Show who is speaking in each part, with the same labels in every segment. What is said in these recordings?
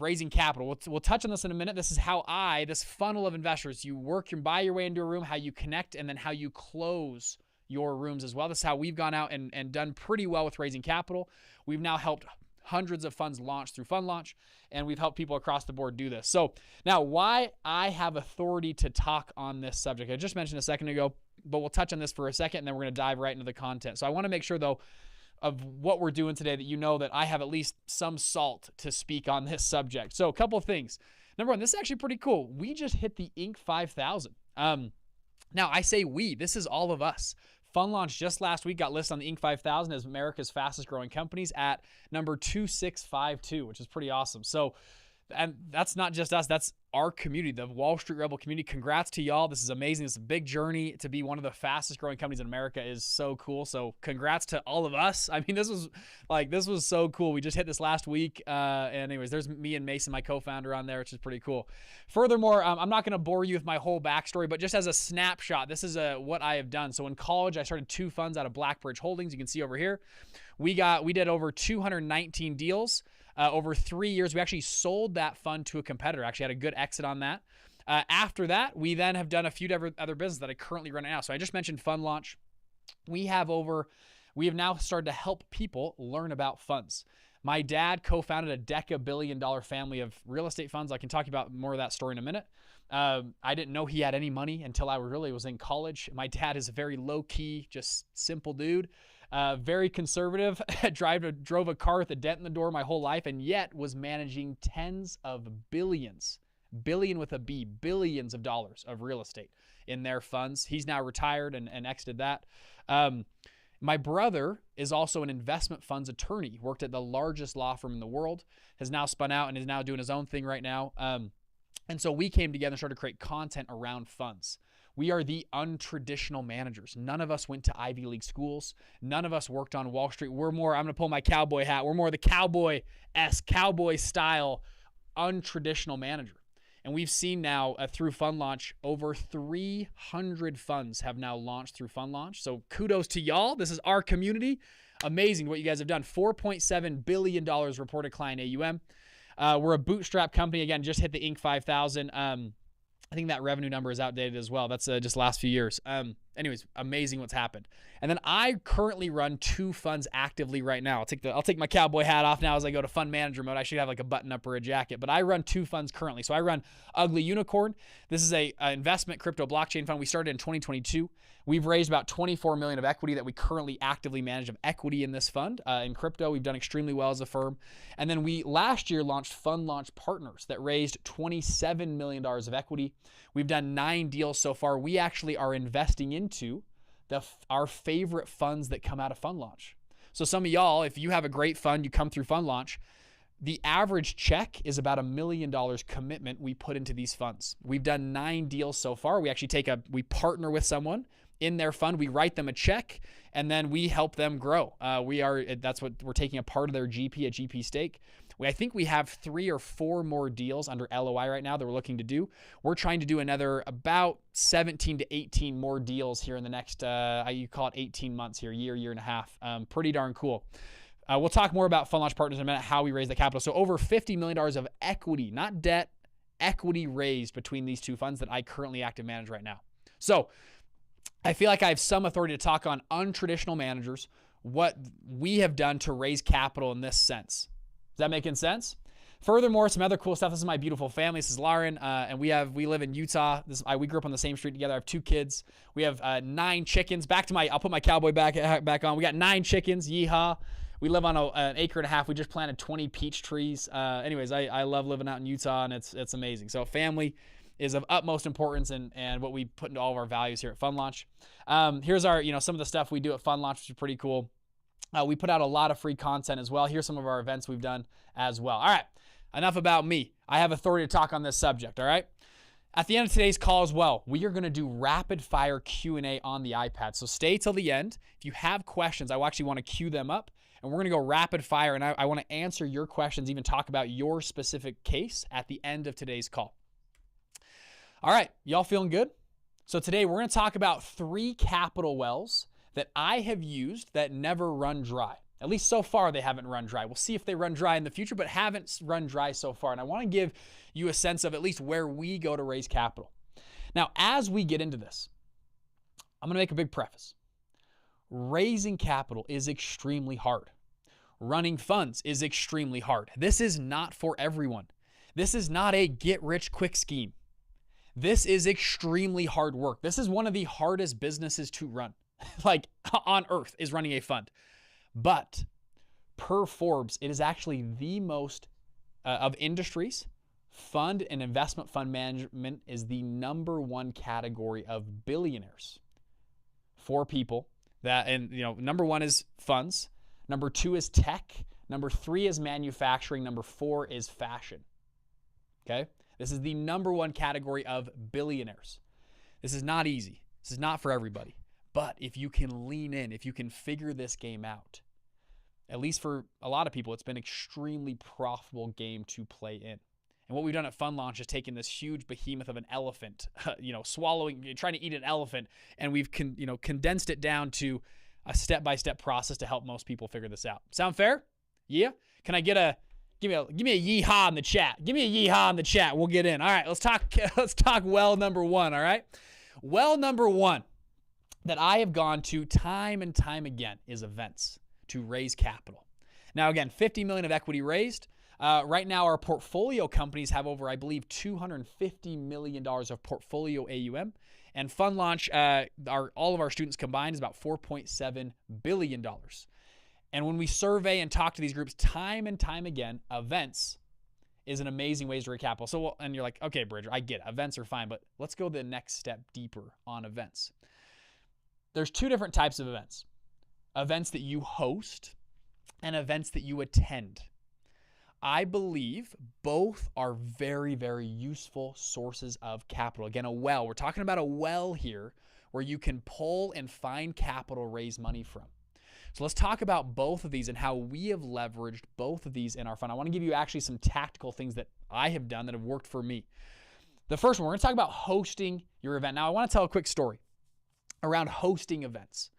Speaker 1: raising capital. We'll touch on this in a minute. This is how this funnel of investors, you buy your way into a room, how you connect, and then how you close your rooms as well. This is how we've gone out and done pretty well with raising capital. We've now helped hundreds of funds launch through Fund Launch, and we've helped people across the board do this. So now, why I have authority to talk on this subject, I just mentioned a second ago, but we'll touch on this for a second, and then we're going to dive right into the content. So I want to make sure, though, of what we're doing today, that you know that I have at least some salt to speak on this subject. So a couple of things. Number one, this is actually pretty cool. We just hit the Inc. 5000. Now, I say we. This is all of us. Fund Launch just last week got listed on the Inc. 5000 as America's fastest growing companies at number 2652, which is pretty awesome. So, and that's not just us, that's our community, the Wall Street Rebel community. Congrats to y'all. This is amazing. It's a big journey to be one of the fastest growing companies in America is so cool. So congrats to all of us. I mean, this was so cool. We just hit this last week. And anyways, there's me and Mason, my co-founder, on there, which is pretty cool. Furthermore, I'm not going to bore you with my whole backstory, but just as a snapshot, this is what I have done. So in college, I started 2 funds out of Blackbridge Holdings. You can see over here, we did over 219 deals. Over 3 years, we actually sold that fund to a competitor. Actually had a good exit on that. After that, we then have done a few other businesses that I currently run now. So I just mentioned Fund Launch. We have now started to help people learn about funds. My dad co-founded a deca-billion-dollar family of real estate funds. I can talk about more of that story in a minute. I didn't know he had any money until I was in college. My dad is a very low-key, just simple dude. Very conservative, drove a car with a dent in the door my whole life, and yet was managing tens of billions, billion with a B, billions of dollars of real estate in their funds. He's now retired and exited that. My brother is also an investment funds attorney, worked at the largest law firm in the world, has now spun out and is now doing his own thing right now. And so we came together and started to create content around funds. We are the untraditional managers. None of us went to Ivy League schools. None of us worked on Wall Street. We're more, I'm going to pull my cowboy hat. We're more the cowboy-esque, cowboy-style, untraditional manager. And we've seen now through Fund Launch, over 300 funds have now launched through Fund Launch. So kudos to y'all. This is our community. Amazing what you guys have done. $4.7 billion reported client AUM. We're a bootstrap company. Again, just hit the Inc. 5000. I think that revenue number is outdated as well. That's just last few years. Anyways, amazing what's happened. And then I currently run 2 funds actively right now. I'll take my cowboy hat off now as I go to fund manager mode. I should have like a button up or a jacket, but I run 2 funds currently. So I run Ugly Unicorn. This is a investment crypto blockchain fund. We started in 2022. We've raised about 24 million of equity that we currently actively manage of equity in this fund. In crypto, we've done extremely well as a firm. And then we last year launched Fund Launch Partners that raised $27 million of equity. We've done 9 deals so far. We actually are investing into our favorite funds that come out of Fund Launch. So some of y'all, if you have a great fund, you come through Fund Launch, the average check is about $1 million commitment we put into these funds. We've done 9 deals so far. We actually we partner with someone in their fund. We write them a check and then we help them grow. That's what we're taking a part of their GP, a GP stake. I think we have 3 or 4 more deals under LOI right now that we're looking to do. We're trying to do another about 17 to 18 more deals here in the next, you call it 18 months here, year and a half. Pretty darn cool. We'll talk more about Fund Launch Partners in a minute, how we raise the capital. So over $50 million of equity, not debt, equity raised between these 2 funds that I currently active manage right now. So I feel like I have some authority to talk on untraditional managers, what we have done to raise capital in this sense. Is that making sense? Furthermore, some other cool stuff. This is my beautiful family. This is Lauren, and we live in Utah. We grew up on the same street together. I have 2 kids. We have 9 chickens. I'll put my cowboy back on. We got 9 chickens. Yeehaw. We live on an acre and a half. We just planted 20 peach trees. Anyways, I love living out in Utah, and it's amazing. So family is of utmost importance and what we put into all of our values here at Fund Launch. Here's our, some of the stuff we do at Fund Launch, which is pretty cool. We put out a lot of free content as well. Here's some of our events we've done as well. All right, enough about me. I have authority to talk on this subject, all right? At the end of today's call as well, we are going to do rapid fire Q&A on the iPad. So stay till the end. If you have questions, I actually want to queue them up, and we're going to go rapid fire, and I want to answer your questions, even talk about your specific case at the end of today's call. All right, y'all feeling good? So today we're going to talk about 3 capital wells that I have used that never run dry. At least so far, they haven't run dry. We'll see if they run dry in the future, but haven't run dry so far. And I want to give you a sense of at least where we go to raise capital. Now, as we get into this, I'm going to make a big preface. Raising capital is extremely hard. Running funds is extremely hard. This is not for everyone. This is not a get-rich-quick scheme. This is extremely hard work. This is one of the hardest businesses to run, like on earth, is running a fund. But per Forbes, it is actually the most of industries. Fund and investment fund management is the number one category of billionaires for people that, and number one is funds. Number two is tech. Number three is manufacturing. Number four is fashion. Okay? This is the number one category of billionaires. This is not easy. This is not for everybody. But if you can lean in, if you can figure this game out, at least for a lot of people, it's been an extremely profitable game to play in. And what we've done at Fund Launch is taken this huge behemoth of an elephant, trying to eat an elephant, and we've condensed it down to a step-by-step process to help most people figure this out. Sound fair? Yeah? Can I get give me a yeehaw in the chat? Give me a yeehaw in the chat. We'll get in. All right, let's talk well number one, all right? Well number one that I have gone to time and time again is events to raise capital. Now, again, $50 million of equity raised. Right now, our portfolio companies have over, I believe, $250 million of portfolio AUM. And Fund Launch, all of our students combined, is about $4.7 billion. And when we survey and talk to these groups time and time again, events is an amazing way to raise capital. So, and you're like, okay, Bridger, I get it. Events are fine, but let's go the next step deeper on events. There's two different types of events. Events that you host and events that you attend. I believe both are very, very useful sources of capital. Again, a well. We're talking about a well here where you can pull and find capital, raise money from. So let's talk about both of these and how we have leveraged both of these in our fund. I want to give you actually some tactical things that I have done that have worked for me. The first one, we're going to talk about hosting your event. Now, I want to tell a quick story around hosting events.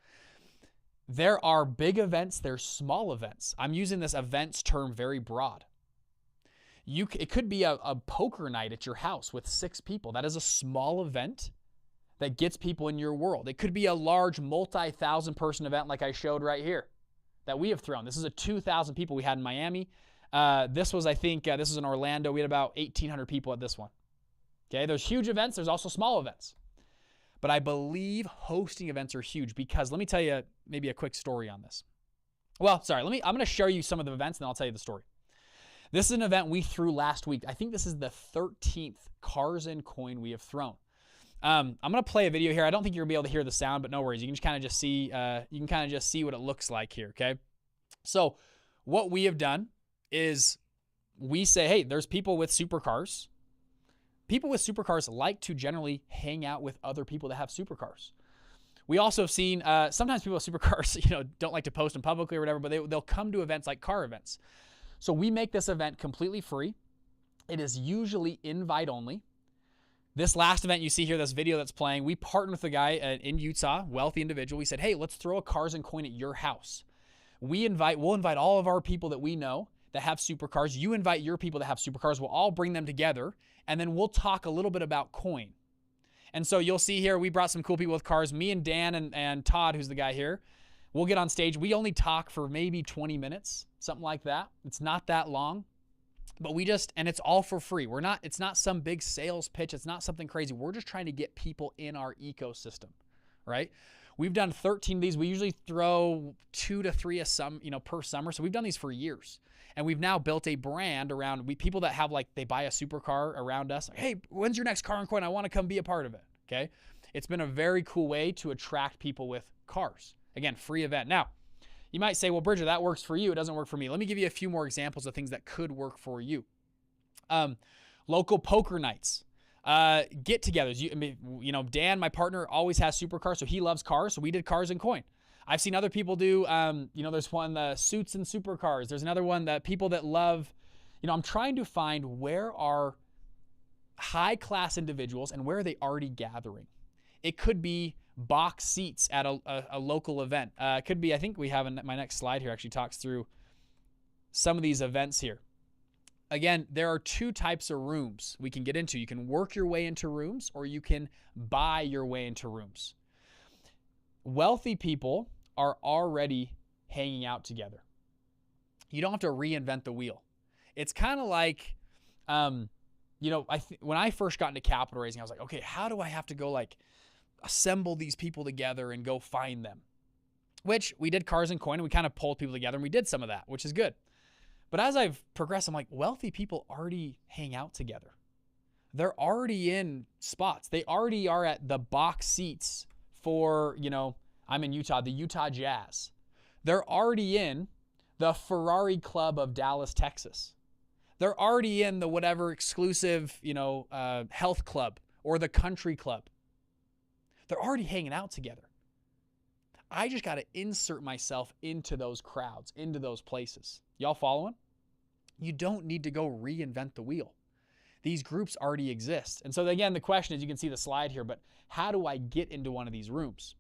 Speaker 1: There are big events, there's small events. I'm using this events term very broad. It could be a poker night at your house with 6 people. That is a small event that gets people in your world. It could be a large multi-thousand person event like I showed right here that we have thrown. This is a 2,000 people we had in Miami. This was in Orlando. We had about 1,800 people at this one. Okay, there's huge events. There's also small events. But I believe hosting events are huge because let me tell you maybe a quick story on this. Well, sorry, I'm going to show you some of the events and then I'll tell you the story. This is an event we threw last week. I think this is the 13th Cars and Coin we have thrown. I'm going to play a video here. I don't think you're going to be able to hear the sound, but no worries. You can just kind of just see, what it looks like here, okay? So what we have done is we say, hey, there's people with supercars. People with supercars like to generally hang out with other people that have supercars. We also have seen sometimes people with supercars, don't like to post them publicly or whatever, but they'll come to events like car events. So we make this event completely free. It is usually invite only. This last event you see here, this video that's playing, we partnered with a guy in Utah, wealthy individual. We said, hey, let's throw a Cars and Coin at your house. We'll invite all of our people that we know that have supercars. You invite your people that have supercars. We'll all bring them together, and then we'll talk a little bit about coin. And so you'll see here, we brought some cool people with cars. Me and Dan and Todd, who's the guy here, we'll get on stage. We only talk for maybe 20 minutes, something like that. It's not that long, but and it's all for free. It's not some big sales pitch. It's not something crazy. We're just trying to get people in our ecosystem, right? We've done 13 of these. We usually throw 2 to 3 per summer. So we've done these for years. And we've now built a brand around people that have they buy a supercar around us. Like, hey, when's your next Car and Coin? I want to come be a part of it. Okay. It's been a very cool way to attract people with cars. Again, free event. Now, you might say, well, Bridger, that works for you. It doesn't work for me. Let me give you a few more examples of things that could work for you. Local poker nights, get-togethers. Dan, my partner, always has supercars, so he loves cars. So we did Cars and Coin. I've seen other people do, there's one, the suits and supercars. There's another one that people that love, I'm trying to find where are high-class individuals and where are they already gathering. It could be box seats at a local event. Could be, I think we have my next slide here actually talks through some of these events here. Again, there are two types of rooms we can get into. You can work your way into rooms, or you can buy your way into rooms. Wealthy people are already hanging out together. You don't have to reinvent the wheel. It's kind of like, when I first got into capital raising, I was like, okay, how do I have to go like assemble these people together and go find them? Which we did Cars and Coin, and we kind of pulled people together, and we did some of that, which is good. But as I've progressed, I'm like, wealthy people already hang out together. They're already in spots. They already are at the box seats for, I'm in Utah, the Utah Jazz. They're already in the Ferrari Club of Dallas, Texas. They're already in the whatever exclusive, health club or the country club. They're already hanging out together. I just got to insert myself into those crowds, into those places. Y'all following? You don't need to go reinvent the wheel. These groups already exist. And so again, the question is, you can see the slide here, but how do I get into one of these rooms?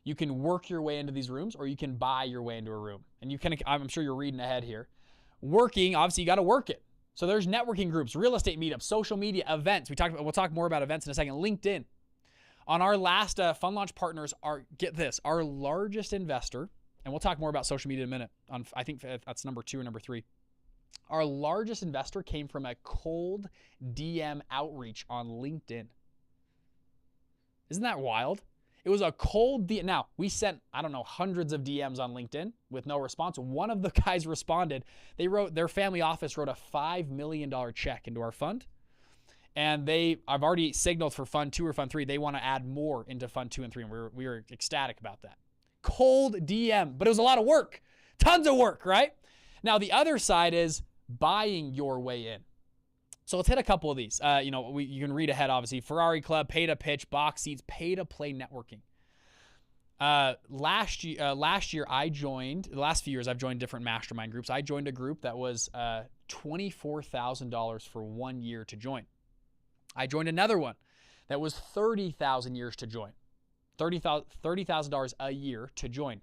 Speaker 1: You can work your way into these rooms, or you can buy your way into a room. And I'm sure you're reading ahead here. Working, obviously you got to work it. So there's networking groups, real estate meetups, social media events. We'll talk more about events in a second. LinkedIn. On our last Fund Launch Partners, our largest investor, and we'll talk more about social media in a minute. I think that's number 2 or number 3. Our largest investor came from a cold DM outreach on LinkedIn. Isn't that wild? It was a cold DM. Now, we sent, hundreds of DMs on LinkedIn with no response. One of the guys responded. Their family office wrote a $5 million check into our fund. And I've already signaled for Fund 2 or Fund 3, they want to add more into Fund 2 and 3, and we were ecstatic about that. Cold DM, but it was a lot of work. Tons of work, right? Now, the other side is buying your way in. So let's hit a couple of these. You can read ahead, obviously. Ferrari Club, pay to pitch, box seats, pay to play networking. Last year I joined, the last few years I've joined different mastermind groups. I joined a group that was $24,000 for 1 year to join. I joined another one that was $30,000 to join. $30,000 a year to join.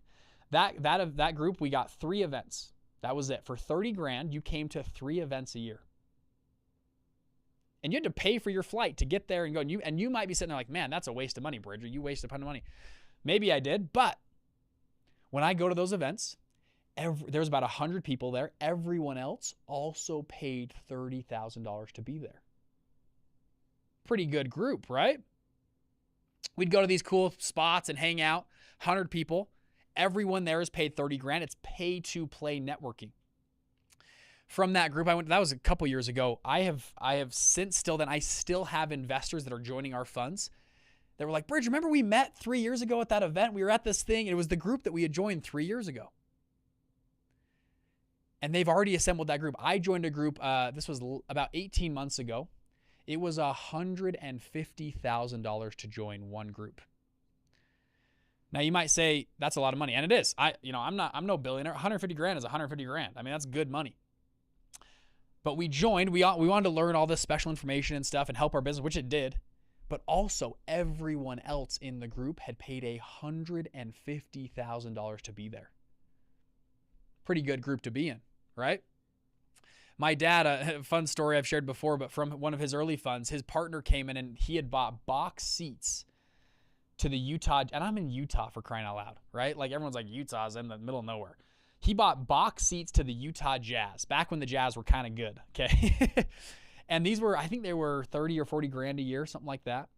Speaker 1: That group, we got 3 events. That was it. For $30,000, you came to 3 events a year. And you had to pay for your flight to get there and go. And you might be sitting there like, man, that's a waste of money, Bridger. You wasted a ton of money. Maybe I did, but when I go to those events, there's about 100 people there. Everyone else also paid $30,000 to be there. Pretty good group, right? We'd go to these cool spots and hang out. 100 people. Everyone there is paid $30,000. It's pay to play networking. From that group, that was a couple years ago. I have since I still have investors that are joining our funds. They were like, Bridge, remember we met 3 years ago at that event? We were at this thing. And it was the group that we had joined 3 years ago. And they've already assembled that group. I joined a group, this was about 18 months ago. It was $150,000 to join one group. Now you might say that's a lot of money, and it is. I'm no billionaire. $150,000 is $150,000. I mean, that's good money. But we joined. We wanted to learn all this special information and stuff and help our business, which it did. But also, everyone else in the group had paid $150,000 to be there. Pretty good group to be in, right? My dad, a fun story I've shared before, but from one of his early funds, his partner came in and he had bought box seats to the Utah, and I'm in Utah for crying out loud, right? Like everyone's like, Utah's in the middle of nowhere. He bought box seats to the Utah Jazz, back when the Jazz were kind of good, okay? And these were, I think they were 30 or 40 grand a year, something like that.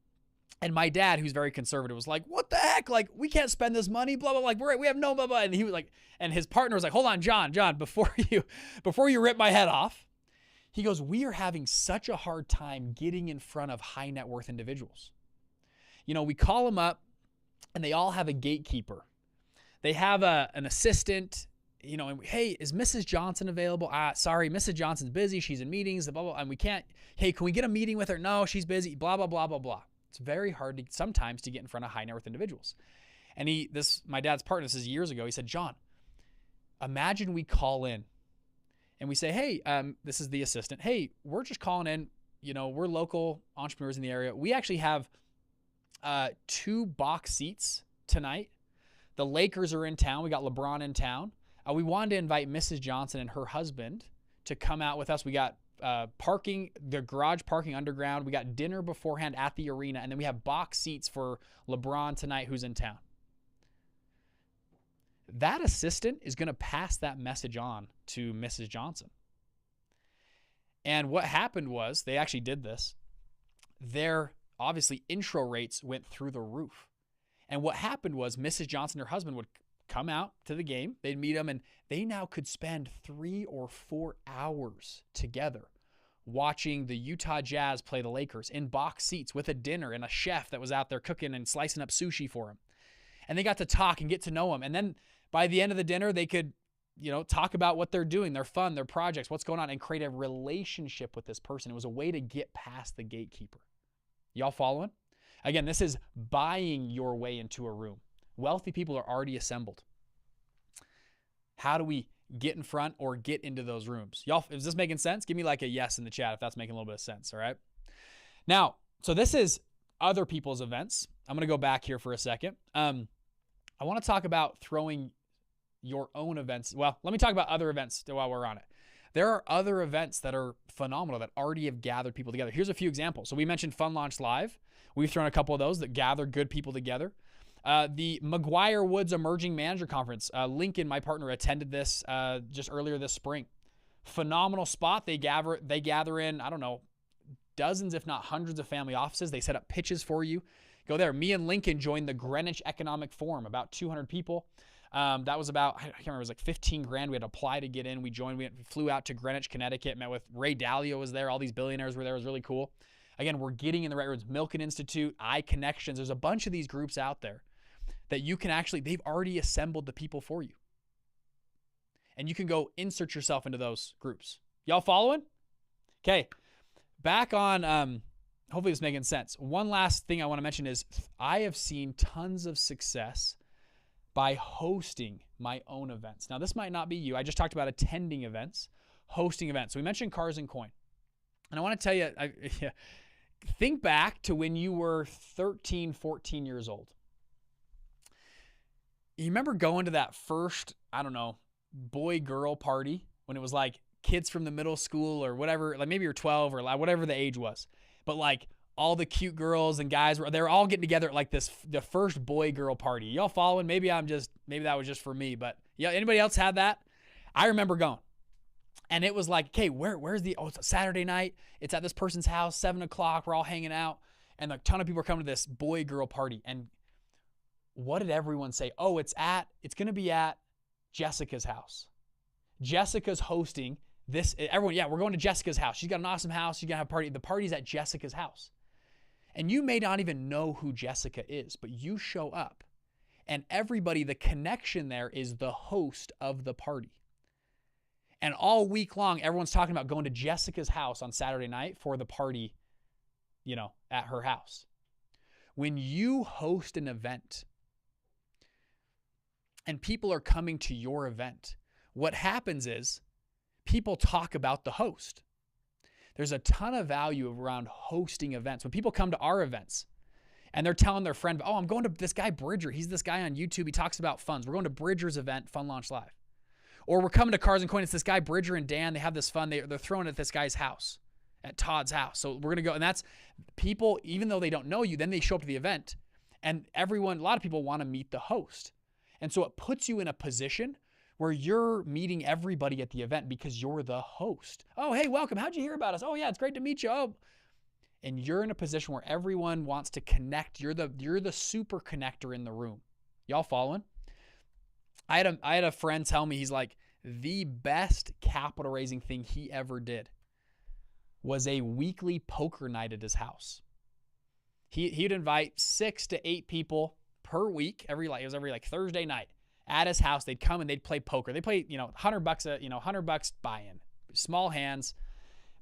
Speaker 1: And my dad, who's very conservative, was like, what the heck? Like, we can't spend this money, blah, blah, like, we have no, blah, blah. And he was like, and his partner was like, hold on, John, before you rip my head off, he goes, we are having such a hard time getting in front of high net worth individuals. We call them up and they all have a gatekeeper. They have an assistant, and hey, is Mrs. Johnson available? Sorry, Mrs. Johnson's busy. She's in meetings, blah, blah, and we can't, hey, can we get a meeting with her? No, she's busy, blah, blah, blah, blah, blah. It's very hard sometimes to get in front of high net worth individuals. And my dad's partner, this is years ago, he said, John, imagine we call in and we say, hey, this is the assistant. Hey, we're just calling in, we're local entrepreneurs in the area. We actually have 2 box seats tonight. The Lakers are in town. We got LeBron in town. We wanted to invite Mrs. Johnson and her husband to come out with us. We got parking, the garage parking underground. We got dinner beforehand at the arena. And then we have box seats for LeBron tonight, who's in town. That assistant is going to pass that message on to Mrs. Johnson. And what happened was, they actually did this. Their, obviously, intro rates went through the roof. And what happened was Mrs. Johnson and her husband would come out to the game. They'd meet them, and they now could spend 3 or 4 hours together watching the Utah Jazz play the Lakers in box seats with a dinner and a chef that was out there cooking and slicing up sushi for them. And they got to talk and get to know them. And then by the end of the dinner, they could, talk about what they're doing, their fun, their projects, what's going on, and create a relationship with this person. It was a way to get past the gatekeeper. Y'all following? Again, this is buying your way into a room. Wealthy people are already assembled. How do we get in front or get into those rooms? Y'all, is this making sense? Give me like a yes in the chat if that's making a little bit of sense, all right? Now, so this is other people's events. I'm going to go back here for a second. I want to talk about throwing your own events. Well, let me talk about other events while we're on it. There are other events that are phenomenal that already have gathered people together. Here's a few examples. So we mentioned Fun Launch Live. We've thrown a couple of those that gather good people together. The McGuire Woods Emerging Manager Conference. Lincoln, my partner, attended this just earlier this spring. Phenomenal spot. They gather in, I don't know, dozens, if not hundreds of family offices. They set up pitches for you. Go there. Me and Lincoln joined the Greenwich Economic Forum, about 200 people. That was about, I can't remember, it was like 15 grand. We had to apply to get in. We joined. We flew out to Greenwich, Connecticut, met with Ray Dalio was there. All these billionaires were there. It was really cool. Again, we're getting in the right rooms. Milken Institute, iConnections. There's a bunch of these groups out there that you can actually, they've already assembled the people for you. And you can go insert yourself into those groups. Y'all following? Okay. Back on, hopefully this is making sense. One last thing I want to mention is I have seen tons of success by hosting my own events. Now, this might not be you. I just talked about attending events, hosting events. So we mentioned Cars and Coin. And I want to tell you, think back to when you were 13, 14 years old. You remember going to that first, I don't know, boy-girl party when it was like kids from the middle school or whatever, like maybe you're 12 or whatever the age was. But like all the cute girls and guys, they're all getting together at like the first boy-girl party. Y'all following? Maybe that was just for me. But yeah, anybody else had that? I remember going. And it was like, okay, where's it's a Saturday night. It's at this person's house, 7 o'clock. We're all hanging out. And a ton of people are coming to this boy-girl party. And what did everyone say? Oh, it's going to be at Jessica's house. Jessica's hosting this. Everyone, yeah, we're going to Jessica's house. She's got an awesome house. She's going to have a party. The party's at Jessica's house. And you may not even know who Jessica is, but you show up. And everybody, the connection there is the host of the party. And all week long, everyone's talking about going to Jessica's house on Saturday night for the party, at her house. When you host an event and people are coming to your event, what happens is people talk about the host. There's a ton of value around hosting events. When people come to our events and they're telling their friend, oh, I'm going to this guy Bridger. He's this guy on YouTube. He talks about funds. We're going to Bridger's event, Fun Launch Live. Or we're coming to Cars and Coin. It's this guy Bridger and Dan. They have this fun. They're throwing it at this guy's house, at Todd's house. So we're going to go. And that's people, even though they don't know you, then they show up to the event. And a lot of people want to meet the host. And so it puts you in a position where you're meeting everybody at the event because you're the host. Oh, hey, welcome. How'd you hear about us? Oh, yeah, it's great to meet you. Oh. And you're in a position where everyone wants to connect. You're the super connector in the room. Y'all following? I had a friend tell me, he's like, the best capital raising thing he ever did was a weekly poker night at his house. He'd invite 6 to 8 people per week. It was every Thursday night at his house. They'd come and they'd play poker. They play, $100 buy-in, small hands,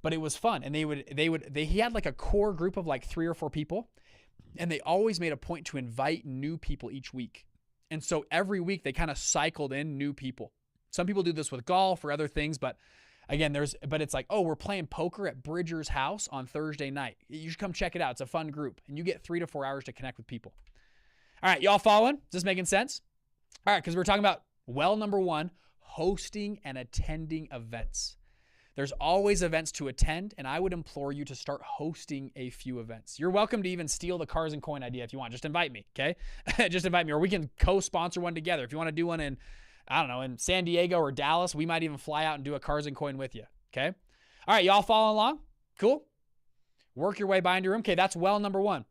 Speaker 1: but it was fun. And he had like a core group of like 3 or 4 people, and they always made a point to invite new people each week. And so every week they kind of cycled in new people. Some people do this with golf or other things, but Again, but it's like, oh, we're playing poker at Bridger's house on Thursday night. You should come check it out. It's a fun group. And you get 3 to 4 hours to connect with people. All right, y'all following? Is this making sense? All right, because we're talking about number 1, hosting and attending events. There's always events to attend, and I would implore you to start hosting a few events. You're welcome to even steal the Cars and Coin idea if you want. Just invite me, okay? Just invite me, or we can co-sponsor one together. If you want to do one in, I don't know, in San Diego or Dallas, we might even fly out and do a Cars and Coin with you, okay? All right, y'all following along? Cool? Work your way behind your room. Okay, that's number 1.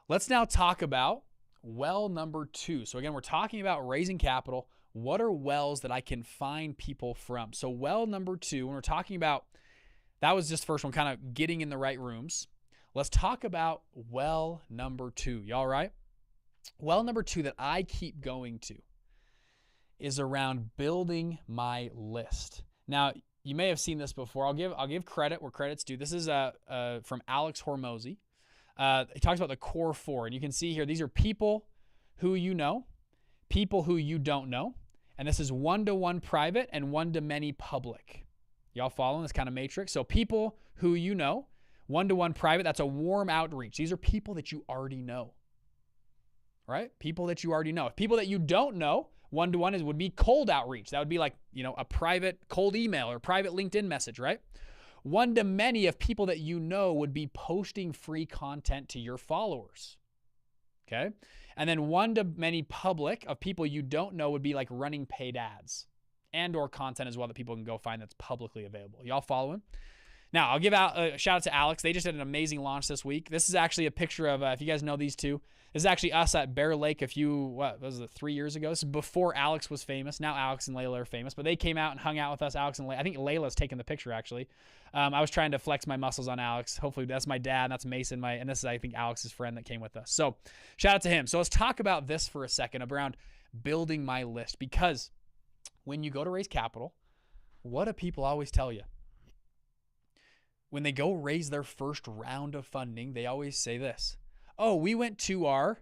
Speaker 1: Let's now talk about number 2. So again, we're talking about raising capital. What are wells that I can find people from? So number 2, when we're talking about, that was just the first one, kind of getting in the right rooms. Let's talk about number 2. Y'all right? Number 2 that I keep going to is around building my list. Now, you may have seen this before. I'll give credit where credit's due. This is from Alex Hormozy. He talks about the core 4, and you can see here, these are people who you know, people who you don't know, and this is 1-to-1 private and 1-to-many public. Y'all following this kind of matrix? So people who you know, 1-to-1 private, that's a warm outreach. These are people that you already know, right? People that you already know. People that you don't know, 1-to-1 would be cold outreach. That would be like, a private cold email or private LinkedIn message, right? 1-to-many of people that you know would be posting free content to your followers, okay? And then 1-to-many public of people you don't know would be like running paid ads and or content as well that people can go find that's publicly available. Y'all following? Now, I'll give out a shout out to Alex. They just did an amazing launch this week. This is actually a picture of, if you guys know these two, this is actually us at Bear Lake 3 years ago? This is before Alex was famous. Now Alex and Layla are famous, but they came out and hung out with us, Alex and Layla. I think Layla's taking the picture, actually. I was trying to flex my muscles on Alex. Hopefully that's my dad, and that's Mason, and this is, I think, Alex's friend that came with us. So shout out to him. So let's talk about this for a second around building my list, because when you go to raise capital, what do people always tell you? When they go raise their first round of funding, they always say this: oh, we went to our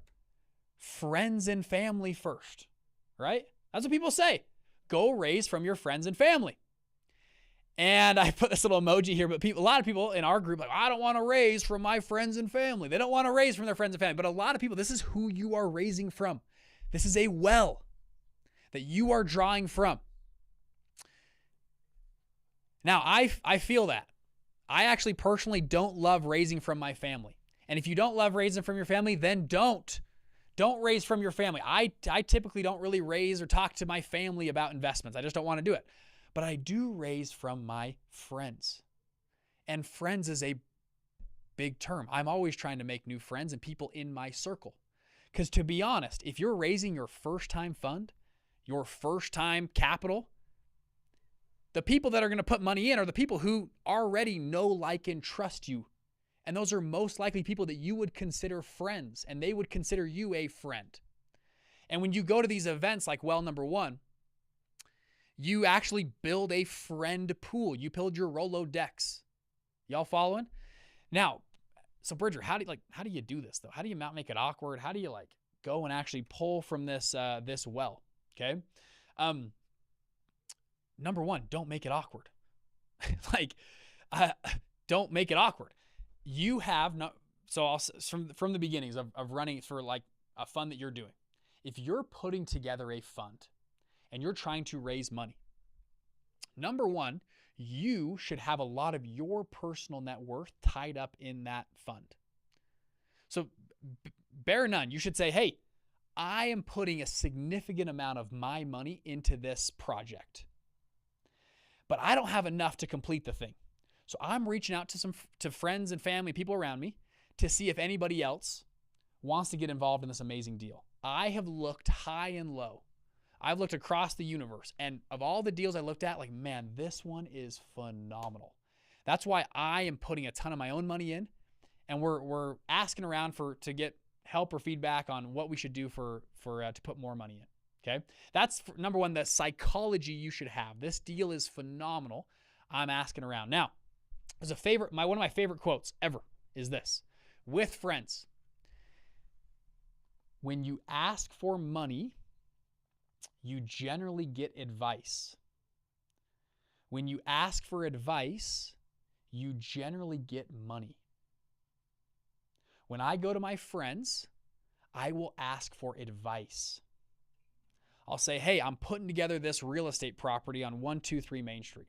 Speaker 1: friends and family first, right? That's what people say. Go raise from your friends and family. And I put this little emoji here, but a lot of people in our group, like, I don't want to raise from my friends and family. They don't want to raise from their friends and family. But a lot of people, this is who you are raising from. This is a well that you are drawing from. Now, I feel that. I actually personally don't love raising from my family. And if you don't love raising from your family, then don't. Don't raise from your family. I typically don't really raise or talk to my family about investments. I just don't want to do it. But I do raise from my friends. And friends is a big term. I'm always trying to make new friends and people in my circle. Because to be honest, if you're raising your first time fund, your first time capital, the people that are going to put money in are the people who already know, like, and trust you. And those are most likely people that you would consider friends, and they would consider you a friend. And when you go to these events like number 1, you actually build a friend pool. You build your Rolodex. Y'all following? Now, so Bridger, how do you do this though? How do you not make it awkward? How do you go and actually pull from this well? Okay. Number 1, don't make it awkward. Don't make it awkward. You have no, so I'll, from the beginnings of running for a fund that you're doing, if you're putting together a fund and you're trying to raise money, number 1, you should have a lot of your personal net worth tied up in that fund. So bear none, you should say, hey, I am putting a significant amount of my money into this project, but I don't have enough to complete the thing. So I'm reaching out to friends and family, people around me, to see if anybody else wants to get involved in this amazing deal. I have looked high and low. I've looked across the universe, and of all the deals I looked at, man, this one is phenomenal. That's why I am putting a ton of my own money in, and we're asking around to get help or feedback on what we should do to put more money in. Okay, that's number 1. The psychology you should have. This deal is phenomenal. I'm asking around now. There's one of my favorite quotes ever is this: with friends, when you ask for money, you generally get advice. When you ask for advice, you generally get money. When I go to my friends, I will ask for advice. I'll say, hey, I'm putting together this real estate property on 123 Main Street.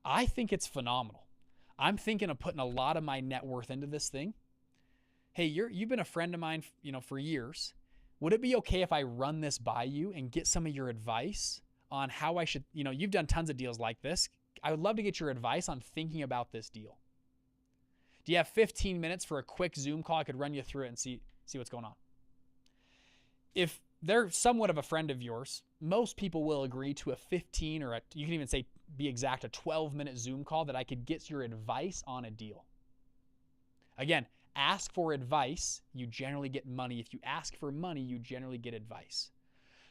Speaker 1: I think it's phenomenal. I'm thinking of putting a lot of my net worth into this thing. Hey, you've been a friend of mine, for years. Would it be okay if I run this by you and get some of your advice on how I should, you've done tons of deals like this. I would love to get your advice on thinking about this deal. Do you have 15 minutes for a quick Zoom call? I could run you through it and see what's going on. If they're somewhat of a friend of yours, most people will agree to a 15 or you can even say, be exact, a 12-minute Zoom call that I could get your advice on a deal. Again, ask for advice, you generally get money. If you ask for money, you generally get advice.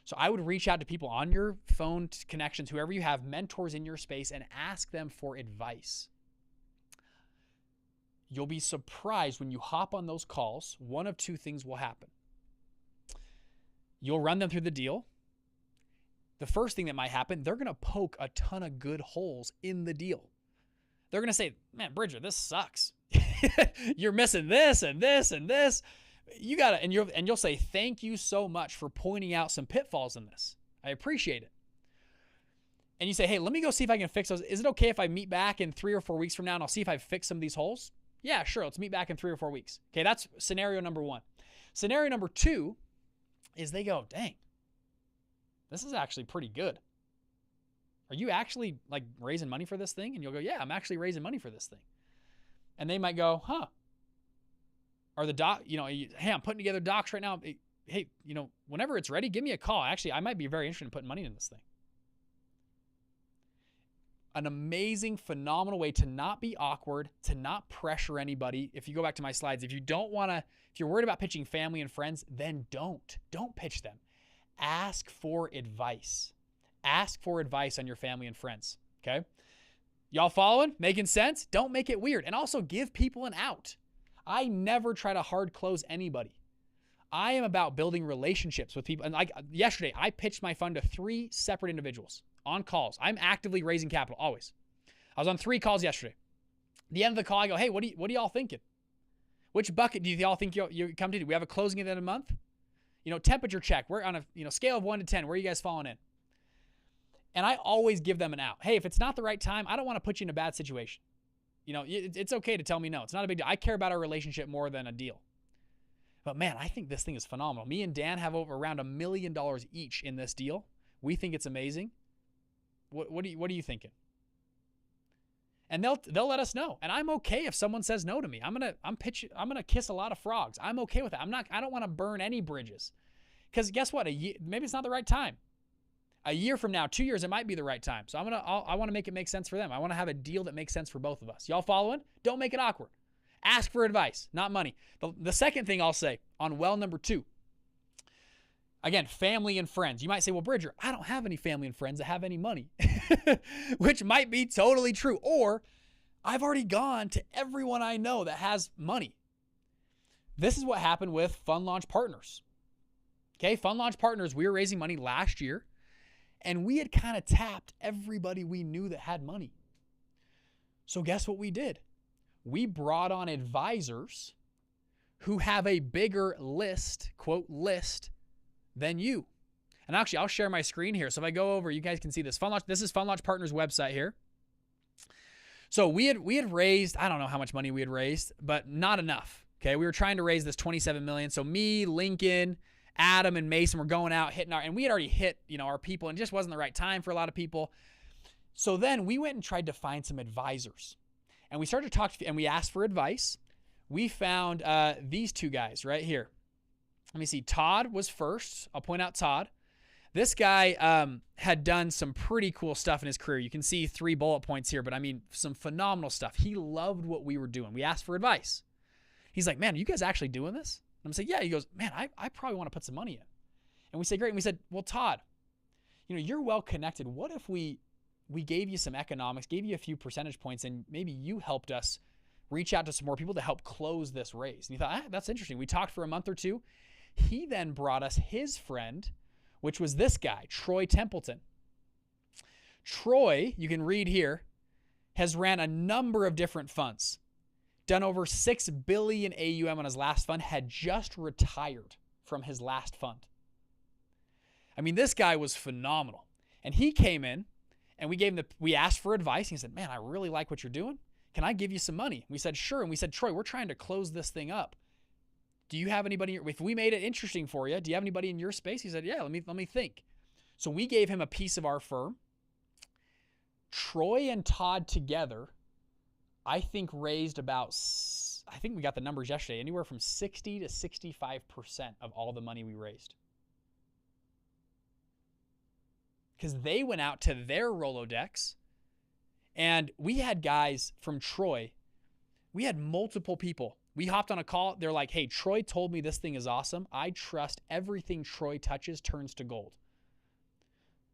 Speaker 1: So I would reach out to people on your phone connections, whoever you have, mentors in your space, and ask them for advice. You'll be surprised when you hop on those calls, one of two things will happen. You'll run them through the deal. The first thing that might happen, they're going to poke a ton of good holes in the deal. They're going to say, man, Bridger, this sucks. You're missing this and this and this. You got to, and you'll say, thank you so much for pointing out some pitfalls in this. I appreciate it. And you say, hey, let me go see if I can fix those. Is it okay if I meet back in 3 or 4 weeks from now and I'll see if I've fixed some of these holes? Yeah, sure. Let's meet back in 3 or 4 weeks. Okay, that's scenario number one. Scenario number two is they go, dang, this is actually pretty good. Are you actually raising money for this thing? And you'll go, yeah, I'm actually raising money for this thing. And they might go, huh? Or the doc, hey, I'm putting together docs right now. Hey, whenever it's ready, give me a call. Actually, I might be very interested in putting money in this thing. An amazing, phenomenal way to not be awkward, to not pressure anybody. If you go back to my slides, if you're worried about pitching family and friends, then don't pitch them. Ask for advice. Ask for advice on your family and friends. Okay. Y'all following? Making sense? Don't make it weird. And also give people an out. I never try to hard close anybody. I am about building relationships with people. And yesterday, I pitched my fund to 3 separate individuals on calls. I'm actively raising capital, always. I was on 3 calls yesterday. At the end of the call, I go, hey, what are y'all thinking? Which bucket do y'all think you come to? Do we have a closing at the end of the month? Temperature check. We're on a scale of 1 to 10. Where are you guys falling in? And I always give them an out. Hey, if it's not the right time, I don't want to put you in a bad situation. It's okay to tell me no. It's not a big deal. I care about our relationship more than a deal. But man, I think this thing is phenomenal. Me and Dan have around $1 million each in this deal. We think it's amazing. What are you thinking? And they'll let us know. And I'm okay if someone says no to me. I'm gonna kiss a lot of frogs. I'm okay with that. I don't want to burn any bridges. Because guess what? Maybe it's not the right time. A year from now, 2 years, it might be the right time. So I want to make it make sense for them. I want to have a deal that makes sense for both of us. Y'all following? Don't make it awkward. Ask for advice, not money. The second thing I'll say on well number 2, again, family and friends. You might say, well, Bridger, I don't have any family and friends that have any money, which might be totally true. Or I've already gone to everyone I know that has money. This is what happened with Fund Launch Partners. Okay, Fund Launch Partners, we were raising money last year, and we had kind of tapped everybody we knew that had money. So guess what we did? We brought on advisors who have a bigger list, quote, list, than you. And actually, I'll share my screen here. So if I go over, you guys can see this. This is Fund Launch Partners website here. So we had raised, I don't know how much money we had raised, but not enough. Okay, we were trying to raise this $27 million. So me, Lincoln, Adam, and Mason were going out hitting and we had already hit, our people, and it just wasn't the right time for a lot of people. So then we went and tried to find some advisors, and we started to talk and we asked for advice. We found these 2 guys right here. Let me see. Todd was first. I'll point out Todd. This guy had done some pretty cool stuff in his career. You can see 3 bullet points here, but I mean, some phenomenal stuff. He loved what we were doing. We asked for advice. He's like, man, are you guys actually doing this? And I'm saying, yeah. He goes, man, I probably want to put some money in. And we say, great. And we said, well, Todd, you're well connected. What if we gave you some economics, gave you a few percentage points, and maybe you helped us reach out to some more people to help close this raise? And he thought, that's interesting. We talked for a month or 2. He then brought us his friend, which was this guy, Troy Templeton. Troy, you can read here, has ran a number of different funds, done over 6 billion AUM on his last fund, had just retired from his last fund. I mean, this guy was phenomenal. And he came in and we asked for advice. He said, man, I really like what you're doing. Can I give you some money? We said, sure. And we said, Troy, we're trying to close this thing up. Do you have anybody, if we made it interesting for you, do you have anybody in your space? He said, yeah, let me think. So we gave him a piece of our firm. Troy and Todd together, I think raised about, I think we got the numbers yesterday, anywhere from 60 to 65% of all the money we raised. Because they went out to their Rolodex, and we had guys from Troy. We had multiple people. We hopped on a call. They're like, hey, Troy told me this thing is awesome. I trust everything Troy touches turns to gold.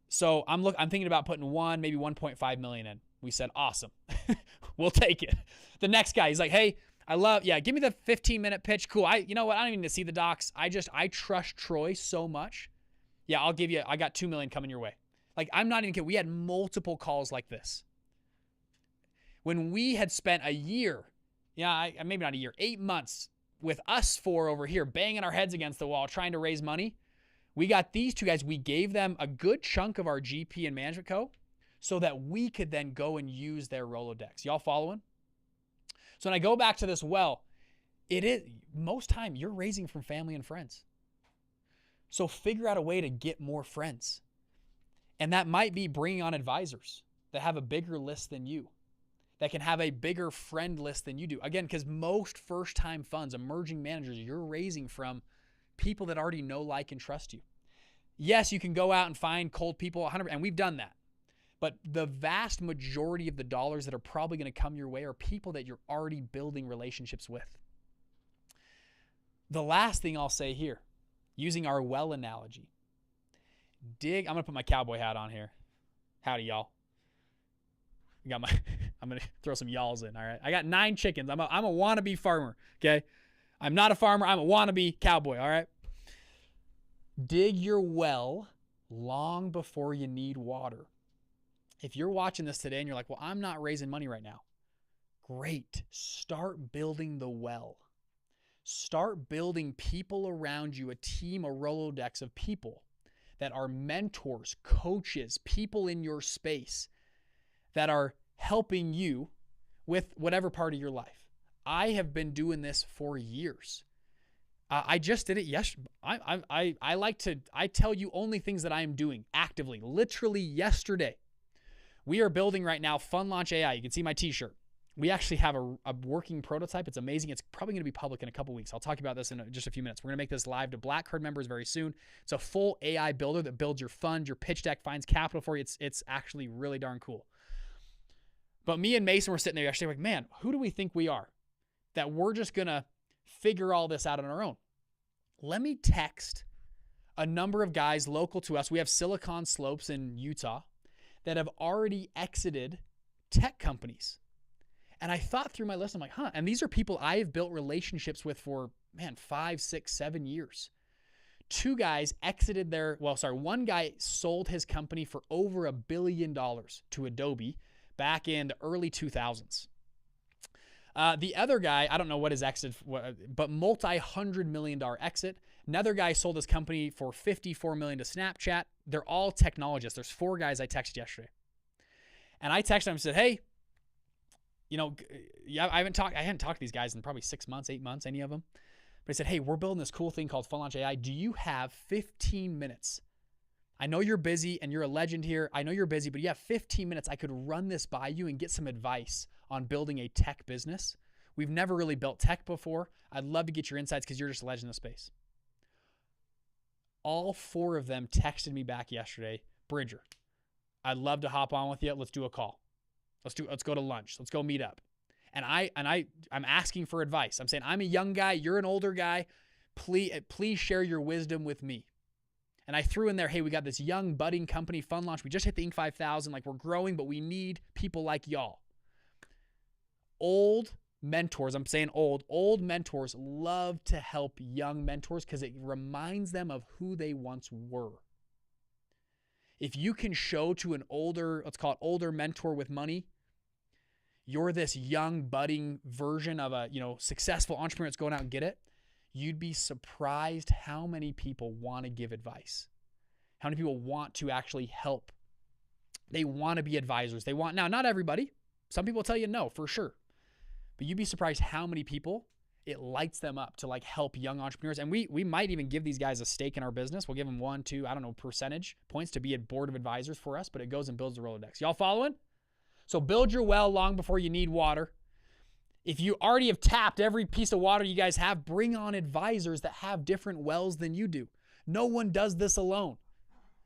Speaker 1: So I'm thinking about putting maybe 1.5 million in. We said, awesome. We'll take it. The next guy, he's like, hey, give me the 15-minute pitch. Cool. You know what? I don't even need to see the docs. I trust Troy so much. Yeah, I got 2 million coming your way. Like, I'm not even kidding. We had multiple calls like this. When we had spent a year, maybe not a year, 8 months with us 4 over here banging our heads against the wall trying to raise money, we got these 2 guys. We gave them a good chunk of our GP and management co so that we could then go and use their Rolodex. Y'all following? So when I go back to this well, it is most time you're raising from family and friends. So figure out a way to get more friends. And that might be bringing on advisors that have a bigger list than you, that can have a bigger friend list than you do. Again, because most first-time funds, emerging managers, you're raising from people that already know, like, and trust you. Yes, you can go out and find cold people, 100%, and we've done that. But the vast majority of the dollars that are probably going to come your way are people that you're already building relationships with. The last thing I'll say here, using our well analogy, I'm going to put my cowboy hat on here. Howdy, y'all. I'm going to throw some y'alls in, all right? I got 9 chickens. I'm a wannabe farmer, okay? I'm not a farmer. I'm a wannabe cowboy, all right? Dig your well long before you need water. If you're watching this today and you're like, well, I'm not raising money right now. Great. Start building the well. Start building people around you, a team, a Rolodex of people that are mentors, coaches, people in your space that are helping you with whatever part of your life. I have been doing this for years. I just did it yesterday. I tell you only things that I am doing actively. Literally yesterday, we are building right now Fund Launch AI. You can see my t-shirt. We actually have a working prototype. It's amazing. It's probably going to be public in a couple weeks. I'll talk about this in just a few minutes. We're going to make this live to Black Card members very soon. It's a full AI builder that builds your fund, your pitch deck, finds capital for you. It's actually really darn cool. But me and Mason were sitting there yesterday like, man, who do we think we are? That we're just going to figure all this out on our own. Let me text a number of guys local to us. We have Silicon Slopes in Utah that have already exited tech companies. And I thought through my list, I'm like, and these are people I have built relationships with for, 5, 6, 7 years. 2 guys exited one guy sold his company for over $1 billion to Adobe back in the early 2000s. The other guy, I don't know what his exit, but multi-$100 million exit. Another guy sold his company for $54 million to Snapchat. They're all technologists. There's 4 guys I texted yesterday. And I texted them and said, hey, I hadn't talked to these guys in probably 6 months, 8 months, any of them. But I said, hey, we're building this cool thing called Fund Launch AI. Do you have 15 minutes? I know you're busy and you're a legend here. I know you're busy, but you have 15 minutes. I could run this by you and get some advice on building a tech business. We've never really built tech before. I'd love to get your insights because you're just a legend in the space. All 4 of them texted me back yesterday, Bridger, I'd love to hop on with you. Let's do a call. Let's go to lunch. Let's go meet up. And I'm asking for advice. I'm saying, I'm a young guy. You're an older guy. Please share your wisdom with me. And I threw in there, hey, we got this young budding company, Fund Launch. We just hit the Inc. 5000. Like, we're growing, but we need people like y'all. Old mentors, I'm saying old mentors love to help young mentors because it reminds them of who they once were. If you can show to an older, let's call it older mentor with money, you're this young budding version of a, successful entrepreneur that's going out and get it, you'd be surprised how many people want to give advice. How many people want to actually help. They want to be advisors. Now, not everybody. Some people tell you no, for sure. But you'd be surprised how many people it lights them up to like help young entrepreneurs. And we might even give these guys a stake in our business. We'll give them 1, 2, percentage points to be a board of advisors for us, but it goes and builds the Rolodex. Y'all following? So build your well long before you need water. If you already have tapped every piece of water you guys have, bring on advisors that have different wells than you do. No one does this alone.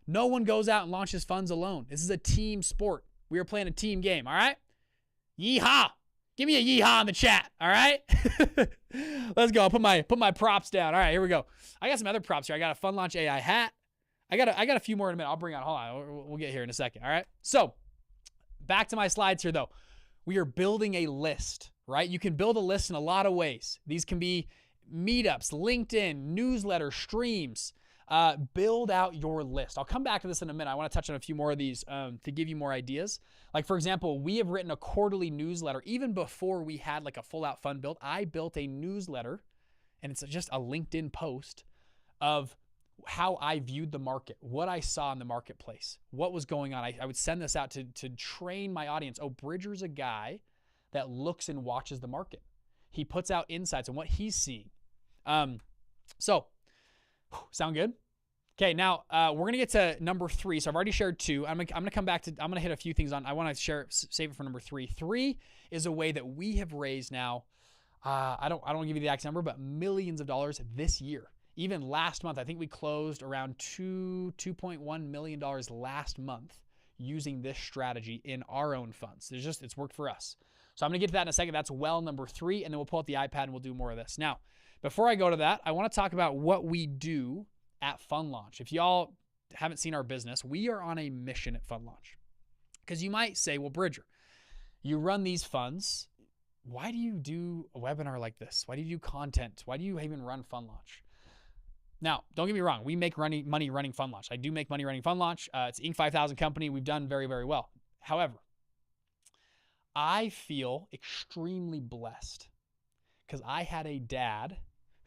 Speaker 1: No one goes out and launches funds alone. This is a team sport. We are playing a team game, all right? Yeehaw. Give me a yeehaw in the chat, all right? Let's go. I'll put my props down. All right, here we go. I got some other props here. I got a Fun Launch AI hat. I got a few more in a minute. I'll bring out. Hold on. We'll get here in a second, all right? So back to my slides here, though. We are building a list, right? You can build a list in a lot of ways. These can be meetups, LinkedIn, newsletter, streams. Build out your list. I'll come back to this in a minute. I want to touch on a few more of these to give you more ideas. Like, for example, we have written a quarterly newsletter. Even before we had like a full out fund built, I built a newsletter, and it's just a LinkedIn post of how I viewed the market, what I saw in the marketplace, what was going on. I would send this out to train my audience. Oh, Bridger's a guy that looks and watches the market. He puts out insights on what he's seeing. Sound good? Okay, now we're going to get to number 3. So I've already shared 2. I'm going to come back to, I'm going to hit a few things on. I want to save it for number 3. 3 is a way that we have raised now, I don't want to give you the exact number, but millions of dollars this year. Even last month, I think we closed around $2.1 million last month using this strategy in our own funds. It's worked for us. So I'm going to get to that in a second. That's well number 3, and then we'll pull out the iPad and we'll do more of this. Now, before I go to that, I want to talk about what we do at Fun Launch. If y'all haven't seen our business, we are on a mission at Fun Launch. Because you might say, well, Bridger, you run these funds. Why do you do a webinar like this? Why do you do content? Why do you even run Fun Launch? Now, don't get me wrong. We make money running Fun Launch. I do make money running Fun Launch. It's Inc. 5000 company. We've done very, very well. However, I feel extremely blessed because I had a dad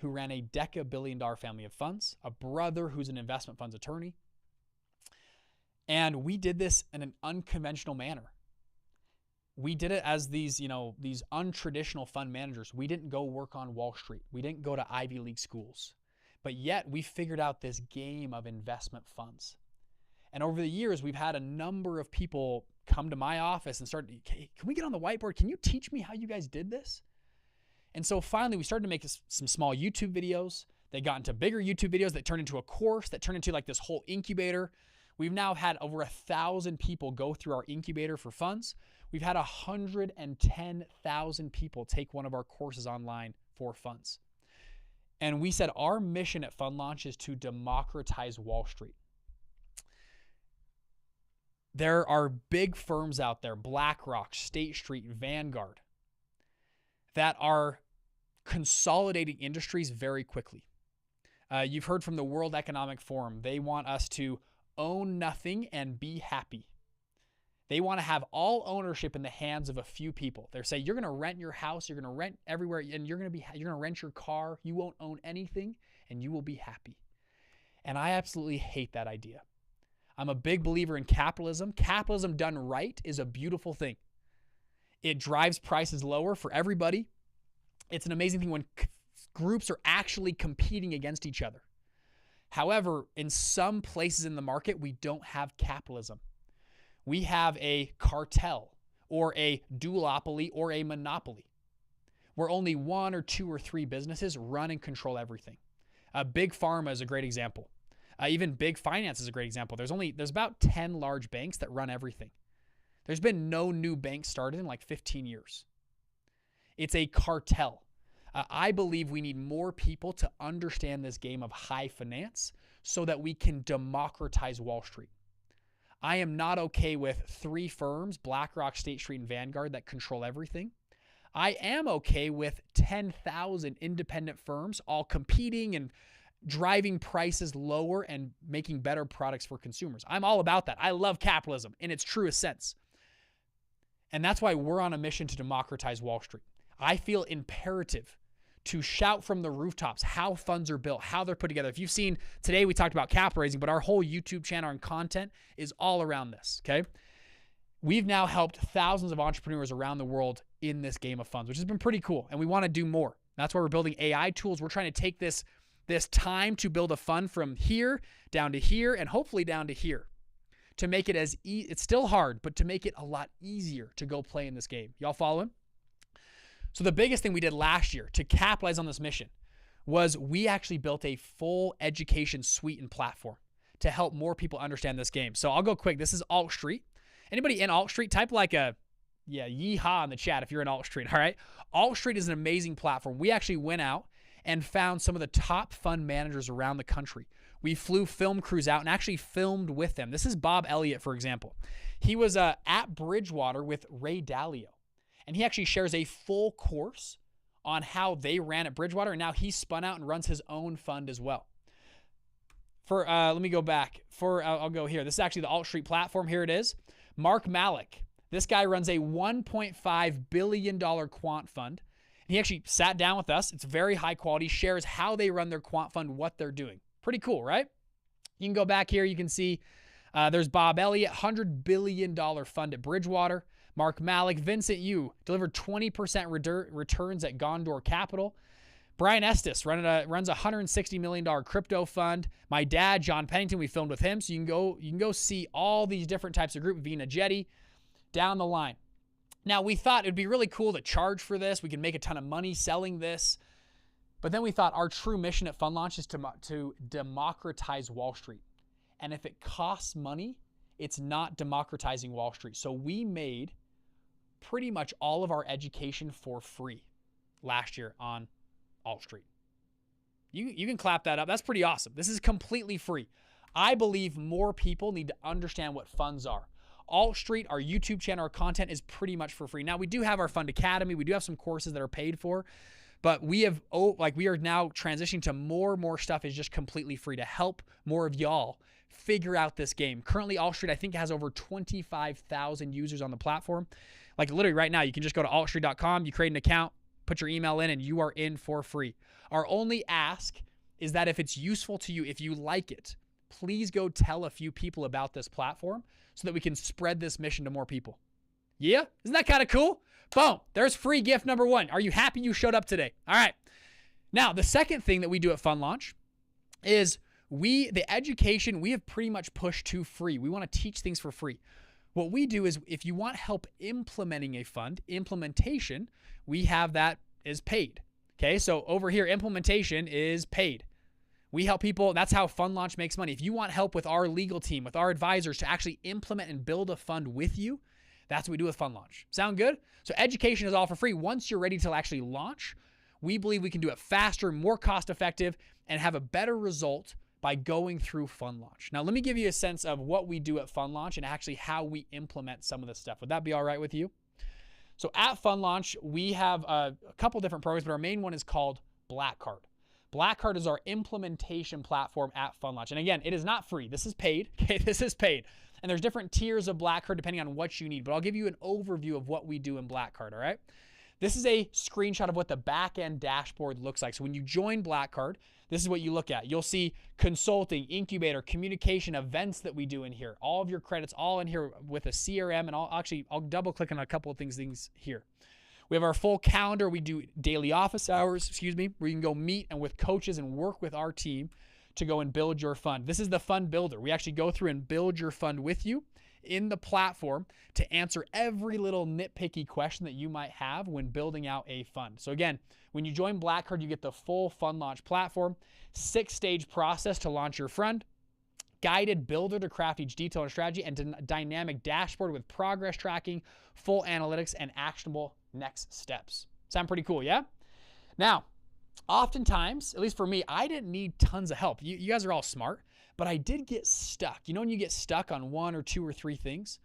Speaker 1: who ran a deca-billion-dollar family of funds, a brother who's an investment funds attorney. And we did this in an unconventional manner. We did it as these untraditional fund managers. We didn't go work on Wall Street. We didn't go to Ivy League schools. But yet we figured out this game of investment funds. And over the years, we've had a number of people come to my office and start, hey, can we get on the whiteboard? Can you teach me how you guys did this? And so finally, we started to make some small YouTube videos. They got into bigger YouTube videos that turned into a course, that turned into like this whole incubator. We've now had over 1,000 people go through our incubator for funds. We've had 110,000 people take one of our courses online for funds. And we said our mission at Fund Launch is to democratize Wall Street. There are big firms out there, BlackRock, State Street, Vanguard, that are consolidating industries very quickly. You've heard from the World Economic Forum. They want us to own nothing and be happy. They want to have all ownership in the hands of a few people. They're saying you're going to rent your house, you're going to rent everywhere, and you're going to rent your car. You won't own anything, and you will be happy. And I absolutely hate that idea. I'm a big believer in capitalism. Capitalism done right is a beautiful thing. It drives prices lower for everybody. It's an amazing thing when groups are actually competing against each other. However, in some places in the market, we don't have capitalism. We have a cartel or a duopoly or a monopoly where only 1 or 2 or 3 businesses run and control everything. Big Pharma is a great example. Even big finance is a great example. There's about 10 large banks that run everything. There's been no new bank started in like 15 years. It's a cartel. I believe we need more people to understand this game of high finance so that we can democratize Wall Street. I am not okay with 3 firms, BlackRock, State Street, and Vanguard, that control everything. I am okay with 10,000 independent firms all competing and driving prices lower and making better products for consumers. I'm all about that. I love capitalism in its truest sense. And that's why we're on a mission to democratize Wall Street. I feel imperative to shout from the rooftops how funds are built, how they're put together. If you've seen, today we talked about capital raising, but our whole YouTube channel and content is all around this, okay? We've now helped thousands of entrepreneurs around the world in this game of funds, which has been pretty cool, and we want to do more. That's why we're building AI tools. We're trying to take this time to build a fund from here down to here and hopefully down to here to make it it's still hard, but to make it a lot easier to go play in this game. Y'all following? So the biggest thing we did last year to capitalize on this mission was we actually built a full education suite and platform to help more people understand this game. So I'll go quick. This is Alt Street. Anybody in Alt Street, type like yeehaw in the chat if you're in Alt Street, all right? Alt Street is an amazing platform. We actually went out and found some of the top fund managers around the country. We flew film crews out and actually filmed with them. This is Bob Elliott, for example. He was at Bridgewater with Ray Dalio, and he actually shares a full course on how they ran at Bridgewater, and now he spun out and runs his own fund as well. Let me go back. I'll go here. This is actually the Alt Street platform. Here it is. Mark Malik. This guy runs a $1.5 billion quant fund. He actually sat down with us. It's very high quality, shares how they run their quant fund, what they're doing. Pretty cool, right? You can go back here. You can see there's Bob Elliott, $100 billion fund at Bridgewater. Mark Malik, Vincent Yu, delivered 20% returns at Gondor Capital. Brian Estes runs a $160 million crypto fund. My dad, John Pennington, we filmed with him. So you can go see all these different types of group, Vina Jetty, down the line. Now, we thought it'd be really cool to charge for this. We could make a ton of money selling this. But then we thought our true mission at Fund Launch is to democratize Wall Street. And if it costs money, it's not democratizing Wall Street. So we made pretty much all of our education for free last year on Alt Street. You can clap that up. That's pretty awesome. This is completely free. I believe more people need to understand what funds are. Alt Street, our YouTube channel, our content is pretty much for free. Now, we do have our Fund Academy. We do have some courses that are paid for, but we are now transitioning to more stuff is just completely free to help more of y'all figure out this game. Currently, Alt Street, I think, has over 25,000 users on the platform. Like literally right now, you can just go to altstreet.com, you create an account, put your email in, and you are in for free. Our only ask is that if it's useful to you, if you like it, please go tell a few people about this platform so that we can spread this mission to more people. Yeah? Isn't that kind of cool? Boom. There's free gift number one. Are you happy you showed up today? All right. Now, the second thing that we do at Fund Launch is the education we have pretty much pushed to free. We want to teach things for free. What we do is if you want help implementing a fund, implementation, we have that is paid. Okay, so over here, implementation is paid. We help people. That's how Fund Launch makes money. If you want help with our legal team, with our advisors to actually implement and build a fund with you, that's what we do with Fund Launch. Sound good? So education is all for free. Once you're ready to actually launch, we believe we can do it faster, more cost effective, and have a better result by going through Fund Launch. Now, let me give you a sense of what we do at Fund Launch and actually how we implement some of this stuff. Would that be all right with you? So at Fund Launch, we have a couple different programs, but our main one is called Black Card. Black Card is our implementation platform at Fund Launch. And again, it is not free. This is paid. Okay, this is paid. And there's different tiers of Black Card depending on what you need. But I'll give you an overview of what we do in Black Card, all right? This is a screenshot of what the back-end dashboard looks like. So when you join Black Card, this is what you look at. You'll see consulting, incubator, communication, events that we do in here. All of your credits all in here with a CRM. And I'll double click on a couple of things here. We have our full calendar. We do daily office hours, where you can go meet and with coaches and work with our team to go and build your fund. This is the fund builder. We actually go through and build your fund with you in the platform to answer every little nitpicky question that you might have when building out a fund. So again, when you join Black Card, you get the full Fund Launch platform, 6-stage process to launch your fund, guided builder to craft each detail and strategy, and dynamic dashboard with progress tracking, full analytics, and actionable next steps. Sound pretty cool, yeah? Now, oftentimes, at least for me, I didn't need tons of help. You guys are all smart, but I did get stuck. You know when you get stuck on one or two or three things?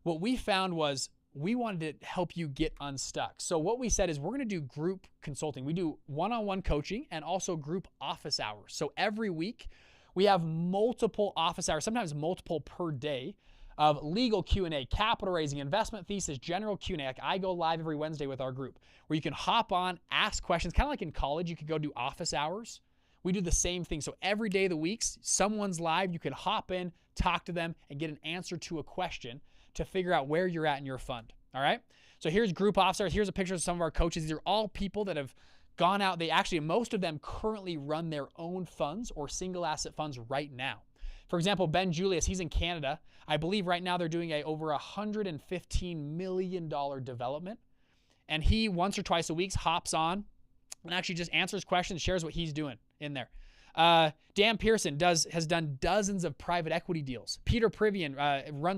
Speaker 1: What we found was we wanted to help you get unstuck. So what we said is we're going to do group consulting. We do one-on-one coaching and also group office hours. So every week we have multiple office hours, sometimes multiple per day, of legal Q&A, capital raising, investment thesis, general Q&A. Like I go live every Wednesday with our group where you can hop on, ask questions, kind of like in college, you could go do office hours. We do the same thing. So every day of the week, someone's live, you can hop in, talk to them, and get an answer to a question to figure out where you're at in your fund. All right. So here's group officers. Here's a picture of some of our coaches. These are all people that have gone out. They actually, most of them currently run their own funds or single asset funds right now. For example, Ben Julius, he's in Canada. I believe right now they're doing a over $115 million development. And he once or twice a week hops on and actually just answers questions, shares what he's doing in there. Dan Pearson has done dozens of private equity deals. Peter Privian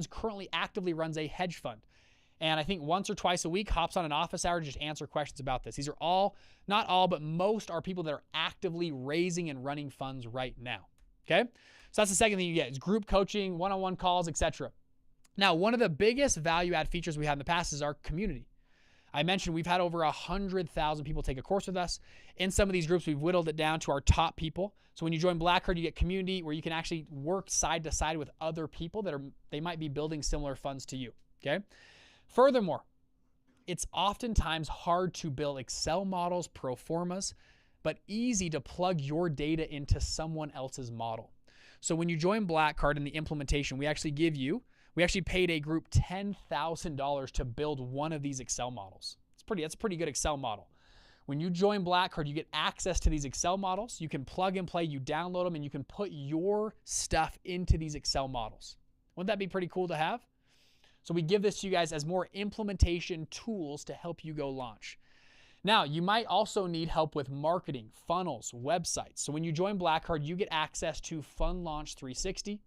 Speaker 1: currently actively runs a hedge fund. And I think once or twice a week hops on an office hour to just answer questions about this. These are all, not all, but most are people that are actively raising and running funds right now. Okay? So that's the second thing you get is group coaching, one-on-one calls, etc. Now, one of the biggest value add features we had in the past is our community. I mentioned we've had over 100,000 people take a course with us. In some of these groups, we've whittled it down to our top people. So when you join Black Card, you get community where you can actually work side to side with other people they might be building similar funds to you. Okay? Furthermore, it's oftentimes hard to build Excel models, pro formas, but easy to plug your data into someone else's model. So when you join Black Card in the implementation, we actually paid a group $10,000 to build one of these Excel models. That's a pretty good Excel model. When you join Black Card, you get access to these Excel models. You can plug and play, you download them, and you can put your stuff into these Excel models. Wouldn't that be pretty cool to have? So we give this to you guys as more implementation tools to help you go launch. Now, you might also need help with marketing, funnels, websites. So when you join Black Card, you get access to Fund Launch 360.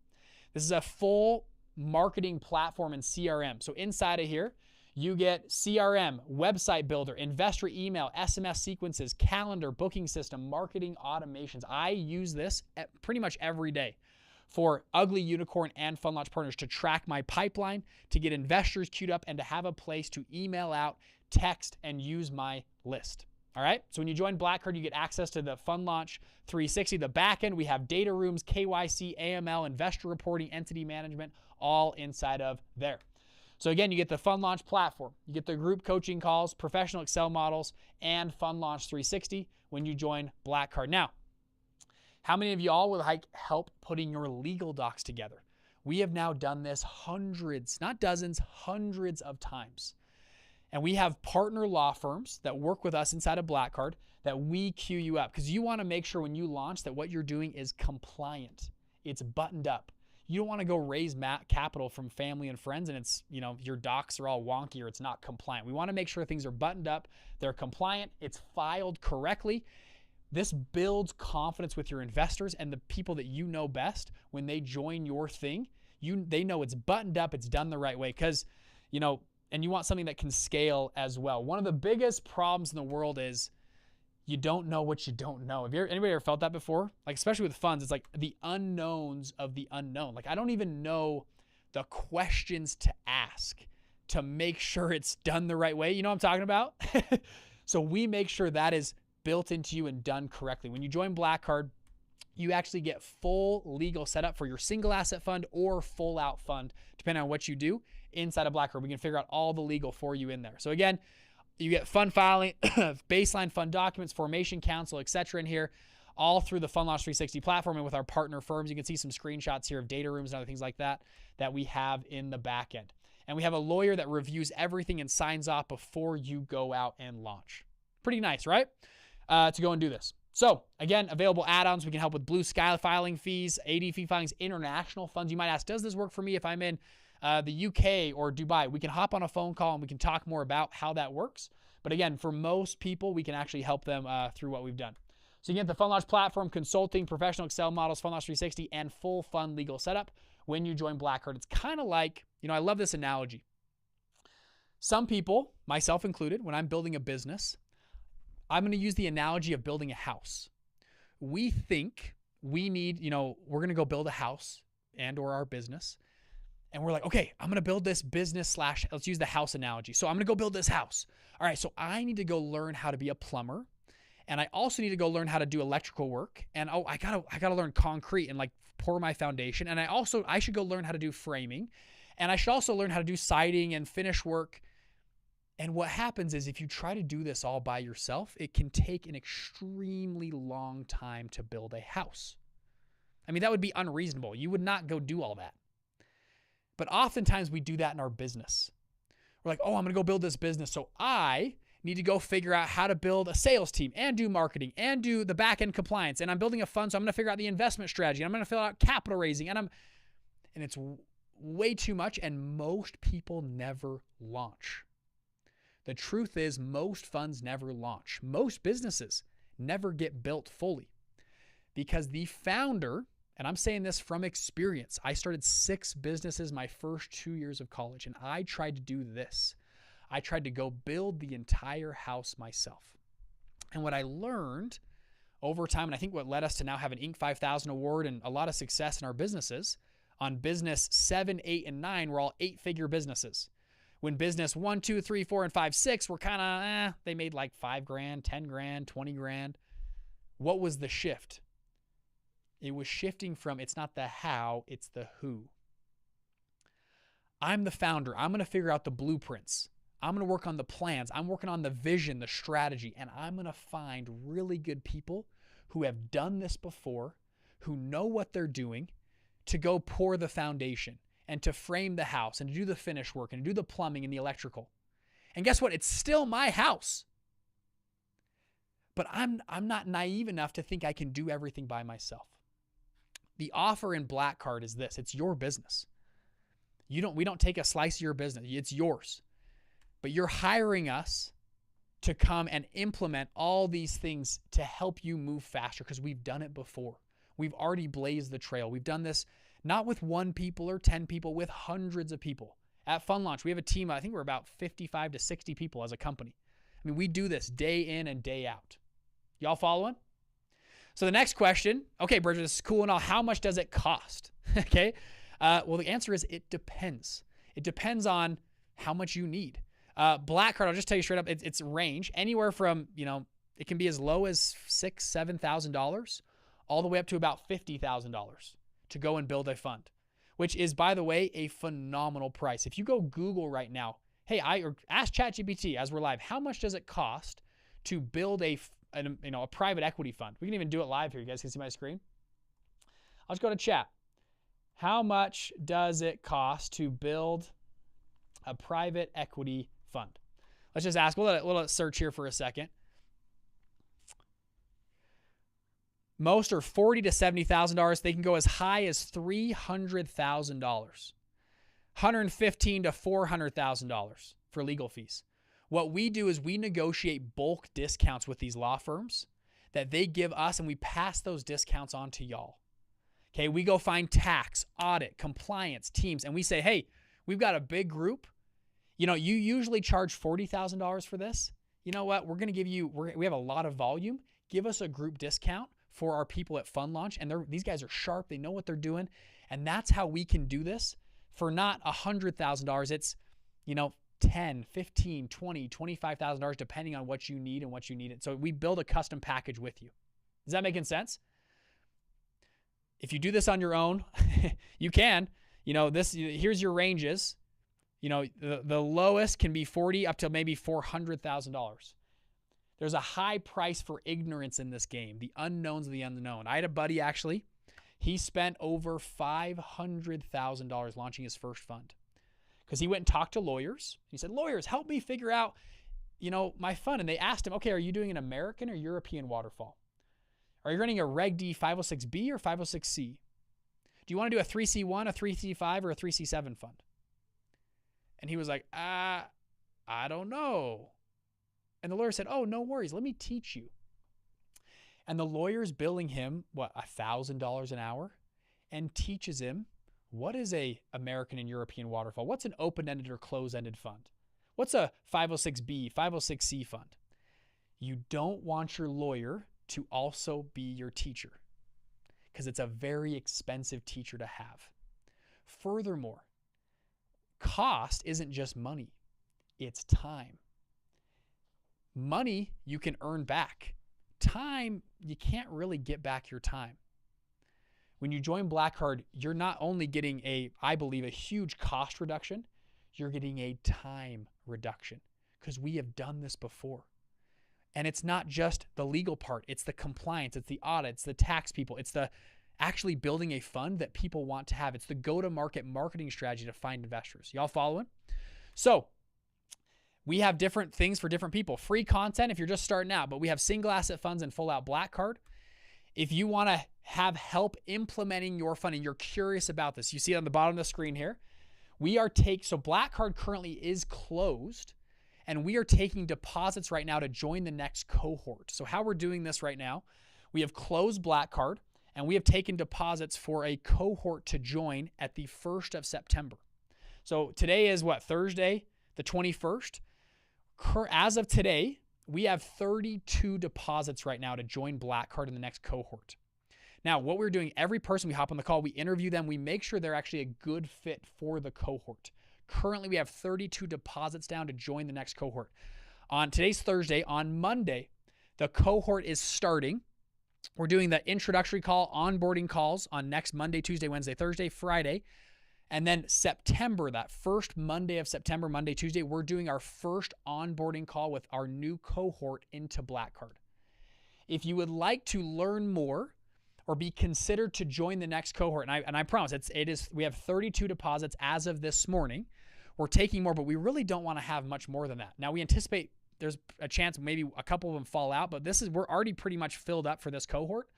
Speaker 1: This is a full marketing platform and CRM. So inside of here, you get CRM, website builder, investor email, SMS sequences, calendar, booking system, marketing automations. I use this pretty much every day for Ugly Unicorn and Fund Launch Partners to track my pipeline, to get investors queued up, and to have a place to email out, text, and use my list. All right. So when you join Black Card, you get access to the Fund Launch 360. The back end, we have data rooms, KYC, AML, investor reporting, entity management, all inside of there. So again, you get the Fund Launch platform, you get the group coaching calls, professional Excel models, and Fund Launch 360 when you join Black Card. Now, how many of y'all would like help putting your legal docs together? We have now done this hundreds, not dozens, hundreds of times. And we have partner law firms that work with us inside of Black Card that we queue you up because you want to make sure when you launch that what you're doing is compliant. It's buttoned up. You don't want to go raise capital from family and friends and it's, your docs are all wonky or it's not compliant. We want to make sure things are buttoned up, they're compliant, it's filed correctly. This builds confidence with your investors and the people that you know best when they join your thing. They know it's buttoned up, it's done the right way because, and you want something that can scale as well. One of the biggest problems in the world is you don't know what you don't know. Have anybody ever felt that before? Like, especially with funds, it's like the unknowns of the unknown. Like, I don't even know the questions to ask to make sure it's done the right way. You know what I'm talking about? So we make sure that is built into you and done correctly. When you join Black Card, you actually get full legal setup for your single asset fund or full out fund, depending on what you do inside of Black Card. We can figure out all the legal for you in there. So again, you get fund filing, baseline fund documents, formation counsel, etc. in here, all through the Fund Launch 360 platform and with our partner firms. You can see some screenshots here of data rooms and other things like that we have in the back end. And we have a lawyer that reviews everything and signs off before you go out and launch. Pretty nice, right? To go and do this. So again, available add-ons. We can help with Blue Sky filing fees, AD fee filings, international funds. You might ask, does this work for me if I'm in the UK or Dubai? We can hop on a phone call and we can talk more about how that works. But again, for most people, we can actually help them through what we've done. So you get the Fund Launch platform, consulting, professional Excel models, Fund Launch 360, and full fund legal setup when you join Black Card. It's kind of like, I love this analogy. Some people, myself included, when I'm building a business, I'm going to use the analogy of building a house. We think we need, we're going to go build a house and or our business. And we're like, okay, I'm going to build this business / let's use the house analogy. So I'm going to go build this house. All right, so I need to go learn how to be a plumber. And I also need to go learn how to do electrical work. And I gotta learn concrete and like pour my foundation. And I should go learn how to do framing. And I should also learn how to do siding and finish work. And what happens is if you try to do this all by yourself, it can take an extremely long time to build a house. I mean, that would be unreasonable. You would not go do all that. But oftentimes we do that in our business. We're like, oh, I'm going to go build this business. So I need to go figure out how to build a sales team and do marketing and do the back-end compliance. And I'm building a fund, so I'm going to figure out the investment strategy. I'm going to fill out capital raising. And it's way too much, and most people never launch. The truth is most funds never launch. Most businesses never get built fully because the founder, and I'm saying this from experience, I started 6 businesses my first 2 years of college, and I tried to do this. I tried to go build the entire house myself. And what I learned over time, and I think what led us to now have an Inc. 5000 award and a lot of success in our businesses, on business 7, 8, and 9, we're all 8-figure businesses. When business 1, 2, 3, 4, and 5, 6 were kind of, they made like $5,000, $10,000, $20,000. What was the shift? It was shifting from it's not the how, it's the who. I'm the founder. I'm going to figure out the blueprints. I'm going to work on the plans. I'm working on the vision, the strategy, and I'm going to find really good people who have done this before, who know what they're doing, to go pour the foundation and to frame the house and to do the finish work and do the plumbing and the electrical. And guess what? It's still my house. But I'm not naive enough to think I can do everything by myself. The offer in Black Card is this. It's your business. We don't take a slice of your business. It's yours. But you're hiring us to come and implement all these things to help you move faster because we've done it before. We've already blazed the trail. We've done this not with 1 people or 10 people, with hundreds of people. At Fund Launch, we have a team, I think we're about 55 to 60 people as a company. I mean, we do this day in and day out. Y'all following? So the next question, okay, Bridget, this is cool and all. How much does it cost? Okay. Well, the answer is it depends. It depends on how much you need. Black Card, I'll just tell you straight up, it's range anywhere from, it can be as low as $6,000, $7,000 all the way up to about $50,000 to go and build a fund, which is, by the way, a phenomenal price. If you go Google right now, hey, ask ChatGPT as we're live, how much does it cost to build a private equity fund? We can even do it live here. You guys can see my screen. I'll just go to chat. How much does it cost to build a private equity fund? Let's just ask. We'll let it search here for a second. Most are $40,000 to $70,000. They can go as high as $300,000, $115,000 to $400,000 for legal fees. What we do is we negotiate bulk discounts with these law firms that they give us, and we pass those discounts on to y'all. Okay, we go find tax, audit, compliance teams, and we say, hey, we've got a big group. You usually charge $40,000 for this. You know what? We're going to give you, we have a lot of volume. Give us a group discount for our people at Fund Launch. And these guys are sharp. They know what they're doing. And that's how we can do this for not $100,000. It's, $10, $15, $20, $25,000, depending on what you need and what you need it. So we build a custom package with you. Is that making sense? If you do this on your own, you can. Here's your ranges. The lowest can be $40,000 up to maybe $400,000. There's a high price for ignorance in this game, the unknowns of the unknown. I had a buddy, actually. He spent over $500,000 launching his first fund because he went and talked to lawyers. He said, lawyers, help me figure out, my fund. And they asked him, okay, are you doing an American or European waterfall? Are you running a Reg D 506B or 506C? Do you want to do a 3C1, a 3C5, or a 3C7 fund? And he was like, I don't know. And the lawyer said, oh, no worries. Let me teach you. And the lawyer's billing him, $1,000 an hour, and teaches him what is a American and European waterfall? What's an open-ended or closed-ended fund? What's a 506B, 506C fund? You don't want your lawyer to also be your teacher because it's a very expensive teacher to have. Furthermore, Cost isn't just money, it's time. Money you can earn back. Time, you can't really get back your time. When you join Black Card, you're not only getting I believe, a huge cost reduction, you're getting a time reduction because we have done this before. And it's not just the legal part, it's the compliance, it's the audits, the tax people, it's the actually building a fund that people want to have. It's the go-to-market marketing strategy to find investors. Y'all following? So we have different things for different people. Free content if you're just starting out, but we have single asset funds and full out Black Card. If you want to have help implementing your fund and you're curious about this, you see it on the bottom of the screen here. So Black Card currently is closed and we are taking deposits right now to join the next cohort. So how we're doing this right now, we have closed Black Card and we have taken deposits for a cohort to join at the 1st of September. So today is what, Thursday, the 21st? As of today, we have 32 deposits right now to join Black Card in the next cohort. Now, what we're doing, every person we hop on the call, we interview them, we make sure they're actually a good fit for the cohort. Currently, we have 32 deposits down to join the next cohort. On today's Thursday, on Monday, the cohort is starting. We're doing the introductory call, onboarding calls on next Monday, Tuesday, Wednesday, Thursday, Friday. And then September, that first Monday of September, Monday, Tuesday, we're doing our first onboarding call with our new cohort into Black Card. If you would like to learn more or be considered to join the next cohort, and I promise we have 32 deposits as of this morning. We're taking more, but we really don't want to have much more than that. Now we anticipate there's a chance maybe a couple of them fall out, but we're already pretty much filled up for this cohort.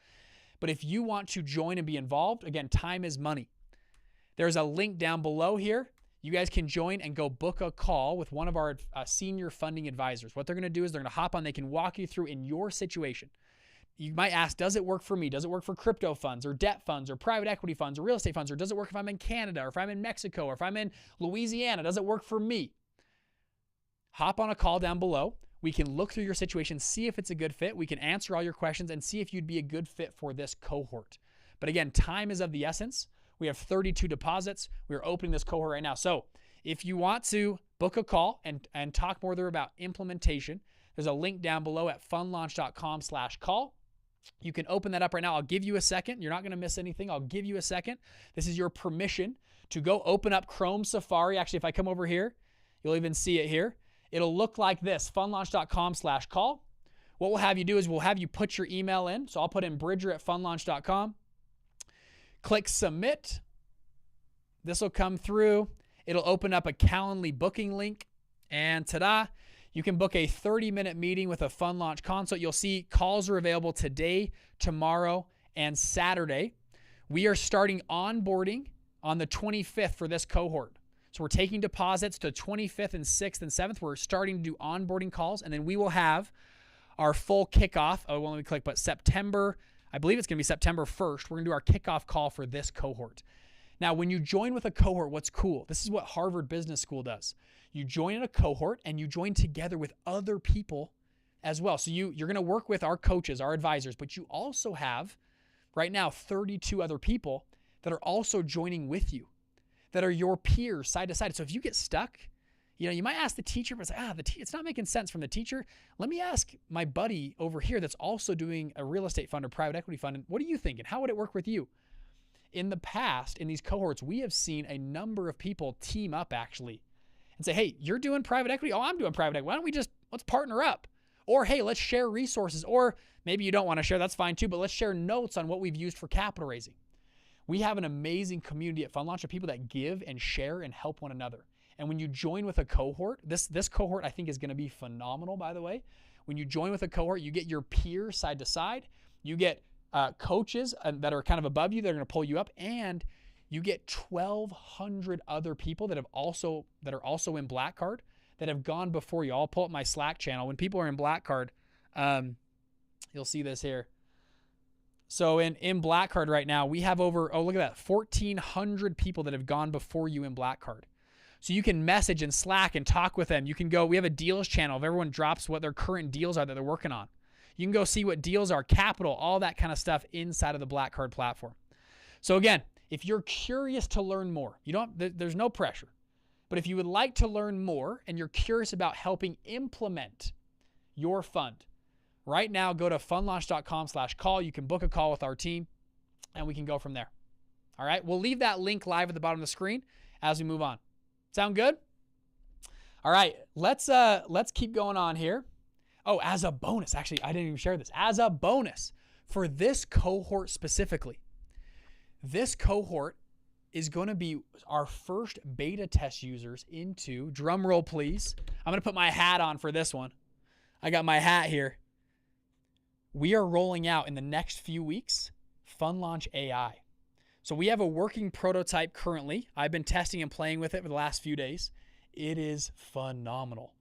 Speaker 1: But if you want to join and be involved, again, time is money. There's a link down below here. You guys can join and go book a call with one of our senior funding advisors. What they're going to do is they're going to hop on. They can walk you through in your situation. You might ask, does it work for me? Does it work for crypto funds or debt funds or private equity funds or real estate funds? Or does it work if I'm in Canada or if I'm in Mexico or if I'm in Louisiana? Does it work for me? Hop on a call down below. We can look through your situation, see if it's a good fit. We can answer all your questions and see if you'd be a good fit for this cohort. But again, time is of the essence. We have 32 deposits. We're opening this cohort right now. So if you want to book a call and talk more there about implementation, there's a link down below at funlaunch.com/call. You can open that up right now. I'll give you a second. You're not going to miss anything. I'll give you a second. This is your permission to go open up Chrome Safari. Actually, if I come over here, you'll even see it here. It'll look like this, funlaunch.com/call. What we'll have you do is we'll have you put your email in. So I'll put in bridger@funlaunch.com. Click submit. This will come through. It'll open up a Calendly booking link. And ta-da, you can book a 30-minute meeting with a Fund Launch consult. You'll see calls are available today, tomorrow, and Saturday. We are starting onboarding on the 25th for this cohort. So we're taking deposits to 25th and 6th and 7th. We're starting to do onboarding calls, and then we will have our full kickoff. Oh, well, let me click, but September, I believe it's going to be September 1st. We're going to do our kickoff call for this cohort. Now, when you join with a cohort, what's cool? This is what Harvard Business School does. You join in a cohort, and you join together with other people as well. So you're going to work with our coaches, our advisors, but you also have, right now, 32 other people that are also joining with you, that are your peers side to side. So if you get stuck, you might ask the teacher, but it's not making sense from the teacher. Let me ask my buddy over here that's also doing a real estate fund or private equity fund. And what are you thinking? How would it work with you? In the past, in these cohorts, we have seen a number of people team up actually and say, hey, you're doing private equity. Oh, I'm doing private equity. Why don't we let's partner up? Or, hey, let's share resources. Or maybe you don't want to share. That's fine too, but let's share notes on what we've used for capital raising. We have an amazing community at Fund Launch of people that give and share and help one another. And when you join with a cohort, this cohort I think is going to be phenomenal, by the way. When you join with a cohort, you get your peers side to side. You get coaches that are kind of above you that are going to pull you up, and you get 1,200 other people that are also in Black Card that have gone before you. I'll pull up my Slack channel. When people are in Black Card, you'll see this here. So in Black Card right now, we have over, look at that, 1,400 people that have gone before you in Black Card. So you can message and Slack and talk with them. You can go, we have a deals channel. If everyone drops what their current deals are that they're working on, you can go see what deals are, capital, all that kind of stuff inside of the Black Card platform. So again, if you're curious to learn more, there's no pressure. But if you would like to learn more and you're curious about helping implement your fund, right now go to funlaunch.com/call. You can book a call with our team and we can go from there. All right. We'll leave that link live at the bottom of the screen as we move on. Sound good? All right. Let's keep going on here. Oh, as a bonus, actually, I didn't even share this. As a bonus for this cohort specifically, this cohort is going to be our first beta test users into, drum roll please. I'm going to put my hat on for this one. I got my hat here. We are rolling out in the next few weeks FunLaunch AI. So we have a working prototype currently. I've been testing and playing with it for the last few days. It is phenomenal.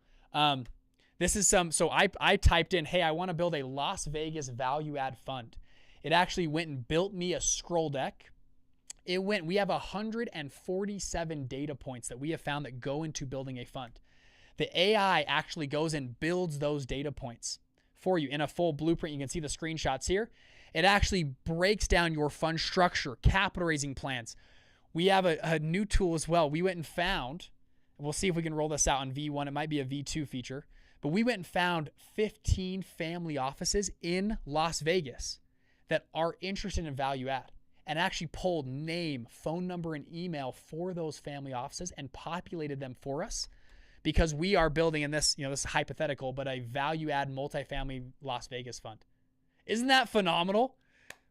Speaker 1: This is so I typed in, hey, I want to build a Las Vegas value add fund. It actually went and built me a scroll deck. We have 147 data points that we have found that go into building a fund. The AI actually goes and builds those data points for you in a full blueprint. You can see the screenshots here. It actually breaks down your fund structure, capital raising plans. We have a new tool as well. We went and found, we'll see if we can roll this out on V1. It might be a V2 feature, but we went and found 15 family offices in Las Vegas that are interested in value add, and actually pulled name, phone number, and email for those family offices and populated them for us, because we are building in this, this is hypothetical, but a value add multifamily Las Vegas fund. Isn't that phenomenal?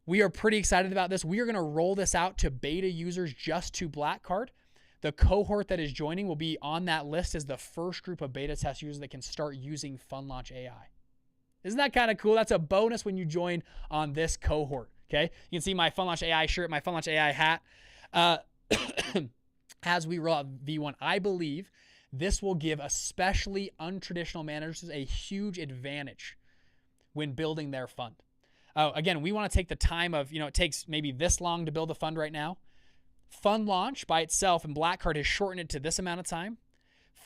Speaker 1: We are pretty excited about this. We are going to roll this out to beta users just to Black Card. The cohort that is joining will be on that list as the first group of beta test users that can start using FunLaunch AI. Isn't that kind of cool? That's a bonus when you join on this cohort. Okay, you can see my FunLaunch AI shirt, my FunLaunch AI hat. As we roll out V1, I believe this will give especially untraditional managers a huge advantage when building their fund. Again, we want to take the time of, it takes maybe this long to build a fund right now. FunLaunch by itself and Black Card has shortened it to this amount of time.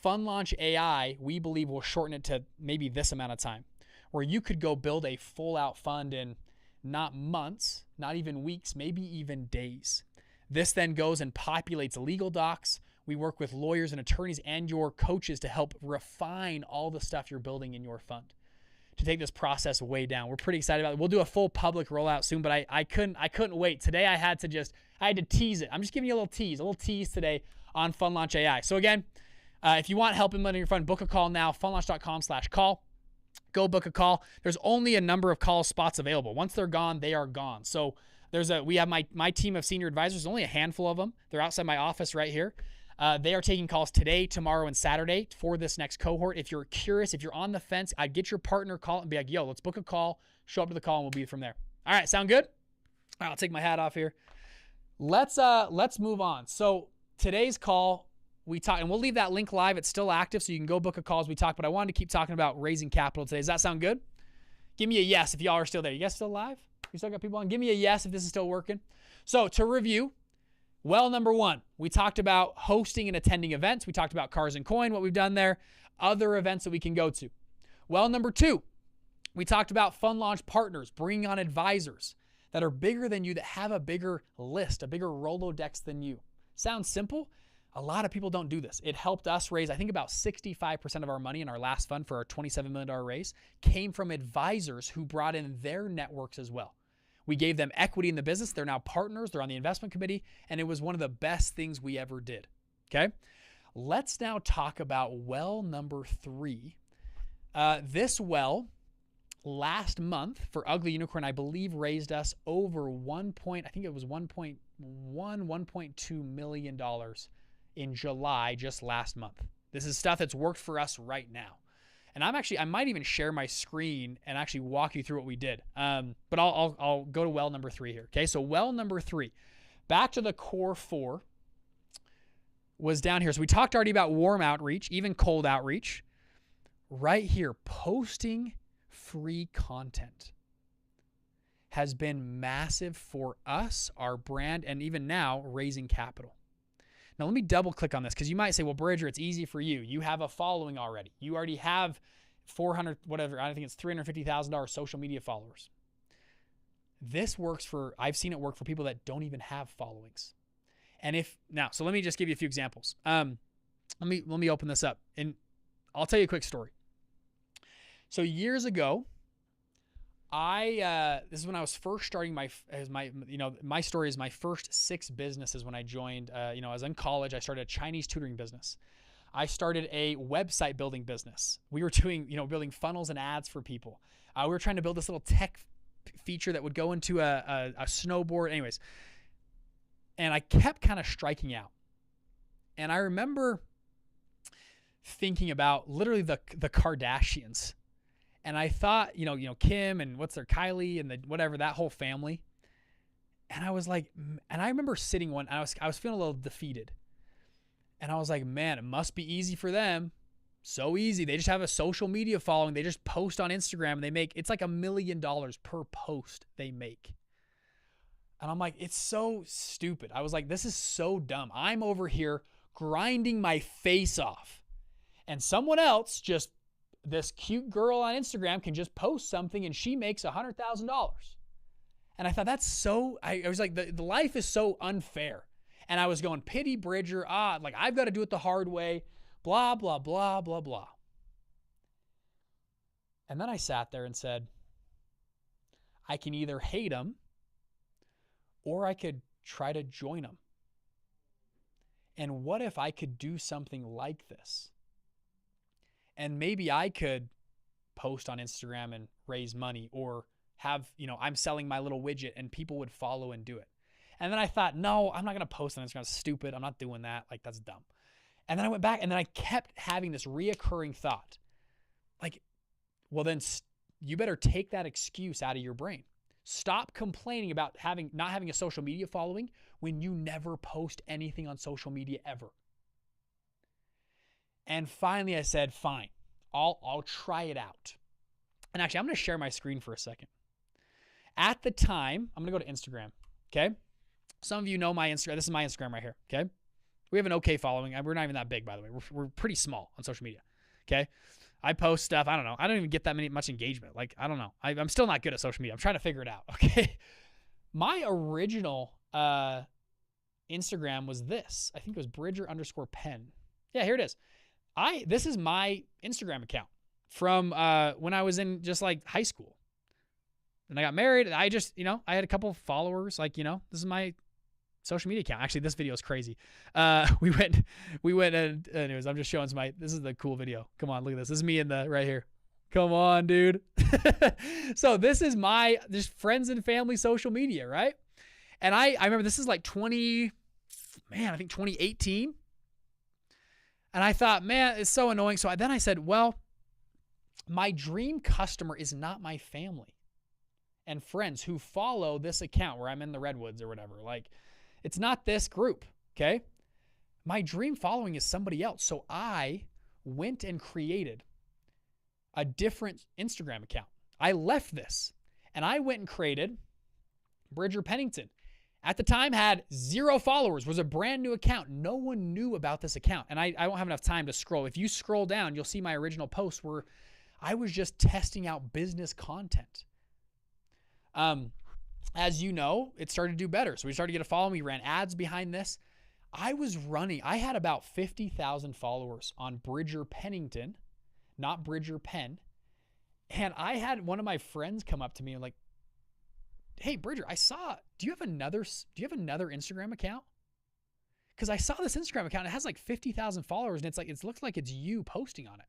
Speaker 1: FunLaunch AI, we believe, will shorten it to maybe this amount of time, where you could go build a full out fund in not months, not even weeks, maybe even days. This then goes and populates legal docs. We work with lawyers and attorneys and your coaches to help refine all the stuff you're building in your fund, to take this process way down. We're pretty excited about it. We'll do a full public rollout soon, but I couldn't wait. Today I had to tease it. I'm just giving you a little tease today on FunLaunch AI. So again, if you want help implementing your fund, book a call now, funlaunch.com/call. Go book a call. There's only a number of call spots available. Once they're gone, they are gone. So we have my team of senior advisors, only a handful of them. They're outside my office right here. They are taking calls today, tomorrow, and Saturday for this next cohort. If you're curious, if you're on the fence, I'd get your partner, call and be like, yo, let's book a call, show up to the call, and we'll be from there. All right, sound good? All right, I'll take my hat off here. Let's move on. So today's call, we talked, and we'll leave that link live. It's still active, so you can go book a call as we talk, but I wanted to keep talking about raising capital today. Does that sound good? Give me a yes if y'all are still there. You guys still live? You still got people on? Give me a yes if this is still working. So to review, well, number one, we talked about hosting and attending events. We talked about Cars and Coin, what we've done there, other events that we can go to. Well, number two, we talked about FunLaunch partners, bringing on advisors that are bigger than you, that have a bigger list, a bigger Rolodex than you. Sounds simple. A lot of people don't do this. It helped us raise, I think about 65% of our money in our last fund for our $27 million raise came from advisors who brought in their networks as well. We gave them equity in the business. They're now partners. They're on the investment committee. And it was one of the best things we ever did. Okay. Let's now talk about well number 3. This well last month for Ugly Unicorn, I believe, raised us over $1.2 million in July, just last month. This is stuff that's worked for us right now. And I might even share my screen and actually walk you through what we did. But I'll go to well number 3 here. Okay, so well number 3, back to the core 4 was down here. So we talked already about warm outreach, even cold outreach. Right here, posting free content has been massive for us, our brand, and even now raising capital. Now, let me double click on this, because you might say, well, Bridger, it's easy for you. You have a following already. You already have 400, whatever, I think it's $350,000 social media followers. This works I've seen it work for people that don't even have followings. And so let me just give you a few examples. let me open this up, and I'll tell you a quick story. So years ago, this is when I was first starting my story is my first 6 businesses when I joined. I was in college. I started a Chinese tutoring business. I started a website building business. We were doing, building funnels and ads for people. We were trying to build this little tech feature that would go into a snowboard. Anyways, and I kept kind of striking out. And I remember thinking about literally the Kardashians. And I thought, Kim and Kylie and that whole family. And I was like, and I remember sitting I was feeling a little defeated. And I was like, man, it must be easy for them. So easy. They just have a social media following. They just post on Instagram and it's like $1 million per post they make. And I'm like, it's so stupid. I was like, this is so dumb. I'm over here grinding my face off. And someone else, just this cute girl on Instagram, can just post something and she makes $100,000. And I thought I was like, the life is so unfair. And I was going, pity Bridger, like I've got to do it the hard way, blah, blah, blah, blah, blah. And then I sat there and said, I can either hate them or I could try to join them. And what if I could do something like this? And maybe I could post on Instagram and raise money, or have, I'm selling my little widget and people would follow and do it. And then I thought, no, I'm not going to post on Instagram. It's stupid. I'm not doing that. Like, that's dumb. And then I went back and then I kept having this reoccurring thought. Like, well, then you better take that excuse out of your brain. Stop complaining about not having a social media following when you never post anything on social media ever. And finally I said, fine, I'll try it out. And actually, I'm going to share my screen for a second. At the time, I'm going to go to Instagram. Okay. Some of you know my Instagram. This is my Instagram right here. Okay. We have an okay following. We're not even that big, by the way. We're pretty small on social media. Okay. I post stuff. I don't know. I don't even get that much engagement. Like, I don't know. I'm still not good at social media. I'm trying to figure it out. Okay. My original Instagram was this. I think it was Bridger_pen. Yeah, here it is. This is my Instagram account from when I was in just like high school. And I got married. I just, I had a couple of followers. Like, this is my social media account. Actually, this video is crazy. We went and anyways, I'm just showing this is the cool video. Come on, look at this. This is me right here. Come on, dude. So this is my just friends and family social media, right? And I remember this is like 2018. And I thought, man, it's so annoying. So then I said, well, my dream customer is not my family and friends who follow this account where I'm in the Redwoods or whatever. Like, it's not this group, okay? My dream following is somebody else. So I went and created a different Instagram account. I left this and I went and created Bridger Pennington. At the time, had 0 followers, was a brand new account. No one knew about this account. And I won't have enough time to scroll. If you scroll down, you'll see my original post where I was just testing out business content. As you know, it started to do better. So we started to get a following. We ran ads behind this. I had about 50,000 followers on Bridger Pennington, not Bridger Penn. And I had one of my friends come up to me and like, hey, Bridger, do you have another Instagram account? Because I saw this Instagram account. It has like 50,000 followers and it looks like it's you posting on it.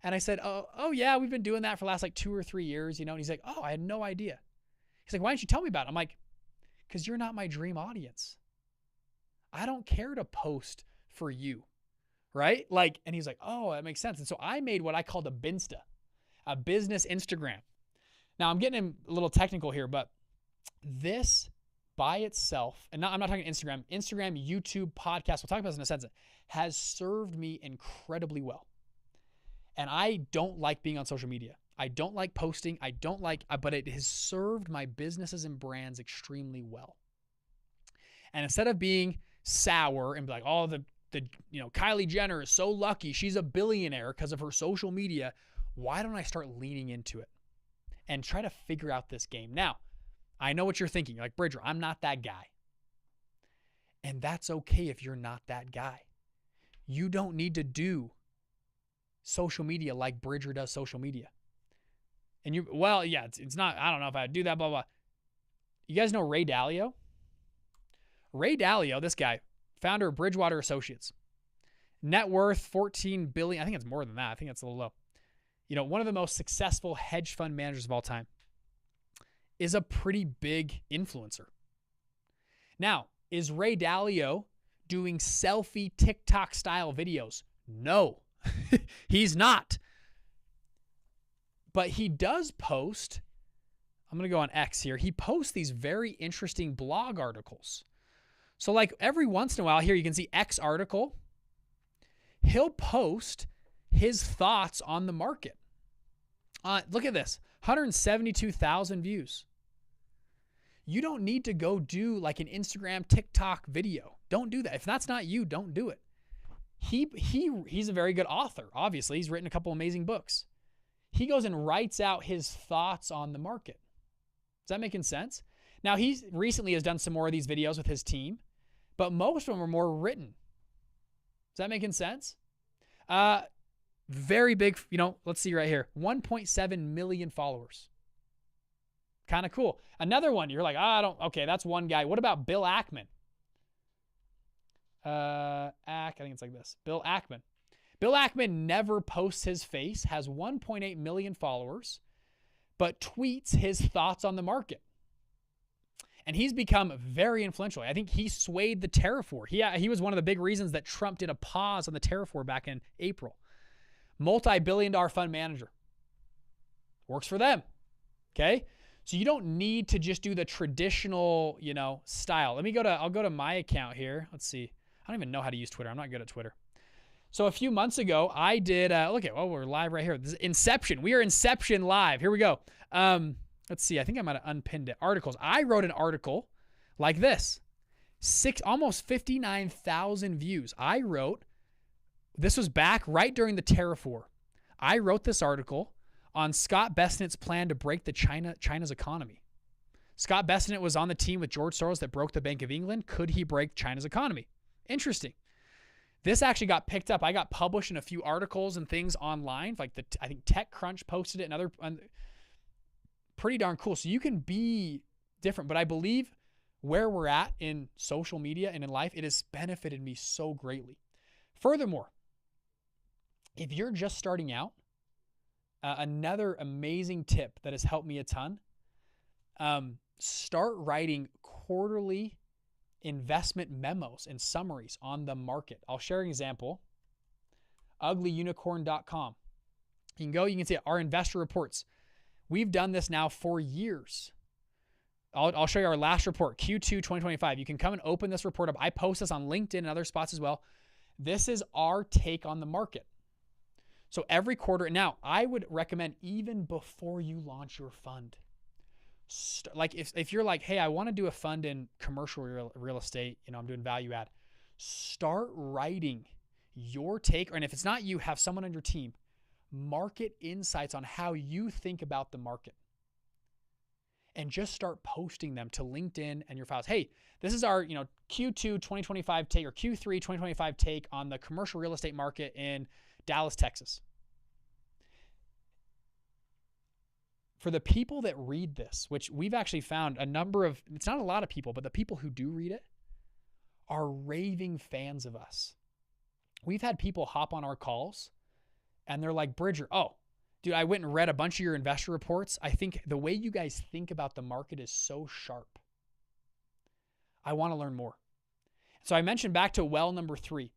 Speaker 1: And I said, oh yeah, we've been doing that for the last like 2 or 3 years, And he's like, oh, I had no idea. He's like, why didn't you tell me about it? I'm like, because you're not my dream audience. I don't care to post for you, right? Like, and he's like, oh, that makes sense. And so I made what I called a Binsta, a business Instagram. Now I'm getting a little technical here, but this by itself, and I'm not talking Instagram, YouTube, podcast, we'll talk about this in a second, has served me incredibly well. And I don't like being on social media. I don't like posting. But it has served my businesses and brands extremely well. And instead of being sour and be like, oh, the Kylie Jenner is so lucky. She's a billionaire because of her social media. Why don't I start leaning into it and try to figure out this game? Now, I know what you're thinking. You're like, Bridger, I'm not that guy. And that's okay if you're not that guy. You don't need to do social media like Bridger does social media. And it's not, I don't know if I'd do that, blah, blah. You guys know Ray Dalio? Ray Dalio, this guy, founder of Bridgewater Associates. Net worth 14 billion. I think it's more than that. I think that's a little low. One of the most successful hedge fund managers of all time, is a pretty big influencer. Now, is Ray Dalio doing selfie TikTok style videos? No, he's not. But he does post, I'm going to go on X here. He posts these very interesting blog articles. So like every once in a while here, you can see X article. He'll post his thoughts on the market. Look at this, 172,000 views. You don't need to go do like an Instagram, TikTok video. Don't do that. If that's not you, don't do it. He's a very good author. Obviously, he's written a couple amazing books. He goes and writes out his thoughts on the market. Is that making sense? Now, he recently has done some more of these videos with his team, but most of them are more written. Is that making sense? Very big, let's see right here. 1.7 million followers. Kind of cool. Another one, you're like, okay, that's one guy. What about Bill Ackman? I think it's like this. Bill Ackman. Bill Ackman never posts his face, has 1.8 million followers, but tweets his thoughts on the market. And he's become very influential. I think he swayed the tariff war. He was one of the big reasons that Trump did a pause on the tariff war back in April. Multi-billion-dollar fund manager. Works for them. Okay? So you don't need to just do the traditional, style. I'll go to my account here. Let's see. I don't even know how to use Twitter. I'm not good at Twitter. So a few months ago, I did, we're live right here. This is Inception. We are Inception live. Here we go. Let's see. I think I might have unpinned it. Articles. I wrote an article like this. Almost 59,000 views. This was back right during the tariff war. I wrote this article on Scott Bessent's plan to break China's economy. Scott Bessent was on the team with George Soros that broke the Bank of England. Could he break China's economy? Interesting. This actually got picked up. I got published in a few articles and things online. Like I think TechCrunch posted it and other pretty darn cool. So you can be different, but I believe where we're at in social media and in life, it has benefited me so greatly. Furthermore, if you're just starting out, another amazing tip that has helped me a ton, start writing quarterly investment memos and summaries on the market. I'll share an example. uglyunicorn.com. You can see our investor reports. We've done this now for years. I'll show you our last report, Q2 2025. You can come and open this report up. I post this on LinkedIn and other spots as well. This is our take on the market. So every quarter, now I would recommend even before you launch your fund, like if you're like, hey, I want to do a fund in commercial real estate, I'm doing value add, start writing your take, and if it's not you, have someone on your team, market insights on how you think about the market. And just start posting them to LinkedIn and your files. Hey, this is our Q2 2025 take or Q3 2025 take on the commercial real estate market in Dallas, Texas. For the people that read this, which we've actually found it's not a lot of people, but the people who do read it are raving fans of us. We've had people hop on our calls and they're like, Bridger, dude, I went and read a bunch of your investor reports. I think the way you guys think about the market is so sharp. I want to learn more. So I mentioned back to well number 3.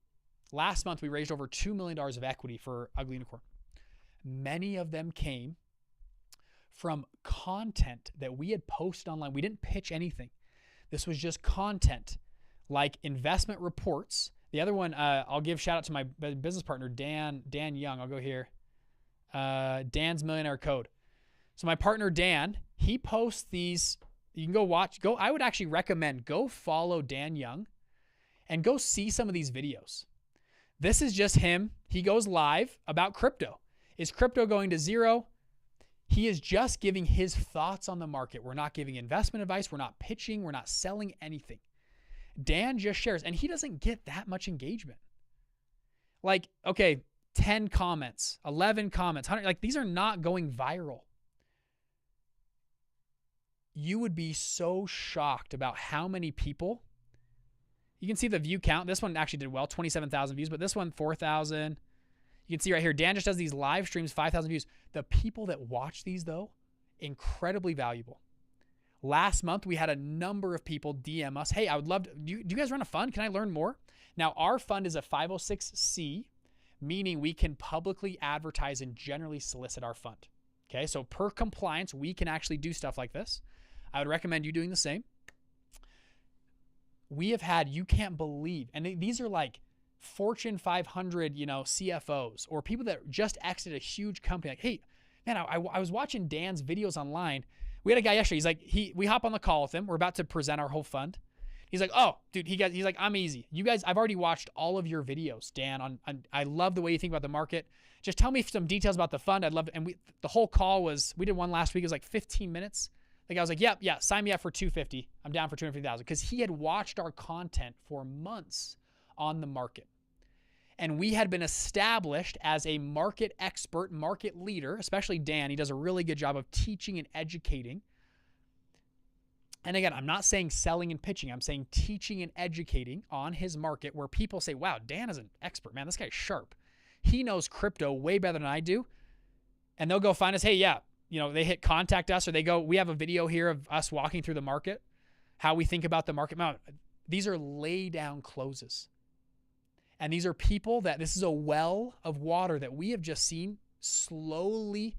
Speaker 1: Last month, we raised over $2 million of equity for Ugly Unicorn. Many of them came from content that we had posted online. We didn't pitch anything. This was just content like investment reports. The other one, I'll give shout out to my business partner, Dan Young. I'll go here. Dan's Millionaire Code. So my partner, Dan, he posts these. You can go I would actually recommend go follow Dan Young and go see some of these videos. This is just him. He goes live about crypto. Is crypto going to zero? He is just giving his thoughts on the market. We're not giving investment advice. We're not pitching. We're not selling anything. Dan just shares, and he doesn't get that much engagement. Like, okay, 10 comments, 11 comments, 100, like these are not going viral. You would be so shocked about how many people. You can see the view count. This one actually did well, 27,000 views, but this one, 4,000. You can see right here, Dan just does these live streams, 5,000 views. The people that watch these, though, incredibly valuable. Last month, we had a number of people DM us, hey, I would love to, do you guys run a fund? Can I learn more? Now, our fund is a 506C, meaning we can publicly advertise and generally solicit our fund. Okay, so per compliance, we can actually do stuff like this. I would recommend you doing the same. We have had, you can't believe, and these are like Fortune 500, CFOs or people that just exited a huge company. Like, hey, man, I was watching Dan's videos online. We had a guy yesterday. He's like, we hop on the call with him. We're about to present our whole fund. He's like, oh, dude, he's like, I'm easy. You guys, I've already watched all of your videos, Dan. I love the way you think about the market. Just tell me some details about the fund. I'd love it. And the whole call we did one last week. It was like 15 minutes. Like I was like, yeah, sign me up for 250. I'm down for 250,000 because he had watched our content for months on the market. And we had been established as a market expert, market leader, especially Dan. He does a really good job of teaching and educating. And again, I'm not saying selling and pitching. I'm saying teaching and educating on his market where people say, wow, Dan is an expert, man. This guy's sharp. He knows crypto way better than I do. And they'll go find us, hey, yeah. They hit contact us or they go, we have a video here of us walking through the market, how we think about the market. Now, these are lay down closes. And these are people that this is a well of water that we have just seen slowly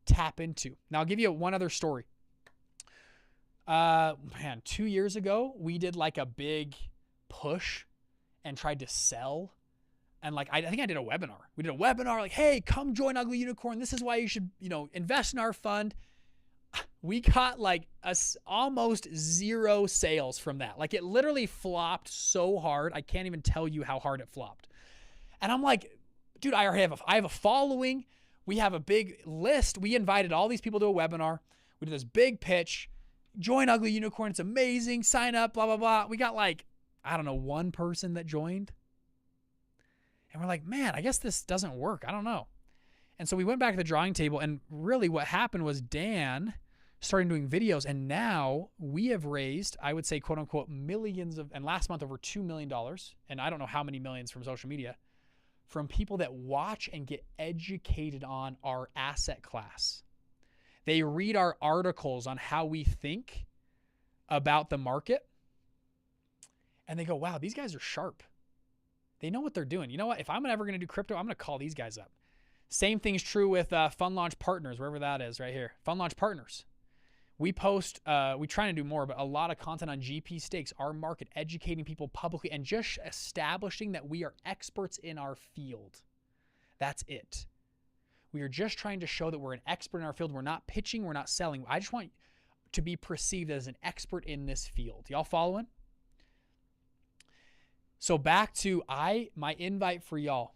Speaker 1: tap into. Now, I'll give you one other story. 2 years ago, we did like a big push and tried to sell. And like, I think I did a webinar. We did a webinar like, hey, come join Ugly Unicorn. This is why you should, invest in our fund. We got like almost zero sales from that. Like it literally flopped so hard. I can't even tell you how hard it flopped. And I'm like, dude, I have a following. We have a big list. We invited all these people to a webinar. We did this big pitch. Join Ugly Unicorn. It's amazing. Sign up, blah, blah, blah. We got like, I don't know, one person that joined. And we're like, man, I guess this doesn't work. I don't know. And so we went back to the drawing table, and really what happened was Dan started doing videos, and now we have raised, I would say, quote unquote, millions of, and last month over $2 million, and I don't know how many millions from social media, from people that watch and get educated on our asset class. They read our articles on how we think about the market, and they go, wow, these guys are sharp. They know what they're doing. You know what? If I'm ever going to do crypto, I'm going to call these guys up. Same thing's true with Fund Launch Partners, wherever that is right here. Fund Launch Partners. We post, we try to do more, but a lot of content on GP stakes, our market, educating people publicly, and just establishing that we are experts in our field. That's it. We are just trying to show that we're an expert in our field. We're not pitching. We're not selling. I just want to be perceived as an expert in this field. Y'all following? So back to my invite for y'all.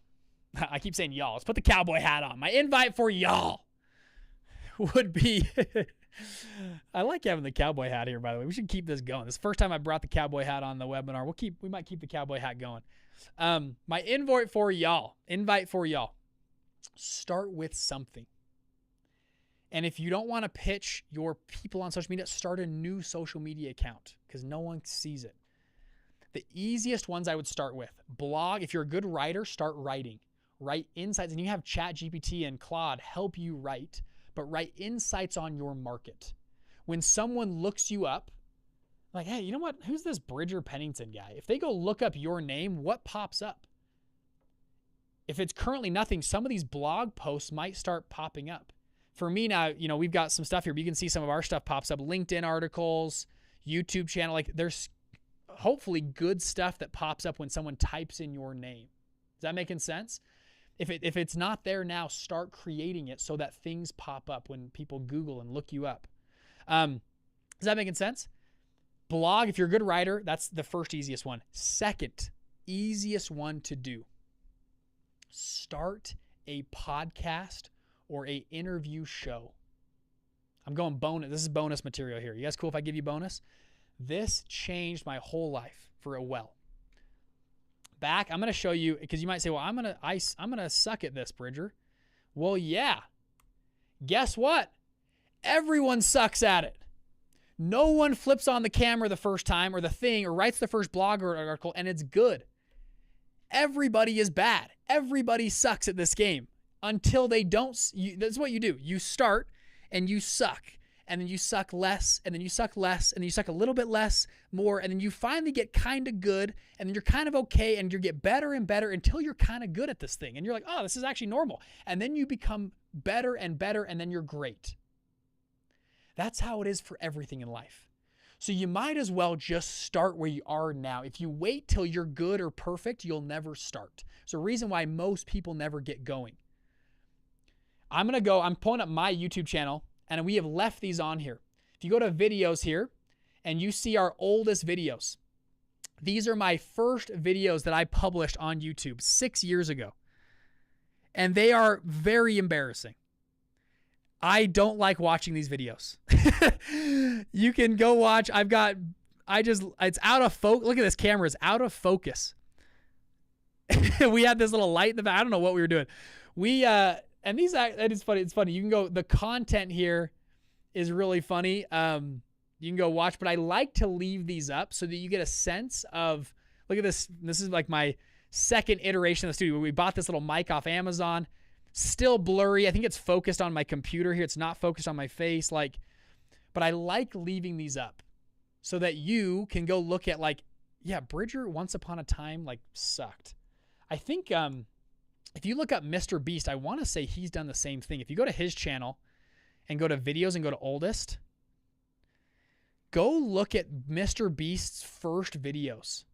Speaker 1: I keep saying y'all. Let's put the cowboy hat on. My invite for y'all would be, I like having the cowboy hat here, by the way. We should keep this going. This is the first time I brought the cowboy hat on the webinar. We might keep the cowboy hat going. My invite for y'all. Start with something. And if you don't want to pitch your people on social media, start a new social media account because no one sees it. The easiest ones I would start with. Blog. If you're a good writer, start writing. Write insights. And you have ChatGPT and Claude help you write, but write insights on your market. When someone looks you up, like, hey, you know what? Who's this Bridger Pennington guy? If they go look up your name, what pops up? If it's currently nothing, some of these blog posts might start popping up. For me now, we've got some stuff here, but you can see some of our stuff pops up. LinkedIn articles, YouTube channel. Like there's hopefully good stuff that pops up when someone types in your name. Is that making sense? If it's not there now, start creating it so that things pop up when people Google and look you up. Is that making sense? Blog, if you're a good writer, that's the first easiest one. Second easiest one to do. Start a podcast or a interview show. I'm going bonus. This is bonus material here. You guys cool if I give you bonus? This changed my whole life for a well. back. I'm going to show you, because you might say, well, I'm going to suck at this, Bridger. Well, yeah. Guess what? Everyone sucks at it. No one flips on the camera the first time or the thing or writes the first blog or article and it's good. Everybody is bad. Everybody sucks at this game until they don't. That's what you do. You start and you suck. And then you suck less, and then you suck less, and then you suck a little bit less, more, and then you finally get kind of good, and then you're kind of okay, and you get better and better until you're kind of good at this thing. And you're like, oh, this is actually normal. And then you become better and better, and then you're great. That's how it is for everything in life. So you might as well just start where you are now. If you wait till you're good or perfect, you'll never start. It's a reason why most people never get going. I'm pulling up my YouTube channel, and we have left these on here. If you go to videos here and you see our oldest videos, these are my first videos that I published on YouTube 6 years ago. And they are very embarrassing. I don't like watching these videos. You can go watch. It's out of focus. Look at this camera. It's out of focus. We had this little light in the back. I don't know what we were doing. And these, it's funny. It's funny. You can go, the content here is really funny. You can go watch, but I like to leave these up so that you get a sense of, look at this. This is like my second iteration of the studio. We bought this little mic off Amazon, still blurry. I think it's focused on my computer here. It's not focused on my face. But I like leaving these up so that you can go look at Bridger once upon a time sucked. I think, if you look up Mr. Beast, I want to say he's done the same thing. If you go to his channel and go to videos and go to oldest, go look at Mr. Beast's first videos.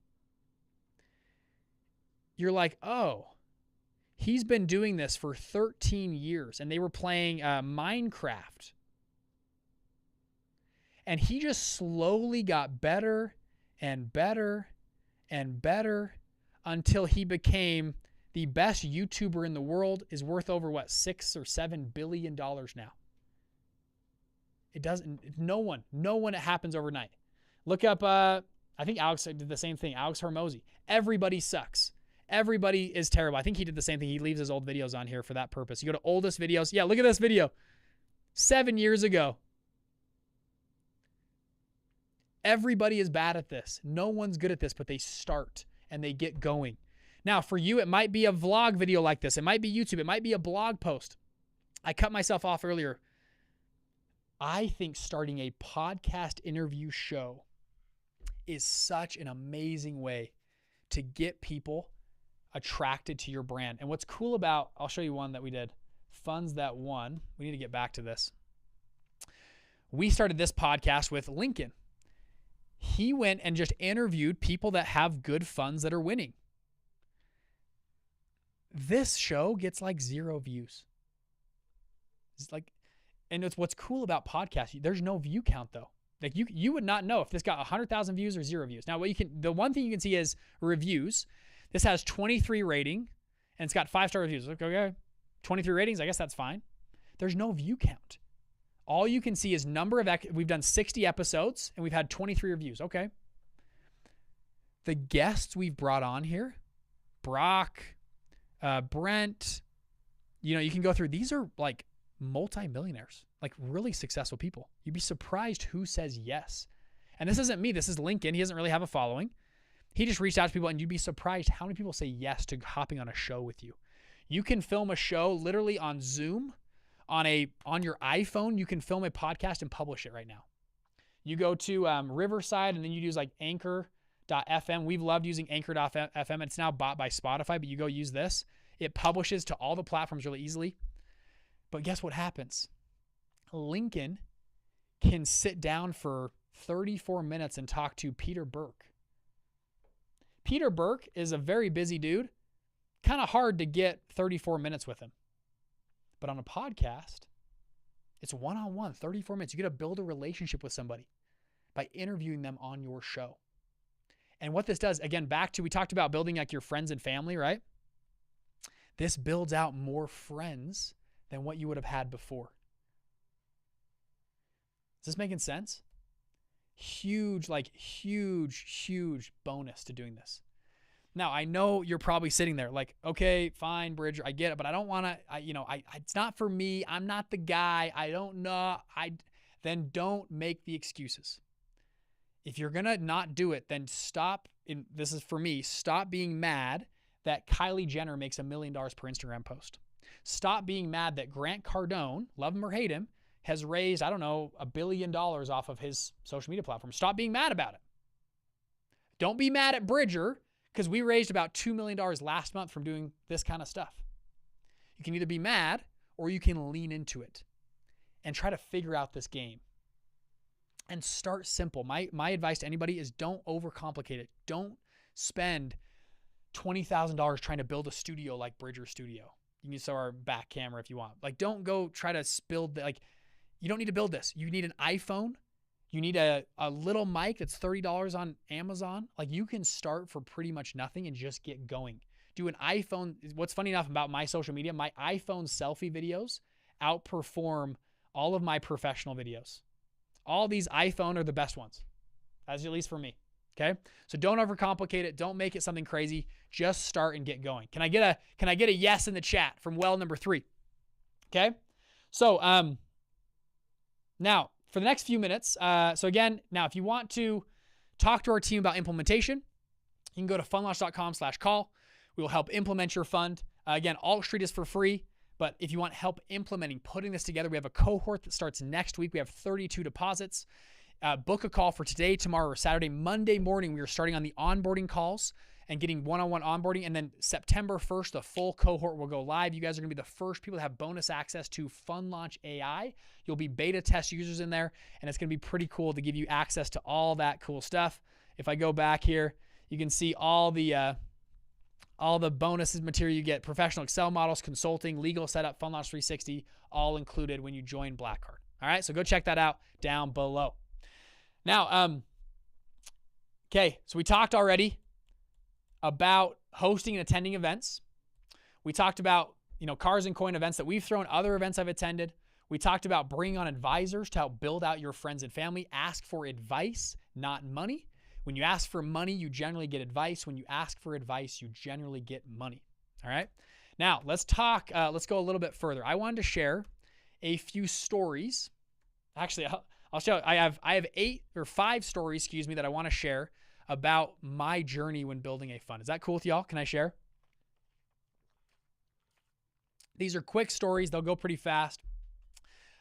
Speaker 1: You're like, oh, he's been doing this for 13 years, and they were playing Minecraft. And he just slowly got better and better and better until he became the best YouTuber in the world, is worth over $6 or $7 billion now. No one, it happens overnight. Look up, I think Alex did the same thing. Alex Hormozy. Everybody sucks. Everybody is terrible. I think he did the same thing. He leaves his old videos on here for that purpose. You go to oldest videos. Yeah, look at this video. 7 years ago. Everybody is bad at this. No one's good at this, but they start and they get going. Now, for you, it might be a vlog video like this. It might be YouTube. It might be a blog post. I cut myself off earlier. I think starting a podcast interview show is such an amazing way to get people attracted to your brand. And what's cool about, I'll show you one that we did, Funds That Won. We need to get back to this. We started this podcast with Lincoln. He went and just interviewed people that have good funds that are winning. This show gets 0 views. And it's what's cool about podcasts. There's no view count though. You would not know if this got 100,000 views or 0 views. Now the one thing you can see is reviews. This has 23 rating and it's got 5-star reviews. Okay, 23 ratings. I guess that's fine. There's no view count. All you can see is we've done 60 episodes and we've had 23 reviews. Okay. The guests we've brought on here, Brock, Brent, you can go through. These are multi-millionaires, really successful people. You'd be surprised who says yes. And this isn't me. This is Lincoln. He doesn't really have a following. He just reached out to people, and you'd be surprised how many people say yes to hopping on a show with you. You can film a show literally on Zoom, on your iPhone. You can film a podcast and publish it right now. You go to Riverside, and then you use Anchor.fm. We've loved using Anchor.fm. It's now bought by Spotify, but you go use this. It publishes to all the platforms really easily. But guess what happens? Lincoln can sit down for 34 minutes and talk to Peter Burke. Peter Burke is a very busy dude. Kind of hard to get 34 minutes with him. But on a podcast, it's one-on-one, 34 minutes. You get to build a relationship with somebody by interviewing them on your show. And what this does, again, we talked about building your friends and family, right? This builds out more friends than what you would have had before. Is this making sense? Huge bonus to doing this. Now, I know you're probably sitting there like, okay, fine, Bridger, I get it, but I don't want to, it's not for me. I'm not the guy. I don't know. Then don't make the excuses. If you're going to not do it, then stop. This is for me. Stop being mad that Kylie Jenner makes $1 million per Instagram post. Stop being mad that Grant Cardone, love him or hate him, has raised, I don't know, $1 billion off of his social media platform. Stop being mad about it. Don't be mad at Bridger because we raised about $2 million last month from doing this kind of stuff. You can either be mad or you can lean into it and try to figure out this game. And start simple. My advice to anybody is don't overcomplicate it. Don't spend $20,000 trying to build a studio like Bridger Studio. You can use our back camera if you want. Like, don't go try to build, you don't need to build this. You need an iPhone. You need a little mic that's $30 on Amazon. Like, you can start for pretty much nothing and just get going. Do an iPhone. What's funny enough about my social media, my iPhone selfie videos outperform all of my professional videos. All these iPhone are the best ones, as at least for me. Okay. So don't overcomplicate it. Don't make it something crazy. Just start and get going. Can I get a yes in the chat from well number 3? Okay. So, now for the next few minutes. So again, now if you want to talk to our team about implementation, you can go to funlaunch.com/call. We will help implement your fund. Again, Alt Street is for free. But if you want help implementing, putting this together, we have a cohort that starts next week. We have 32 deposits. Book a call for today, tomorrow, or Saturday. Monday morning, we are starting on the onboarding calls and getting one-on-one onboarding. And then September 1st, the full cohort will go live. You guys are going to be the first people to have bonus access to FunLaunch AI. You'll be beta test users in there, and it's going to be pretty cool to give you access to all that cool stuff. If I go back here, you can see all the bonuses material you get: professional Excel models, consulting, legal setup, FunLaunch 360, all included when you join Blackcard. All right, so go check that out down below. Now, okay, so we talked already about hosting and attending events. We talked about, Cars and Coin events that we've thrown, other events I've attended. We talked about bringing on advisors to help build out your friends and family. Ask for advice, not money. When you ask for money, you generally get advice. When you ask for advice, you generally get money. All right. Now let's talk. Let's go a little bit further. I wanted to share a few stories. Actually, I'll show. I have 5 stories, that I want to share about my journey when building a fund. Is that cool with y'all? Can I share? These are quick stories. They'll go pretty fast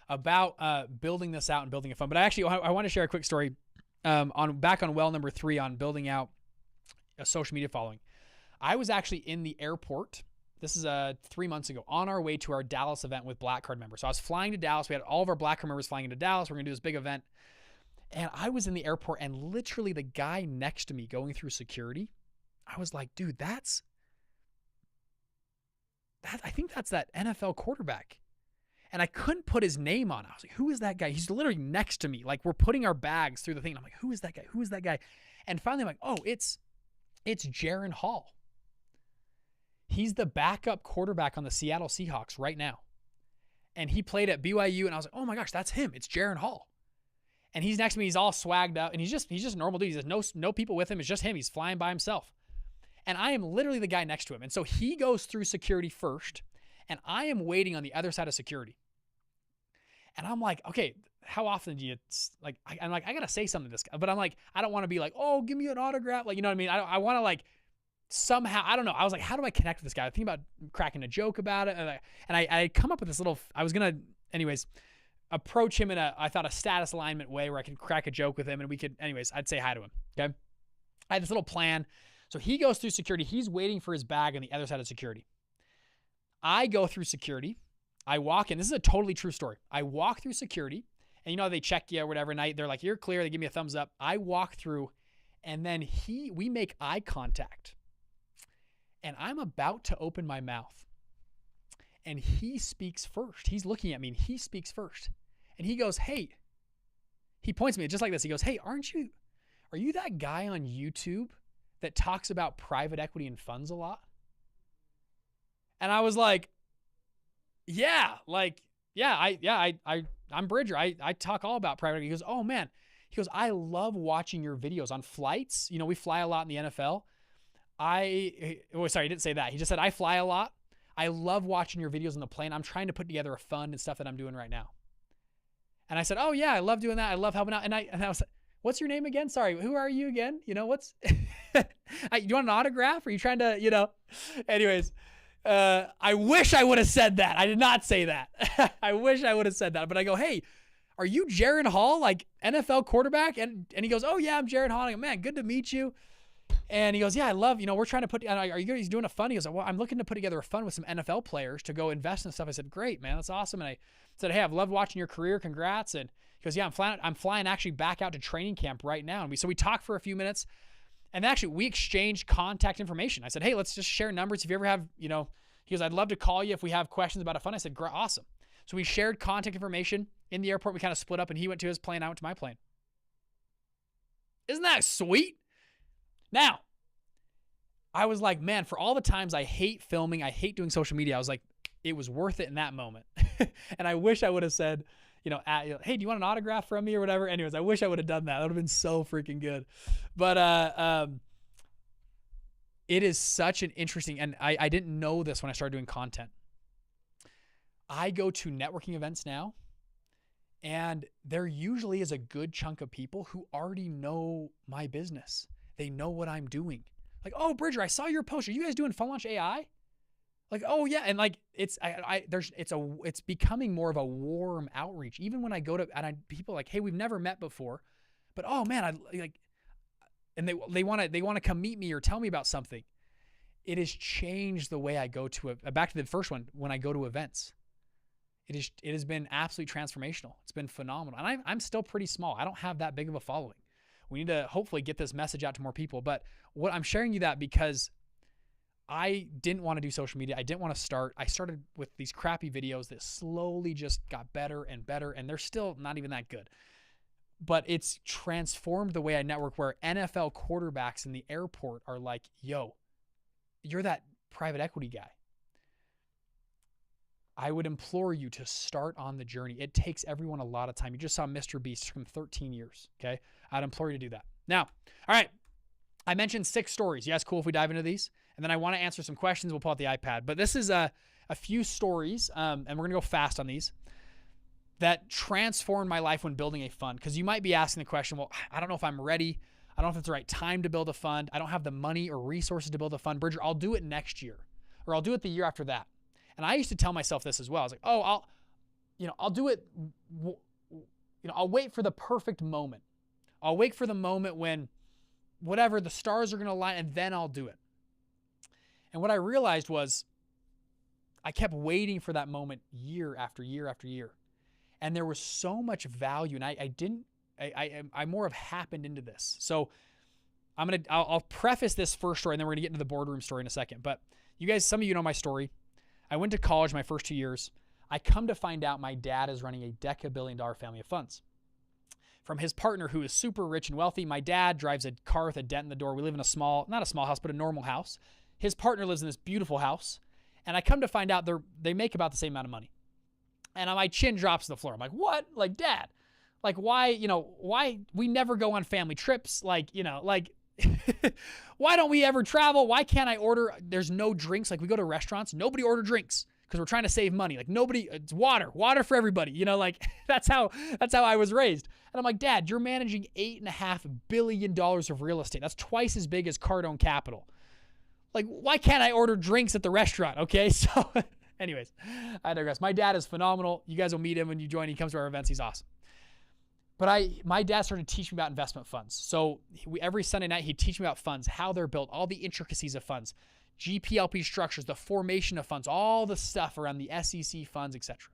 Speaker 1: about building this out and building a fund. But I want to share a quick story. Back on well number 3 on building out a social media following. I was actually in the airport. This is 3 months ago, on our way to our Dallas event with Blackcard members. So I was flying to Dallas. We had all of our Blackcard members flying into Dallas. We're going to do this big event. And I was in the airport, and literally the guy next to me going through security, I was like, dude, I think that's that NFL quarterback. And I couldn't put his name on. I was like, who is that guy? He's literally next to me. Like, we're putting our bags through the thing. And I'm like, who is that guy? Who is that guy? And finally I'm like, oh, it's Jaron Hall. He's the backup quarterback on the Seattle Seahawks right now. And he played at BYU, and I was like, oh my gosh, that's him. It's Jaron Hall. And he's next to me. He's all swagged out, and he's just a normal dude. He has no people with him. It's just him. He's flying by himself. And I am literally the guy next to him. And so he goes through security first, and I am waiting on the other side of security. And I'm like, okay, how often do you, like, I'm like, I got to say something to this guy. But I'm like, I don't want to be like, oh, give me an autograph. Like, you know what I mean? I want to, like, somehow, I don't know. I was like, how do I connect with this guy? I think about cracking a joke about it. And I come up with this little, I was going to, anyways, approach him in I thought a status alignment way where I could crack a joke with him and we could, anyways, I'd say hi to him. Okay. I had this little plan. So he goes through security. He's waiting for his bag on the other side of security. I go through security. I walk in. This is a totally true story. I walk through security, and they check you or whatever night. They're like, you're clear. They give me a thumbs up. I walk through, and then we make eye contact. And I'm about to open my mouth. And he speaks first. He's looking at me, and he speaks first. And he goes, hey. He points at me just like this. He goes, hey, are you that guy on YouTube that talks about private equity and funds a lot? And I was like, I'm Bridger. I talk all about private equity. He goes, oh man. He goes, I love watching your videos on flights. We fly a lot in the NFL. Sorry, he didn't say that. He just said, I fly a lot. I love watching your videos on the plane. I'm trying to put together a fund and stuff that I'm doing right now. And I said, oh yeah, I love doing that. I love helping out. And I was like, what's your name again? Sorry, who are you again? You know, you want an autograph? Are you trying to, anyways, I wish I would have said that. I did not say that. I wish I would have said that. But I go, hey, are you Jaron Hall, like NFL quarterback? And he goes, oh yeah, I'm Jaron Hall. I go, man, good to meet you. And he goes, yeah, I love, we're trying to put, are you guys doing a fund? He goes, well, I'm looking to put together a fund with some NFL players to go invest in stuff. I said, great, man, that's awesome. And I said, hey, I've loved watching your career. Congrats. And he goes, yeah, I'm flying actually back out to training camp right now. And so we talked for a few minutes, and actually we exchanged contact information. I said, hey, let's just share numbers. If you ever have, he goes, I'd love to call you if we have questions about a fund. I said, great, awesome. So we shared contact information in the airport. We kind of split up, and he went to his plane. I went to my plane. Isn't that sweet? Now, I was like, man, for all the times I hate filming, I hate doing social media, I was like, it was worth it in that moment. And I wish I would have said, hey, do you want an autograph from me or whatever? Anyways, I wish I would have done that. That would have been so freaking good. But it is such an interesting, and I didn't know this when I started doing content. I go to networking events now, and there usually is a good chunk of people who already know my business. They know what I'm doing. Like, oh, Bridger, I saw your post. Are you guys doing Fun Launch AI? Like, oh yeah, and like it's becoming more of a warm outreach. Even when I go to people are like, hey, we've never met before, but oh man, and they want to come meet me or tell me about something. It has changed the way I go to back to the first one, when I go to events. It has been absolutely transformational. It's been phenomenal, and I'm still pretty small. I don't have that big of a following. We need to hopefully get this message out to more people. But what I'm sharing you that because I didn't want to do social media. I didn't want to start. I started with these crappy videos that slowly just got better and better, and they're still not even that good. But it's transformed the way I network, where NFL quarterbacks in the airport are like, yo, you're that private equity guy. I would implore you to start on the journey. It takes everyone a lot of time. You just saw Mr. Beast from 13 years, okay? I'd implore you to do that. Now, all right, I mentioned 6 stories. You guys cool if we dive into these? And then I want to answer some questions. We'll pull out the iPad. But this is a few stories, and we're going to go fast on these, that transformed my life when building a fund. Because you might be asking the question, well, I don't know if I'm ready. I don't know if it's the right time to build a fund. I don't have the money or resources to build a fund. Bridger, I'll do it next year, or I'll do it the year after that. And I used to tell myself this as well. I was like, oh, I'll do it. I'll wait for the perfect moment. I'll wait for the moment when whatever, the stars are going to align, and then I'll do it. And what I realized was I kept waiting for that moment year after year after year. And there was so much value, and I more have happened into this. So I'll preface this first story, and then we're going to get into the boardroom story in a second. But you guys, some of you know my story. I went to college my first 2 years. I come to find out my dad is running a deca-billion-dollar family of funds. From his partner, who is super rich and wealthy, my dad drives a car with a dent in the door. We live in not a small house, but a normal house. His partner lives in this beautiful house. And I come to find out they make about the same amount of money. And my chin drops to the floor. I'm like, what? Like, Dad, like, why we never go on family trips? Like, why don't we ever travel? Why can't I order? There's no drinks. Like, we go to restaurants, nobody order drinks because we're trying to save money. Like, it's water for everybody. Like that's how I was raised. And I'm like, Dad, you're managing $8.5 billion of real estate. That's twice as big as Cardone Capital. Like, why can't I order drinks at the restaurant? Okay. So anyways, I digress. My dad is phenomenal. You guys will meet him when you join. He comes to our events. He's awesome. But my dad started teaching me about investment funds. So every Sunday night, he'd teach me about funds, how they're built, all the intricacies of funds, GPLP structures, the formation of funds, all the stuff around the SEC funds, etc.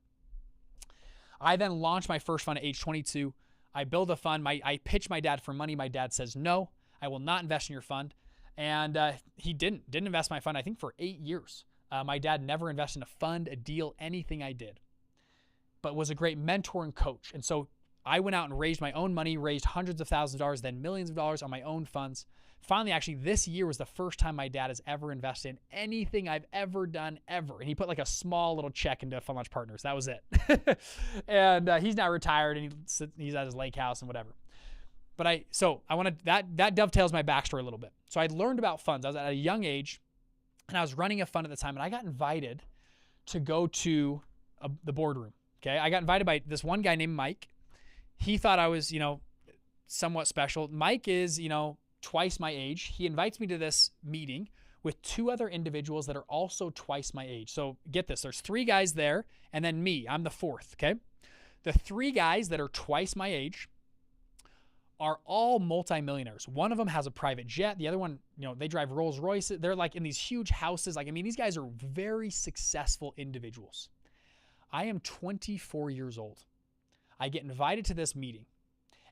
Speaker 1: I then launched my first fund at age 22. I build a fund. I pitch my dad for money. My dad says, no, I will not invest in your fund. And he didn't invest in my fund, I think, for 8 years. My dad never invested in a fund, a deal, anything I did, but was a great mentor and coach. And so I went out and raised my own money, raised hundreds of thousands of dollars, then millions of dollars on my own funds. Finally, actually, this year was the first time my dad has ever invested in anything I've ever done, ever. And he put like a small little check into Fun Launch Partners. That was it. And he's now retired, and he's at his lake house and whatever. But I want to, that dovetails my backstory a little bit. So I'd learned about funds. I was at a young age and I was running a fund at the time, and I got invited to go to the boardroom. Okay. I got invited by this one guy named Mike. He thought I was, somewhat special. Mike is, twice my age. He invites me to this meeting with two other individuals that are also twice my age. So get this, there's three guys there and then me, I'm the fourth. Okay. The three guys that are twice my age are all multimillionaires. One of them has a private jet. The other one, they drive Rolls Royces. They're like in these huge houses. These guys are very successful individuals. I am 24 years old. I get invited to this meeting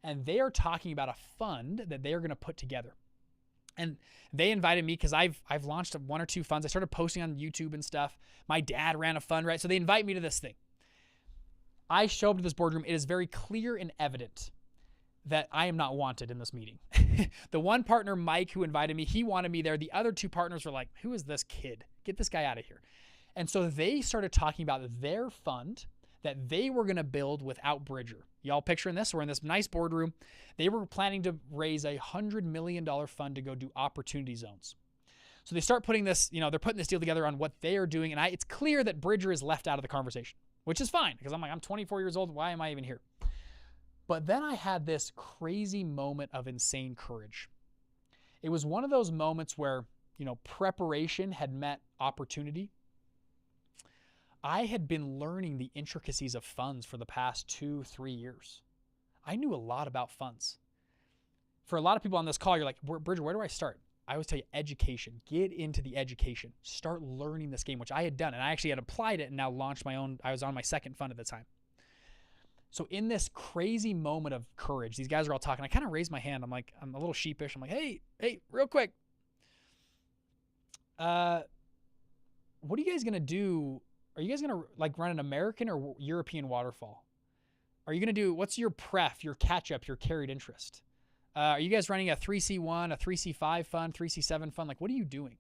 Speaker 1: and they are talking about a fund that they are going to put together. And they invited me because I've launched one or two funds. I started posting on YouTube and stuff. My dad ran a fund, right? So they invite me to this thing. I show up to this boardroom. It is very clear and evident that I am not wanted in this meeting. The one partner, Mike, who invited me, he wanted me there. The other two partners were like, who is this kid? Get this guy out of here. And so they started talking about their fund that they were going to build without Bridger. Y'all picturing this? We're in this nice boardroom. They were planning to raise a $100 million fund to go do opportunity zones. So they start putting this, they're putting this deal together on what they are doing. And it's clear that Bridger is left out of the conversation, which is fine because I'm like, I'm 24 years old. Why am I even here? But then I had this crazy moment of insane courage. It was one of those moments where, preparation had met opportunity. I had been learning the intricacies of funds for the past 2-3 years. I knew a lot about funds. For a lot of people on this call, you're like, Bridger, where do I start? I always tell you, education. Get into the education. Start learning this game, which I had done. And I actually had applied it and now launched my own. I was on my second fund at the time. So in this crazy moment of courage, these guys are all talking. I kind of raised my hand. I'm a little sheepish. I'm like, hey, real quick. What are you guys going to do? Are you guys going to run an American or European waterfall? Are you going to do, what's your pref, your catch up, your carried interest? Are you guys running a 3C1, a 3C5 fund, 3C7 fund? What are you doing?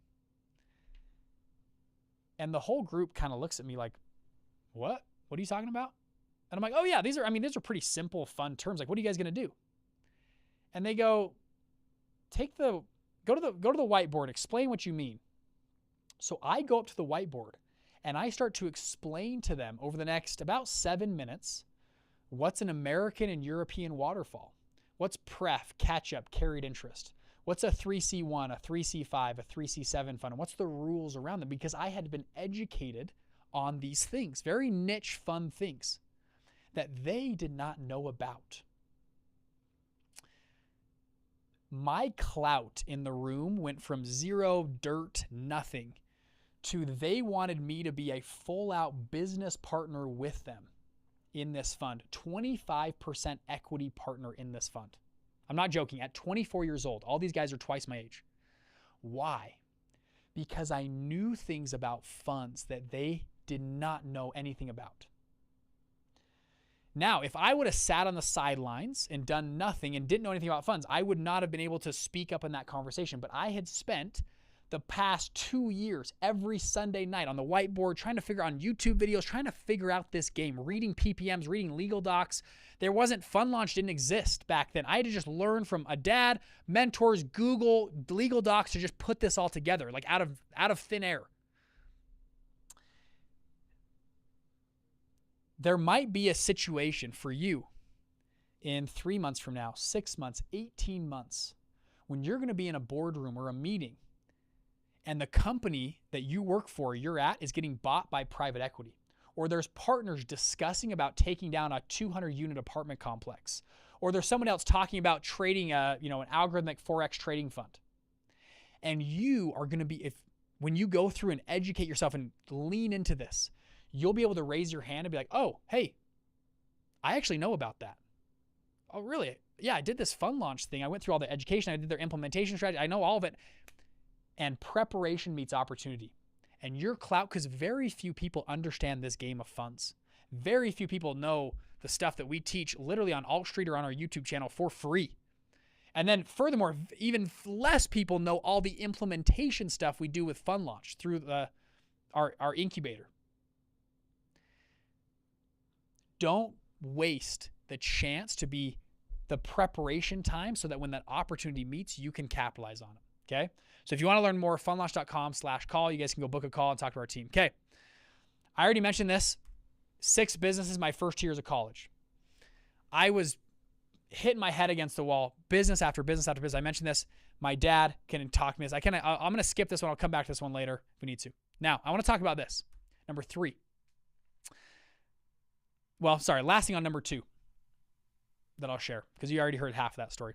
Speaker 1: And the whole group kind of looks at me like, what? What are you talking about? And I'm like, oh yeah, these are pretty simple, fun terms. What are you guys going to do? And they go, go to the whiteboard, explain what you mean. So I go up to the whiteboard and I start to explain to them over the next about 7 minutes, what's an American and European waterfall? What's pref, catch up, carried interest? What's a 3C1, a 3C5, a 3C7 fund? And what's the rules around them? Because I had been educated on these things, very niche, fun things that they did not know about. My clout in the room went from zero, dirt, nothing, to they wanted me to be a full-out business partner with them in this fund, 25% equity partner in this fund. I'm not joking. At 24 years old, all these guys are twice my age. Why? Because I knew things about funds that they did not know anything about. Now, if I would have sat on the sidelines and done nothing and didn't know anything about funds, I would not have been able to speak up in that conversation. But I had spent the past 2 years, every Sunday night on the whiteboard, trying to figure out on YouTube videos, trying to figure out this game, reading PPMs, reading legal docs. There wasn't, Fund Launch didn't exist back then. I had to just learn from a dad, mentors, Google, legal docs to just put this all together, out of thin air. There might be a situation for you in 3 months from now, 6 months, 18 months, when you're going to be in a boardroom or a meeting and the company that you work for, you're at, is getting bought by private equity. Or there's partners discussing about taking down a 200-unit apartment complex. Or there's someone else talking about trading an algorithmic Forex trading fund. And you are going to be, when you go through and educate yourself and lean into this, you'll be able to raise your hand and be like, oh, hey, I actually know about that. Oh, really? Yeah, I did this fund launch thing. I went through all the education. I did their implementation strategy. I know all of it. And preparation meets opportunity. And your clout, because very few people understand this game of funds. Very few people know the stuff that we teach literally on Alt Street or on our YouTube channel for free. And then furthermore, even less people know all the implementation stuff we do with Fund Launch through our incubator. Don't waste the chance to be the preparation time so that when that opportunity meets, you can capitalize on it. Okay. So if you want to learn more, funlaunch.com/call, you guys can go book a call and talk to our team. Okay. I already mentioned this. 6 businesses my first 2 years of college. I was hitting my head against the wall, business after business after business. I mentioned this. My dad can talk to me. I'm going to skip this one. I'll come back to this one later if we need to. Now, I want to talk about this. Number 3. Well, sorry, last thing on number 2 that I'll share, because you already heard half of that story.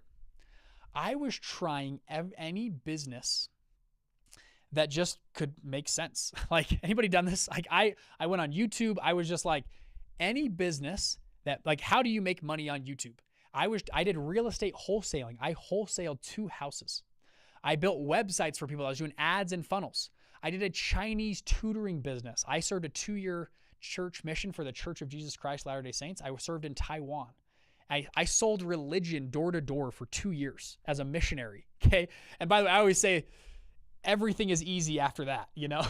Speaker 1: I was trying any business that just could make sense. Like, anybody done this? Like, I went on YouTube. I was just like, any business that, like, how do you make money on YouTube? I did real estate wholesaling. I wholesaled 2 houses. I built websites for people. I was doing ads and funnels. I did a Chinese tutoring business. I served a 2-year church mission for the Church of Jesus Christ Latter-day Saints. I served in Taiwan. I sold religion door to door for 2 years as a missionary. Okay. And by the way, I always say everything is easy after that, you know,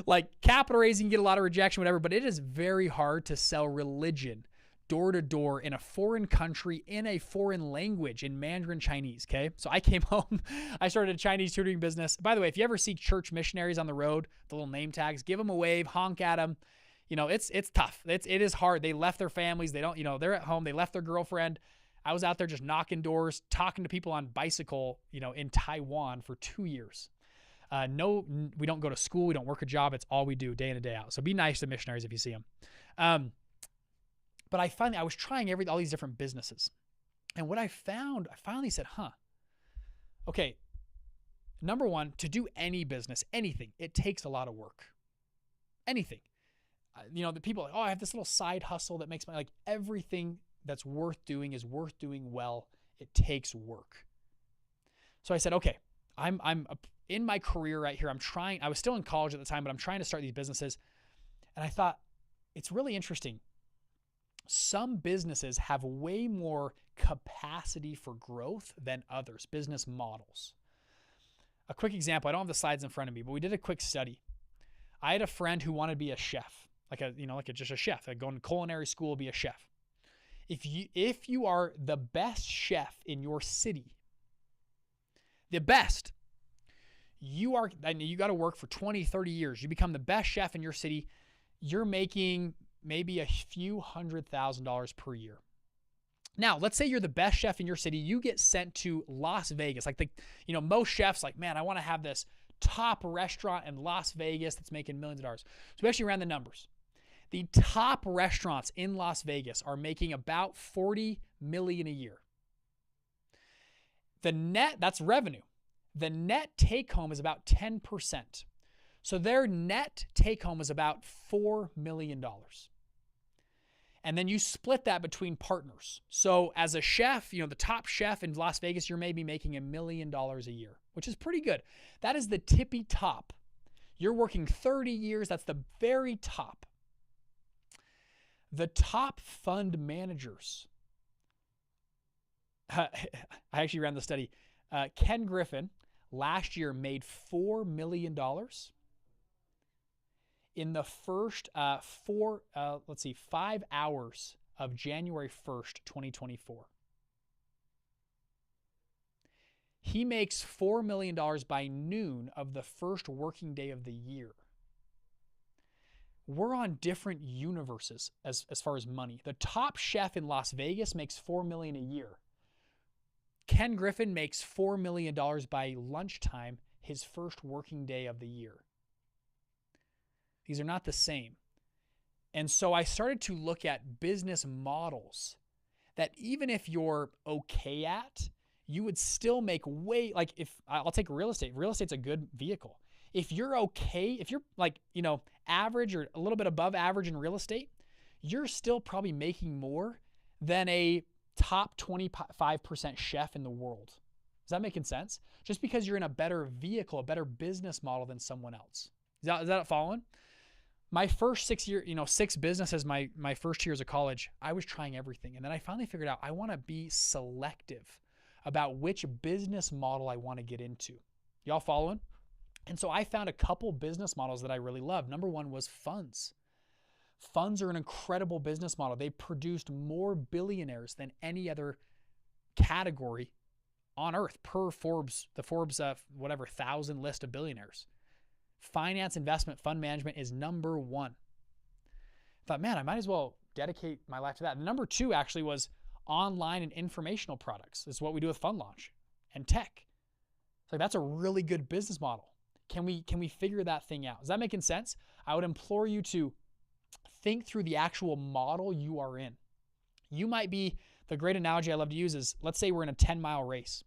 Speaker 1: like capital raising, get a lot of rejection, whatever, but it is very hard to sell religion door to door in a foreign country, in a foreign language, in Mandarin Chinese. Okay. So I came home, I started a Chinese tutoring business. By the way, if you ever see church missionaries on the road, the little name tags, give them a wave, honk at them. You know, it's tough. It is hard. They left their families. They don't, you know, they're at home. They left their girlfriend. I was out there just knocking doors, talking to people on bicycle, you know, in Taiwan for 2 years. No, we don't go to school. We don't work a job. It's all we do day in and day out. So be nice to missionaries if you see them. But I was trying all these different businesses. And what I found, I finally said, okay, number one, to do any business, anything, it takes a lot of work. Anything. You know, the people are like, I have this little side hustle that makes like everything that's worth doing is worth doing well. It takes work. So I said, okay, I'm in my career right here. I was still in college at the time, but I'm trying to start these businesses. And I thought, it's really interesting. Some businesses have way more capacity for growth than others, business models. A quick example, I don't have the slides in front of me, but we did a quick study. I had a friend who wanted to be a chef, just a chef, like going to culinary school, be a chef. If you are the best chef in your city, the best, you got to work for 20, 30 years. You become the best chef in your city. You're making maybe a few $100,000 per year. Now, let's say you're the best chef in your city. You get sent to Las Vegas. Like most chefs like, man, I want to have this top restaurant in Las Vegas that's making millions of dollars. So we actually ran the numbers. The top restaurants in Las Vegas are making about $40 million a year. That's revenue. The net take home is about 10%. So their net take home is about $4 million. And then you split that between partners. So as a chef, the top chef in Las Vegas, you're maybe making $1 million a year, which is pretty good. That is the tippy top. You're working 30 years. That's the very top. The top fund managers. I actually ran the study. Ken Griffin last year made $4 million in the first 5 hours of January 1st, 2024. He makes $4 million by noon of the first working day of the year. We're on different universes as far as money. The top chef in Las Vegas makes $4 million a year. Ken Griffin makes $4 million by lunchtime, his first working day of the year. These are not the same. And so I started to look at business models that even if you're okay at, you would still make I'll take real estate. Real estate's a good vehicle. If you're okay, if you're average or a little bit above average in real estate, you're still probably making more than a top 25% chef in the world. Is that making sense? Just because you're in a better vehicle, a better business model than someone else. Is that following? My first 6 businesses, my first 2 years of college, I was trying everything. And then I finally figured out I want to be selective about which business model I want to get into. Y'all following? And so I found a couple business models that I really loved. Number one was funds. Funds are an incredible business model. They produced more billionaires than any other category on earth per the Forbes 1,000 list of billionaires. Finance, investment, fund management is number one. I thought, man, I might as well dedicate my life to that. And number two actually was online and informational products. This is what we do with Fund Launch and tech. It's like, that's a really good business model. Can we figure that thing out? Is that making sense? I would implore you to think through the actual model you are in. You might be, the great analogy I love to use is, let's say we're in a 10-mile race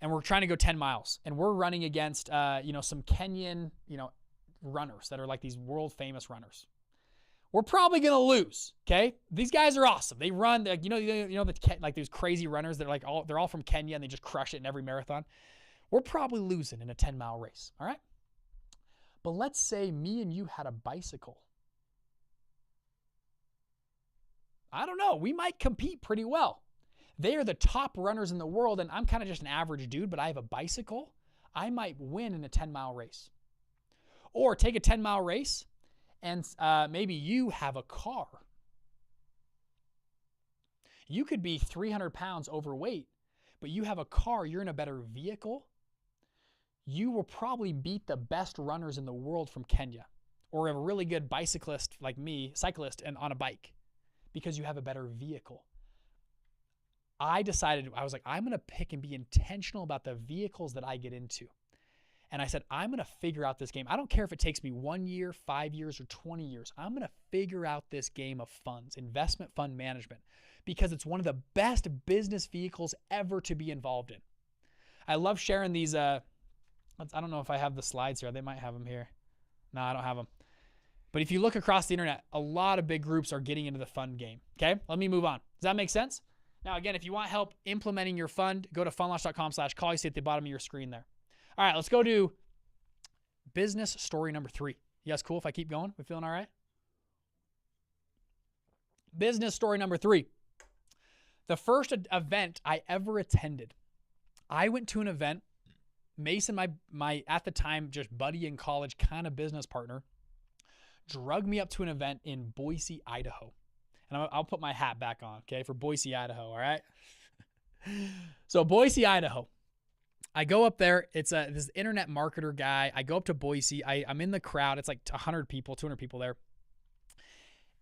Speaker 1: and we're trying to go 10 miles and we're running against, some Kenyan, runners that are like these world famous runners. We're probably going to lose. Okay. These guys are awesome. They run, like those crazy runners that are they're all from Kenya and they just crush it in every marathon. We're probably losing in a 10-mile race. All right. But let's say me and you had a bicycle. I don't know. We might compete pretty well. They are the top runners in the world, and I'm kind of just an average dude, but I have a bicycle. I might win in a 10-mile race. Or take a 10-mile race, and maybe you have a car. You could be 300 pounds overweight, but you have a car. You're in a better vehicle. You will probably beat the best runners in the world from Kenya, or a really good bicyclist like me, cyclist, and on a bike, because you have a better vehicle. I decided, I was like, I'm going to pick and be intentional about the vehicles that I get into. And I said, I'm going to figure out this game. I don't care if it takes me 1 year, 5 years, or 20 years. I'm going to figure out this game of funds, investment fund management, because it's one of the best business vehicles ever to be involved in. I love sharing these. I don't know if I have the slides here. They might have them here. No, I don't have them. But if you look across the internet, a lot of big groups are getting into the fund game. Okay, let me move on. Does that make sense? Now, again, if you want help implementing your fund, go to fundlaunch.com/call. You see at the bottom of your screen there. All right, let's go to business story number 3. You guys cool if I keep going? We feeling all right? Business story number 3. The first event I ever attended. I went to an event. Mason, my at the time just buddy in college, kind of business partner, drugged me up to an event in Boise, Idaho. And I'll put my hat back on, okay, for Boise, Idaho, all right? So Boise, Idaho. I go up there. It's this internet marketer guy. I go up to Boise. I'm in the crowd. It's like 100 people, 200 people there.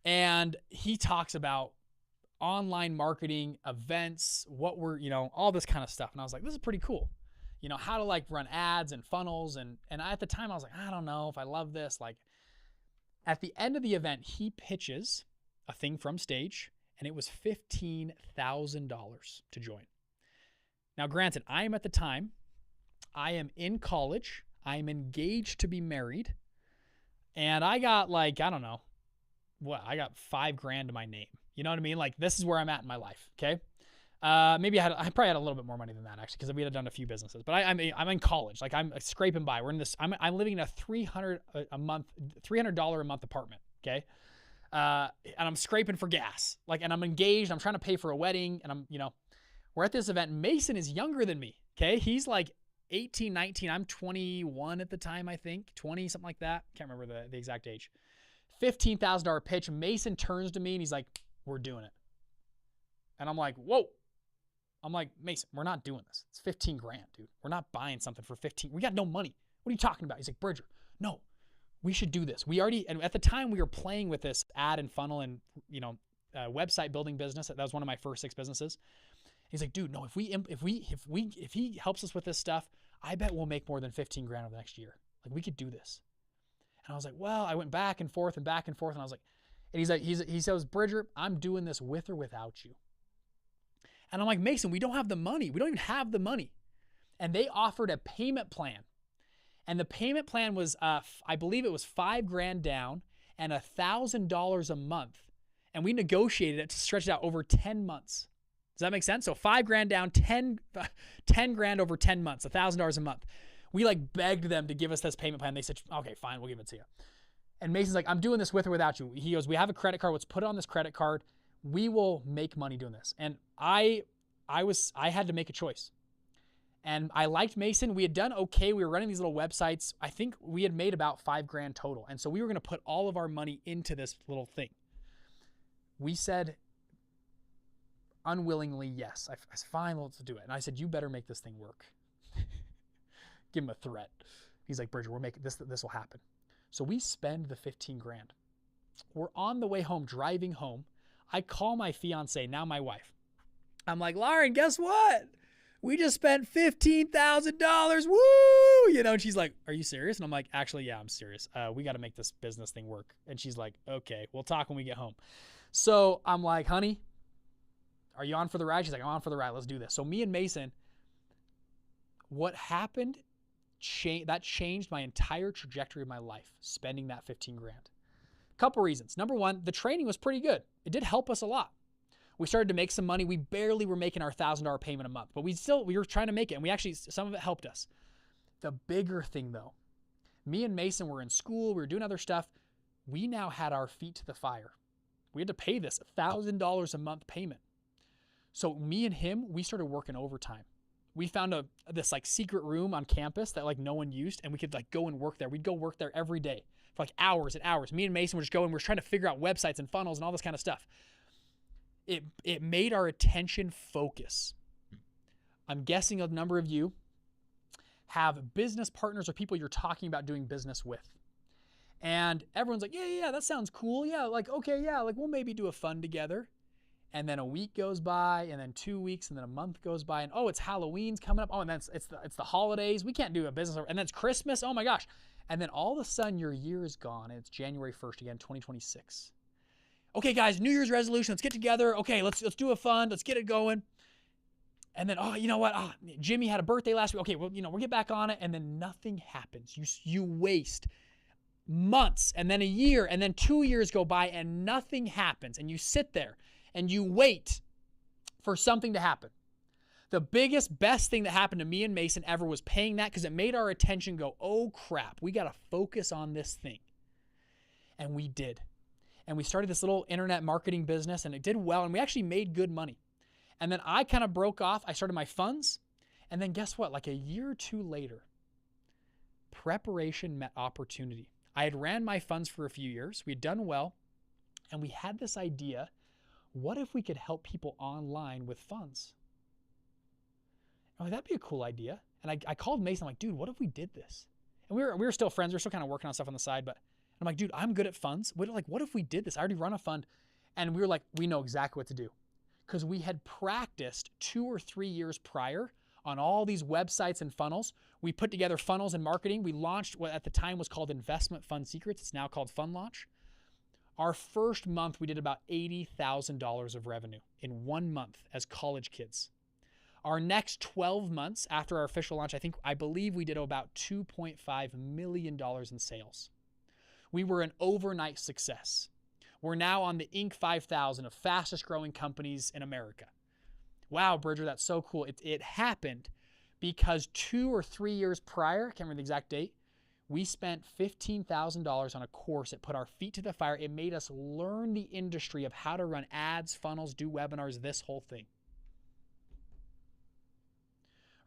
Speaker 1: And he talks about online marketing, events, all this kind of stuff. And I was like, this is pretty cool. How to run ads and funnels. And at the time I was like, I don't know if I love this. At the end of the event, he pitches a thing from stage, and it was $15,000 to join. Now, granted, I am in college, I am engaged to be married, and I got I don't know, I got $5,000 to my name. You know what I mean? This is where I'm at in my life, okay? Maybe I probably had a little bit more money than that actually, because we had done a few businesses. But I'm in college, I'm scraping by. We're in this. I'm living in a $300 a month apartment, okay? And I'm scraping for gas, and I'm engaged. I'm trying to pay for a wedding, and we're at this event. Mason is younger than me, okay? He's 18, 19. I'm 21 at the time, I think, 20, something like that. Can't remember the exact age. $15,000 pitch. Mason turns to me and he's like, "We're doing it." And I'm like, "Whoa." I'm like, "Mason, we're not doing this. It's $15,000, dude. We're not buying something for 15. We got no money. What are you talking about?" He's like, "Bridger, no, we should do this. And at the time we were playing with this ad and funnel and, website building business. That was one of my first 6 businesses." He's like, "Dude, no, if he helps us with this stuff, I bet we'll make more than $15,000 over the next year. We could do this." And I was like, well, I went back and forth. And I was like, and he says, "Bridger, I'm doing this with or without you." And I'm like, "Mason, we don't have the money. We don't even have the money." And they offered a payment plan. And the payment plan was, I believe it was $5,000 down and $1,000 a month. And we negotiated it to stretch it out over 10 months. Does that make sense? So $5,000 down, 10 grand over 10 months, $1,000 a month. We begged them to give us this payment plan. They said, "Okay, fine, we'll give it to you." And Mason's like, "I'm doing this with or without you." He goes, "We have a credit card. Let's put it on this credit card. We will make money doing this." And I had to make a choice. And I liked Mason. We had done okay. We were running these little websites. I think we had made about $5,000 total. And so we were going to put all of our money into this little thing. We said, unwillingly, yes. I said, fine, let's do it. And I said, you better make this thing work. Give him a threat. He's like, Bridger, we're making this will happen. So we spend the 15 grand. We're on the way home, driving home. I call my fiance, now my wife. I'm like, Lauren, guess what? We just spent $15,000. Woo! You know, and she's like, are you serious? And I'm like, actually, yeah, I'm serious. We got to make this business thing work. And she's like, okay, we'll talk when we get home. So I'm like, honey, are you on for the ride? She's like, I'm on for the ride. Let's do this. So me and Mason, what happened, that changed my entire trajectory of my life, spending that 15 grand. Couple reasons. Number one, the training was pretty good. It did help us a lot. We started to make some money. We barely were making our $1,000 payment a month, but we were trying to make it. And we actually, some of it helped us. The bigger thing though, me and Mason were in school. We were doing other stuff. We now had our feet to the fire. We had to pay this $1,000 a month payment. So me and him, we started working overtime. We found this like secret room on campus that like no one used, and we could like go and work there. We'd go work there every day for like hours and hours. Me and Mason would just go and we're trying to figure out websites and funnels and all this kind of stuff. It made our attention focus. I'm guessing a number of you have business partners or people you're talking about doing business with. And everyone's like, yeah, that sounds cool. Yeah, like, okay, yeah, like we'll maybe do a fund together. And then a week goes by, and then 2 weeks, and then a month goes by, and oh, it's Halloween's coming up. Oh, and then it's the holidays. We can't do a business. And then it's Christmas. Oh my gosh. And then all of a sudden your year is gone, and it's January 1st again, 2026. Okay, guys, New Year's resolution. Let's get together. Okay, let's do a fund. Let's get it going. And then, oh, you know what? Oh, Jimmy had a birthday last week. Okay, well, we'll get back on it. And then nothing happens. You waste months, and then a year, and then 2 years go by, and nothing happens. And you sit there, and you wait for something to happen. The best thing that happened to me and Mason ever was paying that, because it made our attention go, oh crap, we got to focus on this thing. And we did. And we started this little internet marketing business, and it did well, and we actually made good money. And then I kind of broke off. I started my funds, and then guess what? Like a year or two later, preparation met opportunity. I had ran my funds for a few years. We had done well, and we had this idea, what if we could help people online with funds? I'm like, that'd be a cool idea. And I called Mason. I'm like, dude, what if we did this? And we were still friends. We were still kind of working on stuff on the side, but I'm like, dude, I'm good at funds. What if we did this? I already run a fund. And we were like, we know exactly what to do. Because we had practiced 2 or 3 years prior on all these websites and funnels. We put together funnels and marketing. We launched what at the time was called Investment Fund Secrets. It's now called Fund Launch. Our first month, we did about $80,000 of revenue in 1 month as college kids. Our next 12 months after our official launch, I believe we did about $2.5 million in sales. We were an overnight success. We're now on the Inc. 5000 of fastest growing companies in America. Wow, Bridger, that's so cool. It happened because 2 or 3 years prior, I can't remember the exact date, we spent $15,000 on a course that put our feet to the fire. It made us learn the industry of how to run ads, funnels, do webinars, this whole thing.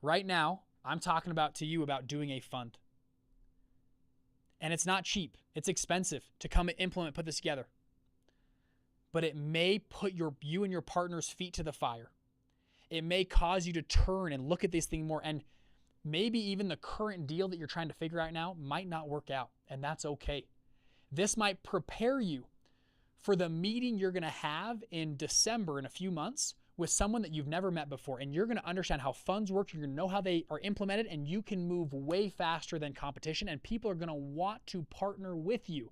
Speaker 1: Right now, I'm talking to you about doing a fund. And it's not cheap. It's expensive to come and implement, put this together. But it may put you and your partner's feet to the fire. It may cause you to turn and look at this thing more. And maybe even the current deal that you're trying to figure out now might not work out. And that's okay. This might prepare you for the meeting you're going to have in December in a few months with someone that you've never met before. And you're going to understand how funds work. You're going to know how they are implemented, and you can move way faster than competition. And people are going to want to partner with you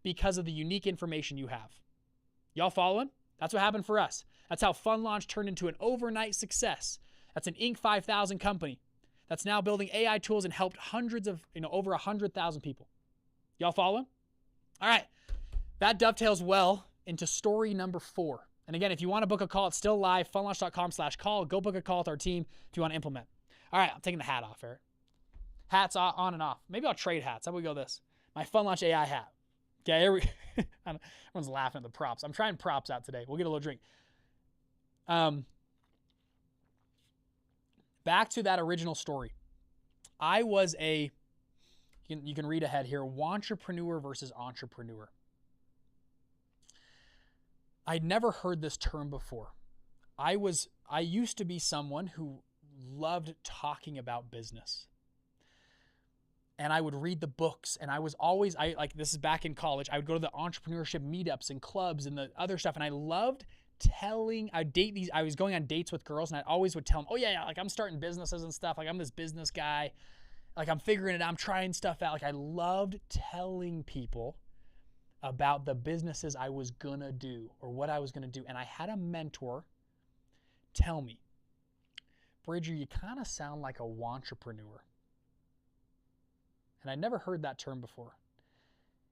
Speaker 1: because of the unique information you have. Y'all following? That's what happened for us. That's how Fund Launch turned into an overnight success. That's an Inc. 5000 company that's now building AI tools and helped hundreds of, over 100,000 people. Y'all following? All right. That dovetails well into story number 4. And again, if you want to book a call, it's still live, fundlaunch.com/call. Go book a call with our team if you want to implement. All right, I'm taking the hat off, Eric. Hats on and off. Maybe I'll trade hats. How about we go this? My Fund Launch AI hat. Okay, here we everyone's laughing at the props. I'm trying props out today. We'll get a little drink. Back to that original story. I was you can read ahead here, wantrepreneur versus entrepreneur. I'd never heard this term before. I used to be someone who loved talking about business. And I would read the books, and I was always, this is back in college, I would go to the entrepreneurship meetups and clubs and the other stuff, and I loved I was going on dates with girls, and I always would tell them, oh yeah, like I'm starting businesses and stuff, like I'm this business guy, like I'm figuring it out, I'm trying stuff out. Like I loved telling people about the businesses I was gonna do or what I was gonna do. And I had a mentor tell me, Bridger, you kind of sound like a wantrepreneur. And I'd never heard that term before.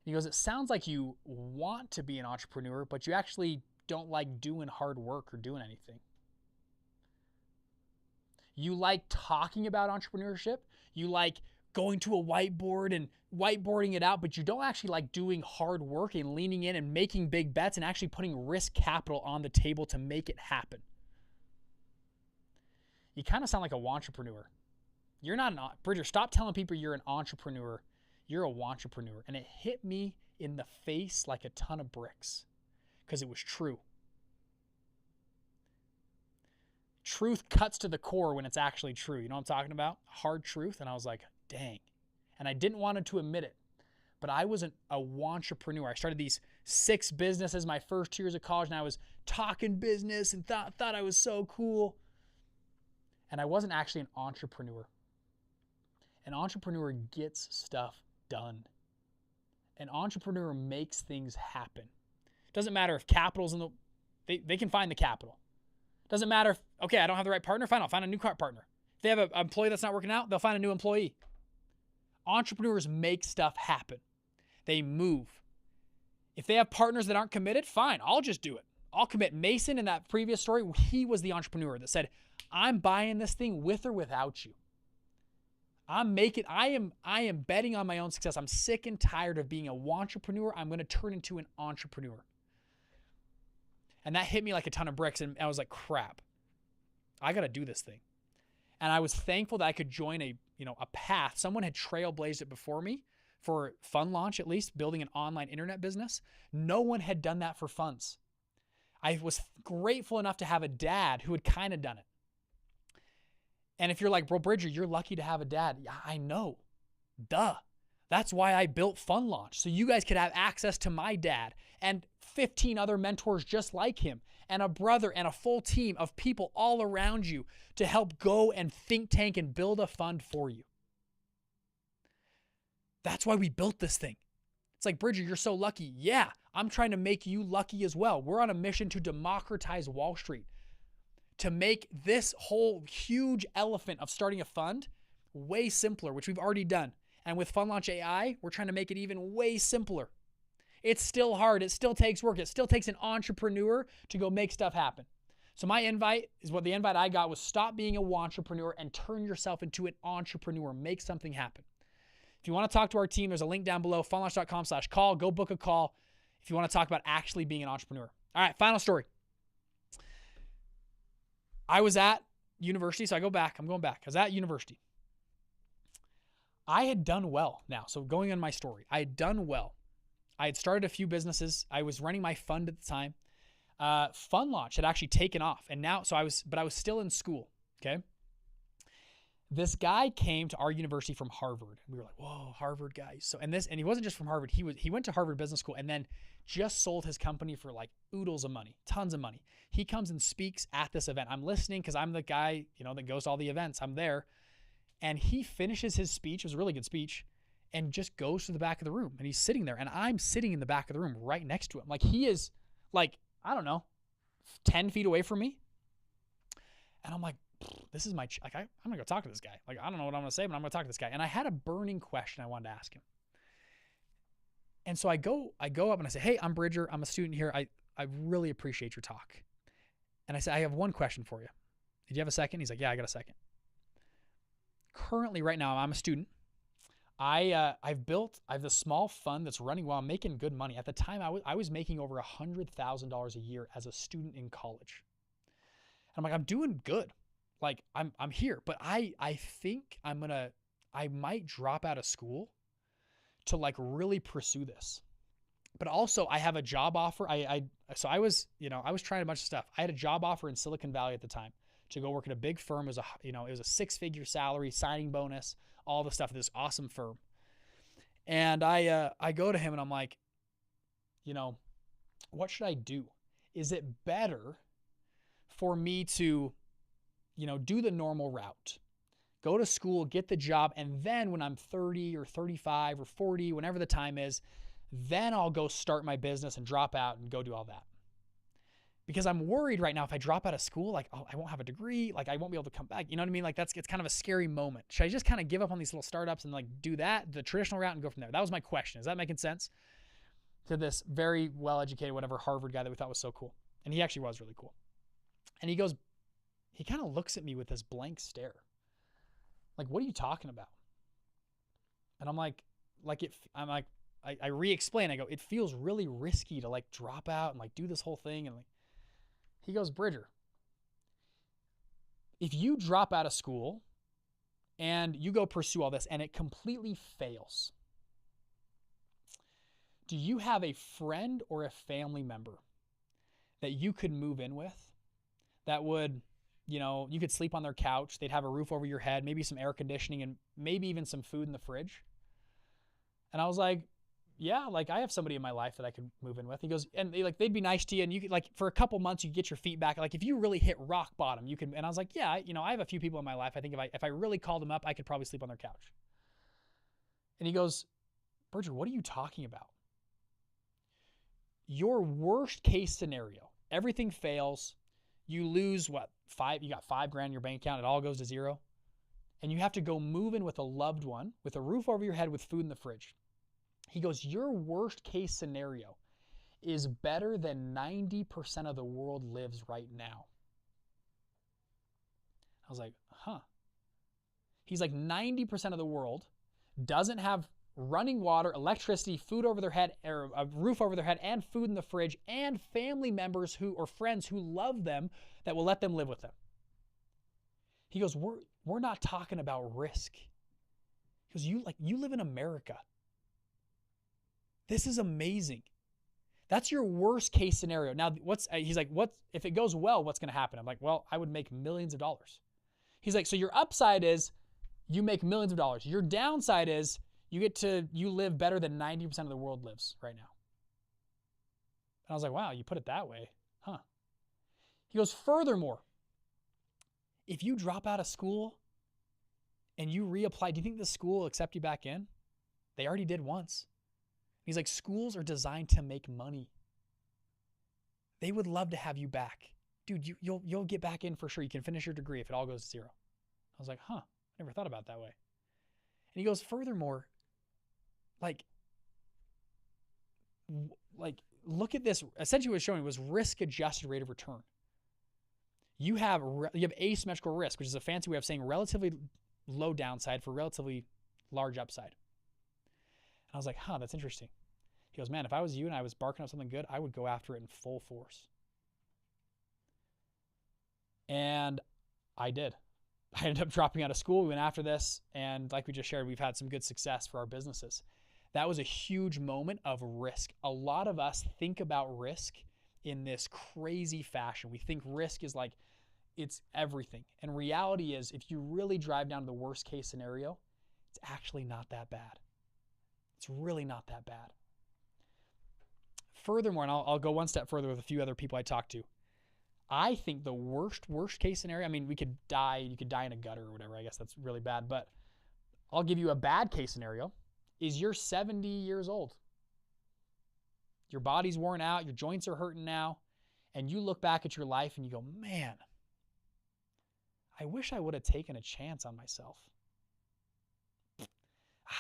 Speaker 1: He goes, it sounds like you want to be an entrepreneur, but you actually don't like doing hard work or doing anything. You like talking about entrepreneurship. You like going to a whiteboard and whiteboarding it out, but you don't actually like doing hard work and leaning in and making big bets and actually putting risk capital on the table to make it happen. You kind of sound like a wantrepreneur. You're not Bridger, stop telling people you're an entrepreneur. You're a wantrepreneur. And it hit me in the face like a ton of bricks because it was true. Truth cuts to the core when it's actually true. You know what I'm talking about? Hard truth. And I was like, dang. And I didn't want to admit it, but I was a wantrepreneur. I started these 6 businesses my first 2 years of college, and I was talking business and thought I was so cool. And I wasn't actually an entrepreneur. An entrepreneur gets stuff done. An entrepreneur makes things happen. Doesn't matter if capital's they can find the capital. Doesn't matter if, okay, I don't have the right partner, fine, I'll find a new partner. If they have an employee that's not working out, they'll find a new employee. Entrepreneurs make stuff happen. They move. If they have partners that aren't committed, fine, I'll just do it. I'll commit. Mason in that previous story, he was the entrepreneur that said, I'm buying this thing with or without you. I am betting on my own success. I'm sick and tired of being a wantrepreneur. I'm going to turn into an entrepreneur. And that hit me like a ton of bricks. And I was like, crap, I got to do this thing. And I was thankful that I could join a path. Someone had trailblazed it before me for Fun Launch, at least building an online internet business. No one had done that for funds. I was grateful enough to have a dad who had kind of done it. And if you're like, bro, Bridger, you're lucky to have a dad. Yeah, I know. Duh. That's why I built Fun Launch. So you guys could have access to my dad and 15 other mentors just like him and a brother and a full team of people all around you to help go and think tank and build a fund for you. That's why we built this thing. It's like, Bridger, you're so lucky. Yeah, I'm trying to make you lucky as well. We're on a mission to democratize Wall Street, to make this whole huge elephant of starting a fund way simpler, which we've already done. And with Fun Launch AI, we're trying to make it even way simpler. It's still hard. It still takes work. It still takes an entrepreneur to go make stuff happen. So my invite is the invite I got was stop being a wantrepreneur and turn yourself into an entrepreneur. Make something happen. If you want to talk to our team, there's a link down below, funlaunch.com/call. Go book a call if you want to talk about actually being an entrepreneur. All right, final story. I was at university, so I'm going back. I was at university. I had done well now. So going on my story, I had done well. I had started a few businesses. I was running my fund at the time. Fun Launch had actually taken off. And now, I was still in school. Okay. This guy came to our university from Harvard. We were like, whoa, Harvard guys. And he wasn't just from Harvard. He went to Harvard Business School and then just sold his company for like oodles of money, tons of money. He comes and speaks at this event. I'm listening because I'm the guy, that goes to all the events. I'm there. And he finishes his speech. It was a really good speech. And just goes to the back of the room. And he's sitting there. And I'm sitting in the back of the room right next to him. Like he is like, I don't know, 10 feet away from me. And I'm like, this is I'm going to go talk to this guy. Like, I don't know what I'm going to say, but I'm going to talk to this guy. And I had a burning question I wanted to ask him. And so I go up and I say, hey, I'm Bridger. I'm a student here. I really appreciate your talk. And I said, I have one question for you. Did you have a second? He's like, yeah, I got a second. Currently, right now, I'm a student. I have this small fund that's running well. I'm making good money. At the time, I was making over $100,000 a year as a student in college. And I'm like, I'm doing good. Like I'm here, but I think I might drop out of school to like really pursue this. But also I have a job offer. So I was, I was trying a bunch of stuff. I had a job offer in Silicon Valley at the time to go work at a big firm. It was a 6-figure salary, signing bonus, all the stuff, this awesome firm. And I go to him and I'm like, what should I do? Is it better for me to, do the normal route, go to school, get the job, and then when I'm 30 or 35 or 40, whenever the time is, then I'll go start my business and drop out and go do all that? Because I'm worried right now, if I drop out of school, like, I won't have a degree, like I won't be able to come back. You know what I mean? Like it's kind of a scary moment. Should I just kind of give up on these little startups and like do that, the traditional route, and go from there? That was my question. Is that making sense to this very well-educated, whatever, Harvard guy that we thought was so cool? And he actually was really cool. And he kind of looks at me with this blank stare. Like, what are you talking about? And I'm like, I re-explain. I go, it feels really risky to like drop out and like do this whole thing. And like, he goes, Bridger, if you drop out of school and you go pursue all this and it completely fails, do you have a friend or a family member that you could move in with that would, you could sleep on their couch, they'd have a roof over your head, maybe some air conditioning, and maybe even some food in the fridge? And I was like, yeah, like I have somebody in my life that I could move in with. He goes, and they'd be nice to you, and you could, like, for a couple months, you could get your feet back. Like if you really hit rock bottom, you can. And I was like, yeah, I have a few people in my life. I think if I really called them up, I could probably sleep on their couch. And he goes, Bridger, what are you talking about? Your worst case scenario, everything fails, you lose you got $5,000 in your bank account, it all goes to zero, and you have to go move in with a loved one with a roof over your head with food in the fridge. He goes, your worst case scenario is better than 90% of the world lives right now. I was like, huh. He's like, 90% of the world doesn't have running water, electricity, food over their head, or a roof over their head, and food in the fridge, and family members or friends who love them that will let them live with them. He goes, we're not talking about risk. He goes, you live in America. This is amazing. That's your worst case scenario. Now, he's like, if it goes well, what's going to happen? I'm like, well, I would make millions of dollars. He's like, so your upside is you make millions of dollars. Your downside is you live better than 90% of the world lives right now. And I was like, wow, you put it that way, huh? He goes, furthermore, if you drop out of school and you reapply, do you think the school will accept you back in? They already did once. He's like, schools are designed to make money. They would love to have you back. Dude, you'll get back in for sure. You can finish your degree if it all goes to zero. I was like, huh, never thought about it that way. And he goes, furthermore, like look at this. Essentially what it was showing was risk-adjusted rate of return. You have asymmetrical risk, which is a fancy way of saying relatively low downside for relatively large upside. And I was like, huh, that's interesting. He goes, man, if I was you and I was barking up something good, I would go after it in full force. And I did. I ended up dropping out of school. We went after this. And like we just shared, we've had some good success for our businesses. That was a huge moment of risk. A lot of us think about risk in this crazy fashion. We think risk is like, it's everything. And reality is, if you really drive down to the worst case scenario, it's actually not that bad. It's really not that bad. Furthermore, and I'll go one step further with a few other people I talked to, I think the worst case scenario, I mean, you could die in a gutter or whatever. I guess that's really bad. But I'll give you a bad case scenario, is you're 70 years old. Your body's worn out, your joints are hurting now, and you look back at your life and you go, man, I wish I would have taken a chance on myself.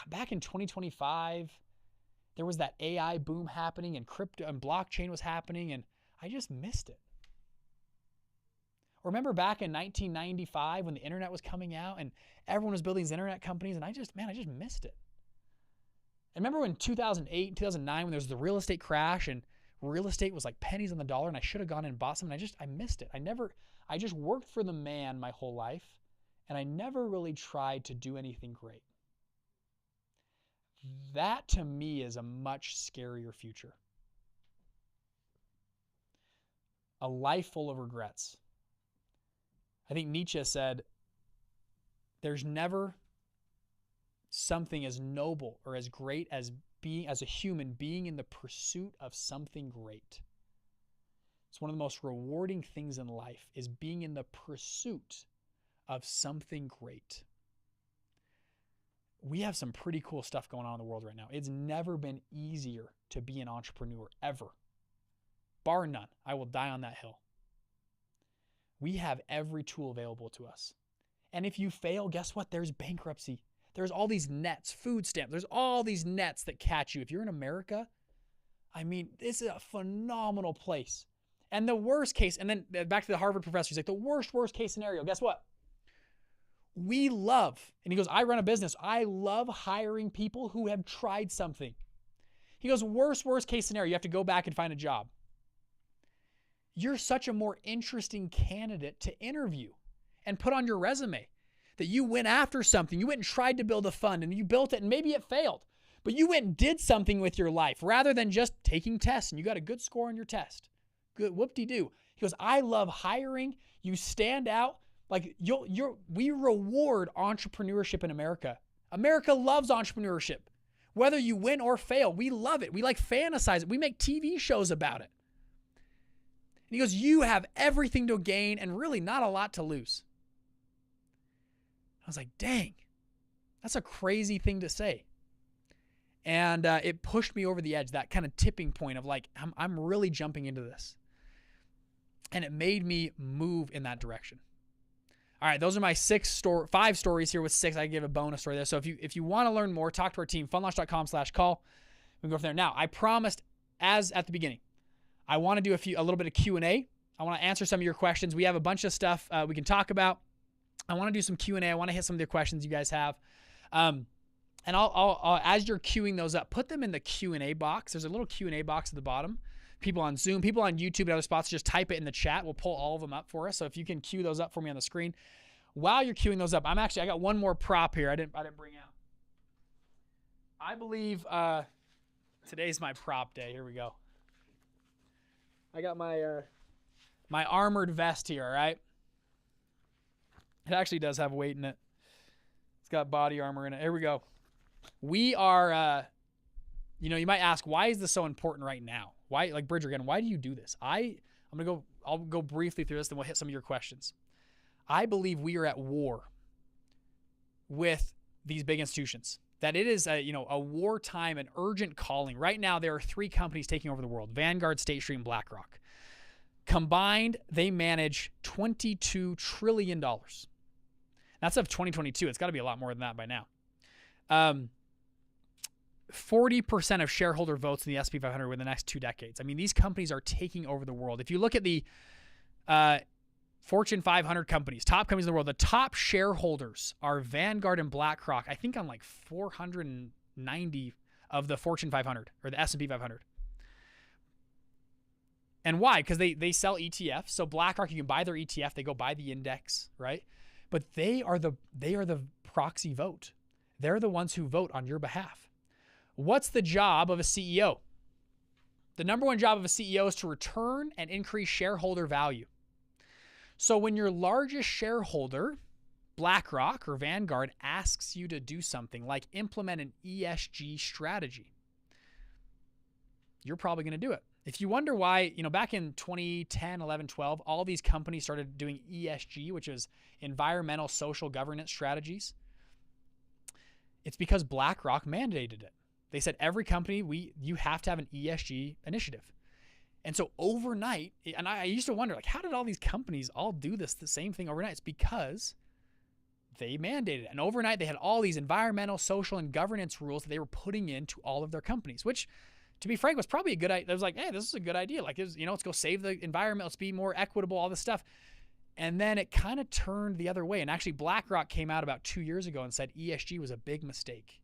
Speaker 1: Back in 2025, there was that AI boom happening and crypto and blockchain was happening, and I just missed it. Or remember back in 1995 when the internet was coming out and everyone was building these internet companies, and I just missed it. And remember when 2008 and 2009 when there was the real estate crash and real estate was like pennies on the dollar and I should have gone in and bought some, and I missed it. I just worked for the man my whole life, and I never really tried to do anything great. That to me is a much scarier future. a life full of regrets. I think Nietzsche said, there's never something as noble or as great as being, as a human, being in the pursuit of something great. It's one of the most rewarding things in life, is being in the pursuit of something great. We have some pretty cool stuff going on in the world right now. It's never been easier to be an entrepreneur, ever. Bar none. I will die on that hill. We have every tool available to us. And if you fail, guess what? There's bankruptcy. There's all these nets, food stamps. There's all these nets that catch you. If you're in America, I mean, this is a phenomenal place. And the worst case, and then back to the Harvard professor, he's like, the worst case scenario, guess what? We love, and he goes, I run a business. I love hiring people who have tried something. He goes, worst case scenario, you have to go back and find a job. You're such a more interesting candidate to interview and put on your resume, that you went after something. You went and tried to build a fund and you built it and maybe it failed, but you went and did something with your life rather than just taking tests and you got a good score on your test. Good, whoop-de-doo. He goes, I love hiring. You stand out. Like we reward entrepreneurship in America. America loves entrepreneurship. Whether you win or fail, we love it. We like fantasize it. We make TV shows about it. And he goes, you have everything to gain and really not a lot to lose. I was like, dang, that's a crazy thing to say. And it pushed me over the edge, that kind of tipping point of like, I'm really jumping into this. And it made me move in that direction. All right, those are my 5 stories here with 6. I give a bonus story there. So if you want to learn more, talk to our team, funlaunch.com/call. We can go from there. Now, I promised, as at the beginning, I want to do a little bit of Q&A. I want to answer some of your questions. We have a bunch of stuff we can talk about. I want to do some Q&A. I want to hit some of the questions you guys have. And I'll as you're queuing those up, put them in the Q&A box. There's a little Q&A box at the bottom. People on Zoom, people on YouTube and other spots, just type it in the chat. We'll pull all of them up for us. So if you can queue those up for me on the screen. While you're queuing those up, I got one more prop here I didn't bring out. I believe today's my prop day. Here we go. I got my my armored vest here, all right? It actually does have weight in it. It's got body armor in it. Here we go. We are, you might ask, why is this so important right now? Why, like Bridger again, why do you do this? I'll go briefly through this, then we'll hit some of your questions. I believe we are at war with these big institutions. That it is a wartime, an urgent calling. Right now, there are 3 companies taking over the world: Vanguard, State Street, and BlackRock. Combined, they manage $22 trillion. That's of 2022. It's got to be a lot more than that by now. 40% of shareholder votes in the S&P 500 within the next 2 decades. I mean, these companies are taking over the world. If you look at the Fortune 500 companies, top companies in the world, the top shareholders are Vanguard and BlackRock, I think on like 490 of the Fortune 500 or the S&P 500. And why? Because they sell ETFs. So BlackRock, you can buy their ETF. They go buy the index, right? But they are the proxy vote. They're the ones who vote on your behalf. What's the job of a CEO? The number one job of a CEO is to return and increase shareholder value. So when your largest shareholder, BlackRock or Vanguard, asks you to do something like implement an ESG strategy, you're probably going to do it. If you wonder why, back in 2010, 11, 12, all these companies started doing ESG, which is environmental, social governance strategies, it's because BlackRock mandated it. They said every company, you have to have an ESG initiative. And so overnight, and I used to wonder, like, how did all these companies all do the same thing overnight? It's because they mandated it. And overnight, they had all these environmental, social, and governance rules that they were putting into all of their companies, which, to be frank, was probably a good idea. It was like, hey, this is a good idea. Like, let's go save the environment. Let's be more equitable, all this stuff. And then it kind of turned the other way. And actually, BlackRock came out about 2 years ago and said ESG was a big mistake.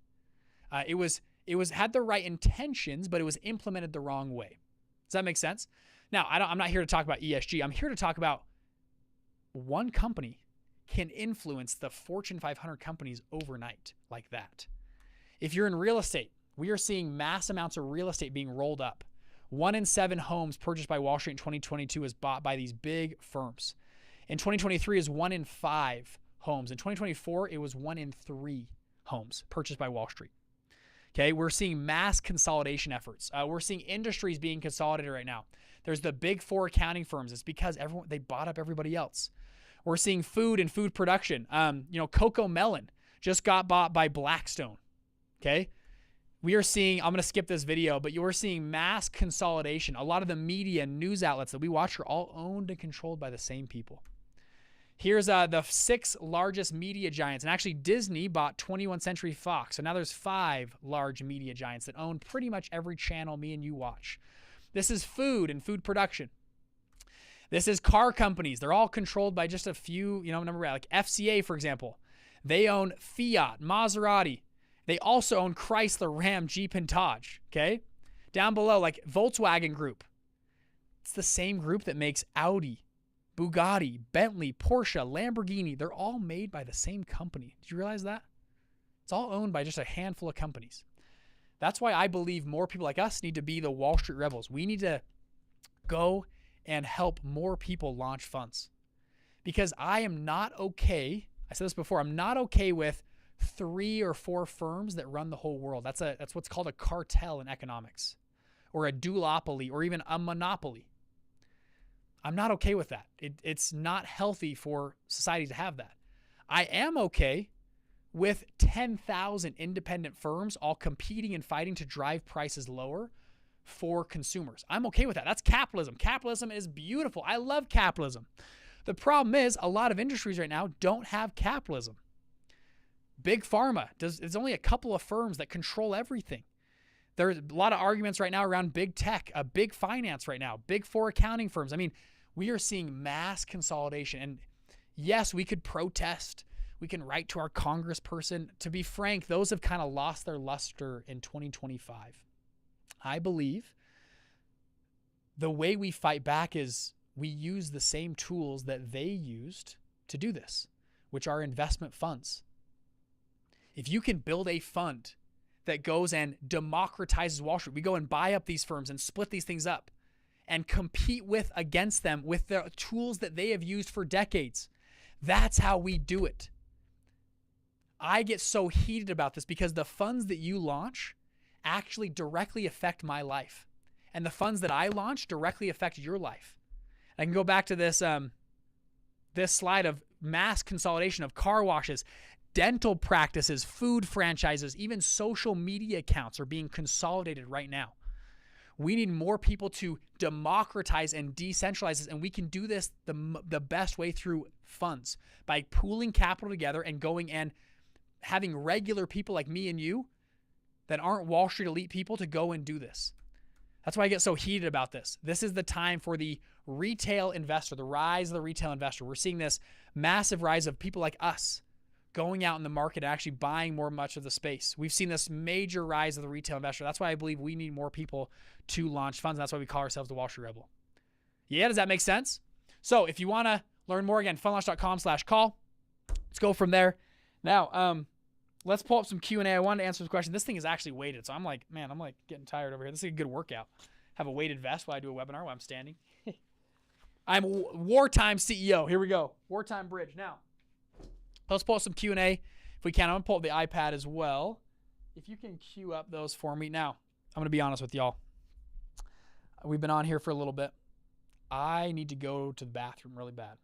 Speaker 1: It had the right intentions, but it was implemented the wrong way. Does that make sense? Now, I'm not here to talk about ESG. I'm here to talk about one company can influence the Fortune 500 companies overnight like that. If you're in real estate, we are seeing mass amounts of real estate being rolled up. 1 in 7 homes purchased by Wall Street in 2022 is bought by these big firms. In 2023 is 1 in 5 homes. In 2024, it was 1 in 3 homes purchased by Wall Street. Okay, we're seeing mass consolidation efforts. We're seeing industries being consolidated right now. There's the big 4 accounting firms. It's because they bought up everybody else. We're seeing food and food production. Coco Melon just got bought by Blackstone. Okay, we are seeing, I'm going to skip this video, but you're seeing mass consolidation. A lot of the media and news outlets that we watch are all owned and controlled by the same people. Here's the 6 largest media giants. And actually, Disney bought 21st Century Fox. So now there's 5 large media giants that own pretty much every channel me and you watch. This is food and food production. This is car companies. They're all controlled by just a few, like FCA, for example. They own Fiat, Maserati. They also own Chrysler, Ram, Jeep, and Dodge. Okay? Down below, like Volkswagen Group. It's the same group that makes Audi, Bugatti, Bentley, Porsche, Lamborghini. They're all made by the same company. Did you realize that? It's all owned by just a handful of companies. That's why I believe more people like us need to be the Wall Street rebels. We need to go and help more people launch funds. Because I am not okay, I said this before, I'm not okay with 3 or 4 firms that run the whole world. That's what's called a cartel in economics, or a duopoly, or even a monopoly. I'm not okay with that. It's not healthy for society to have that. I am okay with 10,000 independent firms all competing and fighting to drive prices lower for consumers. I'm okay with that. That's capitalism. Capitalism is beautiful. I love capitalism. The problem is a lot of industries right now don't have capitalism. Big pharma, there's only a couple of firms that control everything. There's a lot of arguments right now around big tech, big finance right now, big 4 accounting firms. I mean, we are seeing mass consolidation. And yes, we could protest. We can write to our congressperson. To be frank, those have kind of lost their luster in 2025. I believe the way we fight back is we use the same tools that they used to do this, which are investment funds. If you can build a fund that goes and democratizes Wall Street, we go and buy up these firms and split these things up and compete against them with the tools that they have used for decades. That's how we do it. I get so heated about this because the funds that you launch actually directly affect my life. And the funds that I launch directly affect your life. I can go back to this slide of mass consolidation of car washes, dental practices, food franchises, even social media accounts are being consolidated right now. We need more people to democratize and decentralize this, and we can do this the best way through funds, by pooling capital together and going and having regular people like me and you that aren't Wall Street elite people to go and do this. That's why I get so heated about this. This is the time for the retail investor, the rise of the retail investor. We're seeing this massive rise of people like us going out in the market and actually buying much of the space. We've seen this major rise of the retail investor. That's why I believe we need more people to launch funds. That's why we call ourselves the Wall Street Rebel. Yeah, does that make sense? So if you want to learn more, again, funlaunch.com/call. Let's go from there. Now, let's pull up some Q&A. I wanted to answer this question. This thing is actually weighted, so I'm like getting tired over here. This is a good workout. Have a weighted vest while I do a webinar while I'm standing. I'm wartime CEO. Here we go. Wartime bridge. Now, let's pull up some Q&A if we can. I'm going to pull up the iPad as well. If you can queue up those for me. Now, I'm going to be honest with y'all. We've been on here for a little bit. I need to go to the bathroom really bad.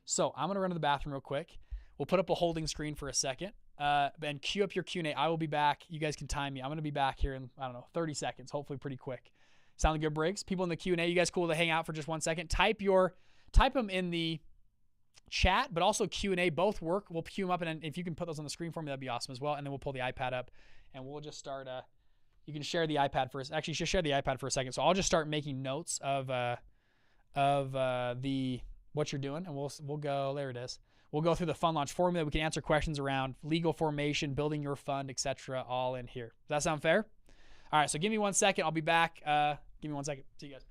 Speaker 1: So I'm going to run to the bathroom real quick. We'll put up a holding screen for a second. And queue up your Q&A. I will be back. You guys can time me. I'm going to be back here in, 30 seconds, hopefully pretty quick. Sound good, Briggs? People in the Q&A, you guys cool to hang out for just 1 second? Type them in the chat, but also Q&A. Both work. We'll queue them up, and then if you can put those on the screen for me, that'd be awesome as well. And then we'll pull the iPad up, and we'll just start. You can share the iPad for us. Actually, just share the iPad for a second. So I'll just start making notes of what you're doing, and we'll go. There it is. We'll go through the fund launch formula. We can answer questions around legal formation, building your fund, etc. all in here. Does that sound fair? All right, so give me 1 second. I'll be back. Give me 1 second. See you guys.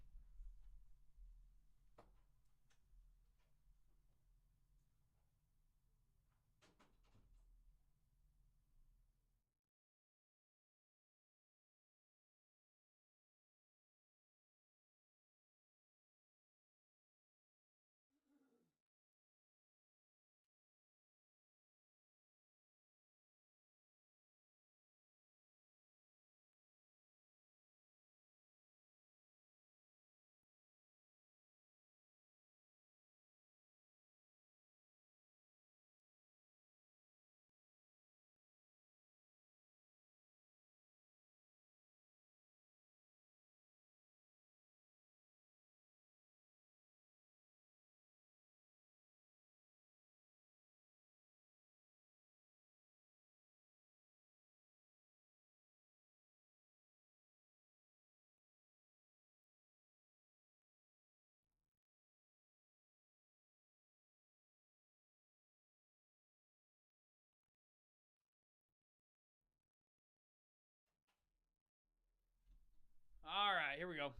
Speaker 1: here we go.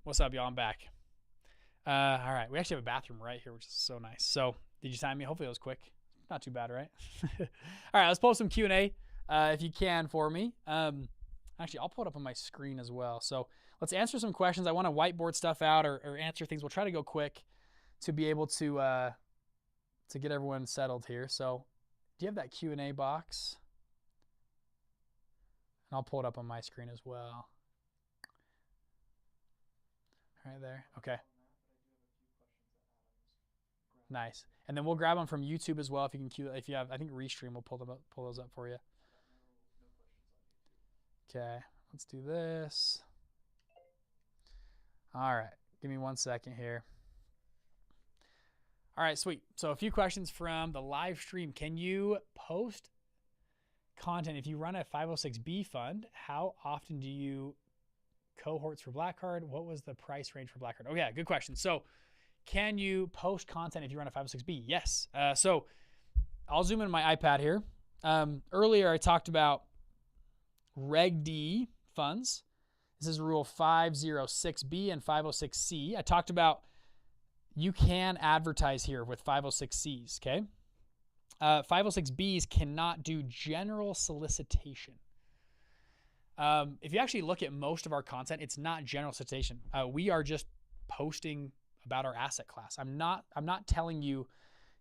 Speaker 1: What's up, y'all? I'm back. All right, we actually have a bathroom right here, which is so nice. So, did you sign me? Hopefully it was quick. Not too bad, right? All right, let's post some Q&A if you can for me. Actually, I'll pull it up on my screen as well. So, let's answer some questions. I want to whiteboard stuff out or answer things. We'll try to go quick to be able to get everyone settled here. So, do you have that Q&A box? And I'll pull it up on my screen as well. Right there. Okay. Nice. And then we'll grab them from YouTube as well if you can queue. If you have, I think Restream will pull those up for you. Okay. Let's do this. All right. Give me 1 second here. All right, sweet. So a few questions from the live stream. Can you post content if you run a 506B fund? How often do you cohorts for Black Card? What was the price range for Black Card? Oh yeah, good question. So can you post content if you run a 506B? Yes. So I'll zoom in my iPad here. Earlier I talked about Reg D funds. This is rule 506B and 506C. I talked about you can advertise here with 506Cs, okay? 506Bs cannot do general solicitation. If you actually look at most of our content, it's not general solicitation. We are just posting about our asset class. I'm not telling you,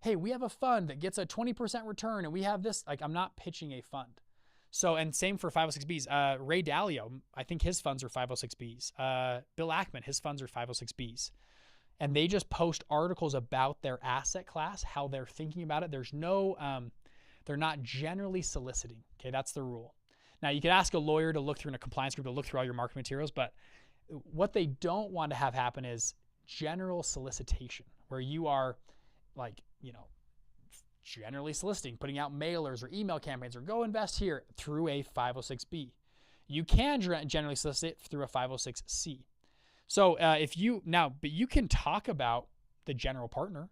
Speaker 1: hey, we have a fund that gets a 20% return and we have this. Like, I'm not pitching a fund. So, and same for 506Bs. Ray Dalio, I think his funds are 506Bs. Bill Ackman, his funds are 506Bs. And they just post articles about their asset class, how they're thinking about it. There's no, they're not generally soliciting. Okay, that's the rule. Now, you could ask a lawyer to look through in a compliance group to look through all your marketing materials, but what they don't want to have happen is general solicitation, where you are like, generally soliciting, putting out mailers or email campaigns or go invest here through a 506B. You can generally solicit through a 506C. So but you can talk about the general partner.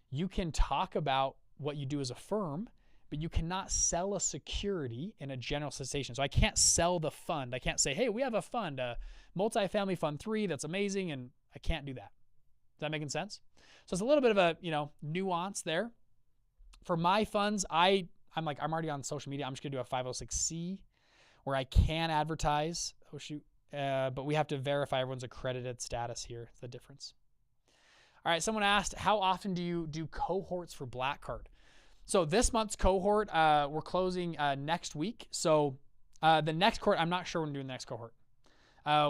Speaker 1: You can talk about what you do as a firm, but you cannot sell a security in a general solicitation. So I can't sell the fund. I can't say, hey, we have a fund, a multifamily fund 3 that's amazing, and I can't do that. Is that making sense? So it's a little bit of a, nuance there. For my funds, I'm already on social media. I'm just gonna do a 506C where I can advertise. Oh shoot. But we have to verify everyone's accredited status here. The difference. All right, someone asked, how often do you do cohorts for Black Card? So this month's cohort, we're closing next week. So the next cohort, I'm not sure when we're doing the next cohort.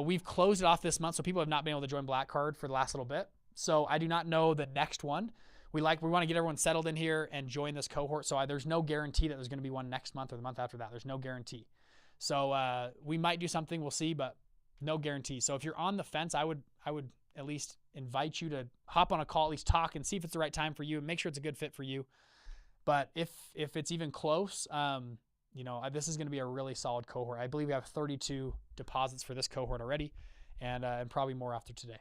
Speaker 1: We've closed it off this month, so people have not been able to join Black Card for the last little bit. So I do not know the next one. We want to get everyone settled in here and join this cohort. So there's no guarantee that there's going to be one next month or the month after that. There's no guarantee. So we might do something. We'll see, but no guarantee. So if you're on the fence, I would at least invite you to hop on a call, at least talk and see if it's the right time for you and make sure it's a good fit for you. But if it's even close, this is going to be a really solid cohort. I believe we have 32 deposits for this cohort already, and probably more after today.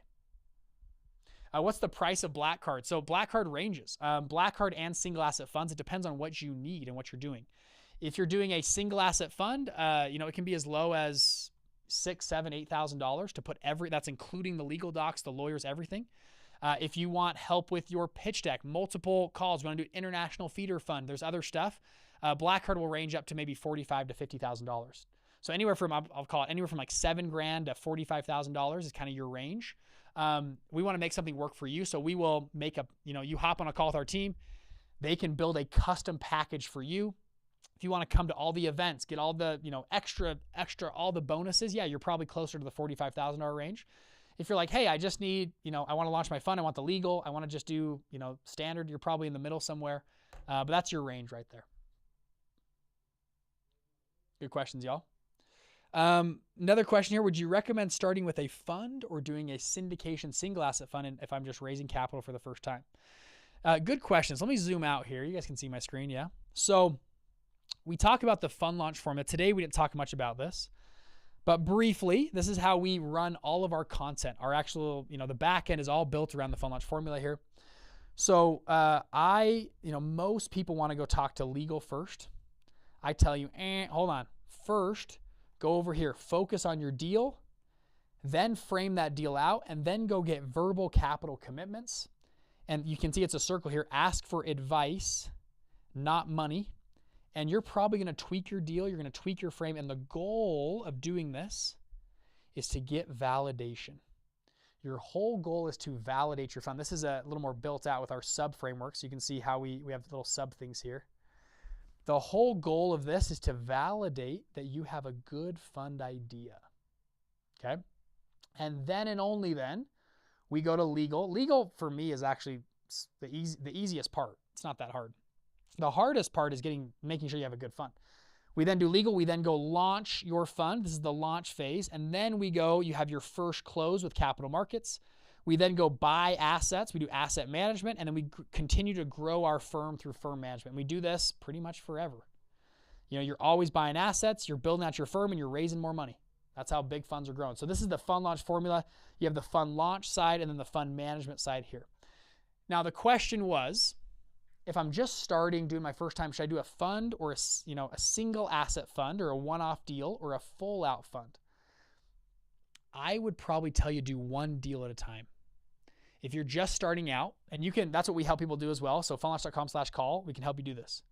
Speaker 1: What's the price of Black Card? So Black Card ranges. Black Card and single asset funds, it depends on what you need and what you're doing. If you're doing a single asset fund, it can be as low as $6,000, $7,000, $8,000 to put that's including the legal docs, the lawyers, everything. If you want help with your pitch deck, multiple calls, you want to do an international feeder fund, there's other stuff. Black Card will range up to maybe $45,000 to $50,000. So anywhere from, I'll call it anywhere from like $7,000 to $45,000 is kind of your range. We want to make something work for you. So we will make you hop on a call with our team. They can build a custom package for you. If you want to come to all the events, get all the, extra, all the bonuses, yeah, you're probably closer to the $45,000 range. If you're like, hey, I just need, I want to launch my fund, I want the legal, I want to just do, standard, you're probably in the middle somewhere. But that's your range right there. Good questions, y'all. Another question here, would you recommend starting with a fund or doing a syndication single asset fund if I'm just raising capital for the first time? Good questions. Let me zoom out here. You guys can see my screen, yeah? So we talk about the fund launch format. Today, we didn't talk much about this, but briefly, this is how we run all of our content. Our actual, the back end is all built around the fund launch formula here. So most people want to go talk to legal first. I tell you, hold on. First, go over here, focus on your deal, then frame that deal out, and then go get verbal capital commitments. And you can see it's a circle here. Ask for advice, not money. And you're probably going to tweak your deal. You're going to tweak your frame. And the goal of doing this is to get validation. Your whole goal is to validate your fund. This is a little more built out with our sub framework. So you can see how we have little sub things here. The whole goal of this is to validate that you have a good fund idea. Okay? And then and only then, we go to legal. Legal for me is actually the easiest part. It's not that hard. The hardest part is making sure you have a good fund. We then do legal. We then go launch your fund. This is the launch phase. And then you have your first close with capital markets. We then go buy assets. We do asset management. And then we continue to grow our firm through firm management. We do this pretty much forever. You're always buying assets. You're building out your firm and you're raising more money. That's how big funds are growing. So this is the fund launch formula. You have the fund launch side and then the fund management side here. Now the question was, if I'm just starting, doing my first time, should I do a fund or a single asset fund or a one-off deal or a full out fund? I would probably tell you do one deal at a time. If you're just starting out, and that's what we help people do as well. So finalize.com/call, we can help you do this.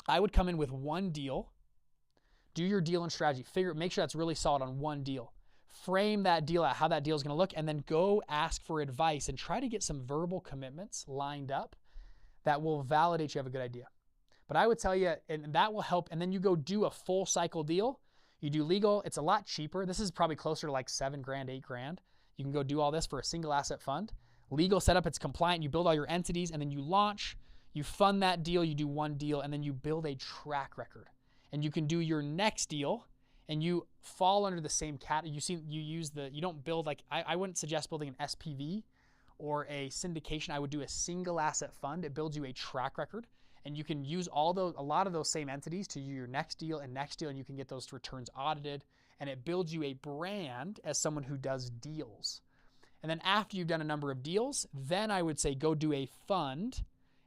Speaker 1: I would come in with one deal. Do your deal and strategy. Make sure that's really solid on one deal. Frame that deal out, how that deal is going to look, and then go ask for advice and try to get some verbal commitments lined up that will validate you have a good idea. But I would tell you, and that will help, and then you go do a full cycle deal. You do legal, it's a lot cheaper. This is probably closer to like $7,000, $8,000. You can go do all this for a single asset fund. Legal setup, it's compliant, you build all your entities, and then you launch, you fund that deal, you do one deal, and then you build a track record. And you can do your next deal, and you fall under the same category. You don't build I wouldn't suggest building an SPV or a syndication. I would do a single asset fund. It builds you a track record, and you can use a lot of those same entities to your next deal, and you can get those returns audited, and it builds you a brand as someone who does deals. And then after you've done a number of deals, then I would say go do a fund,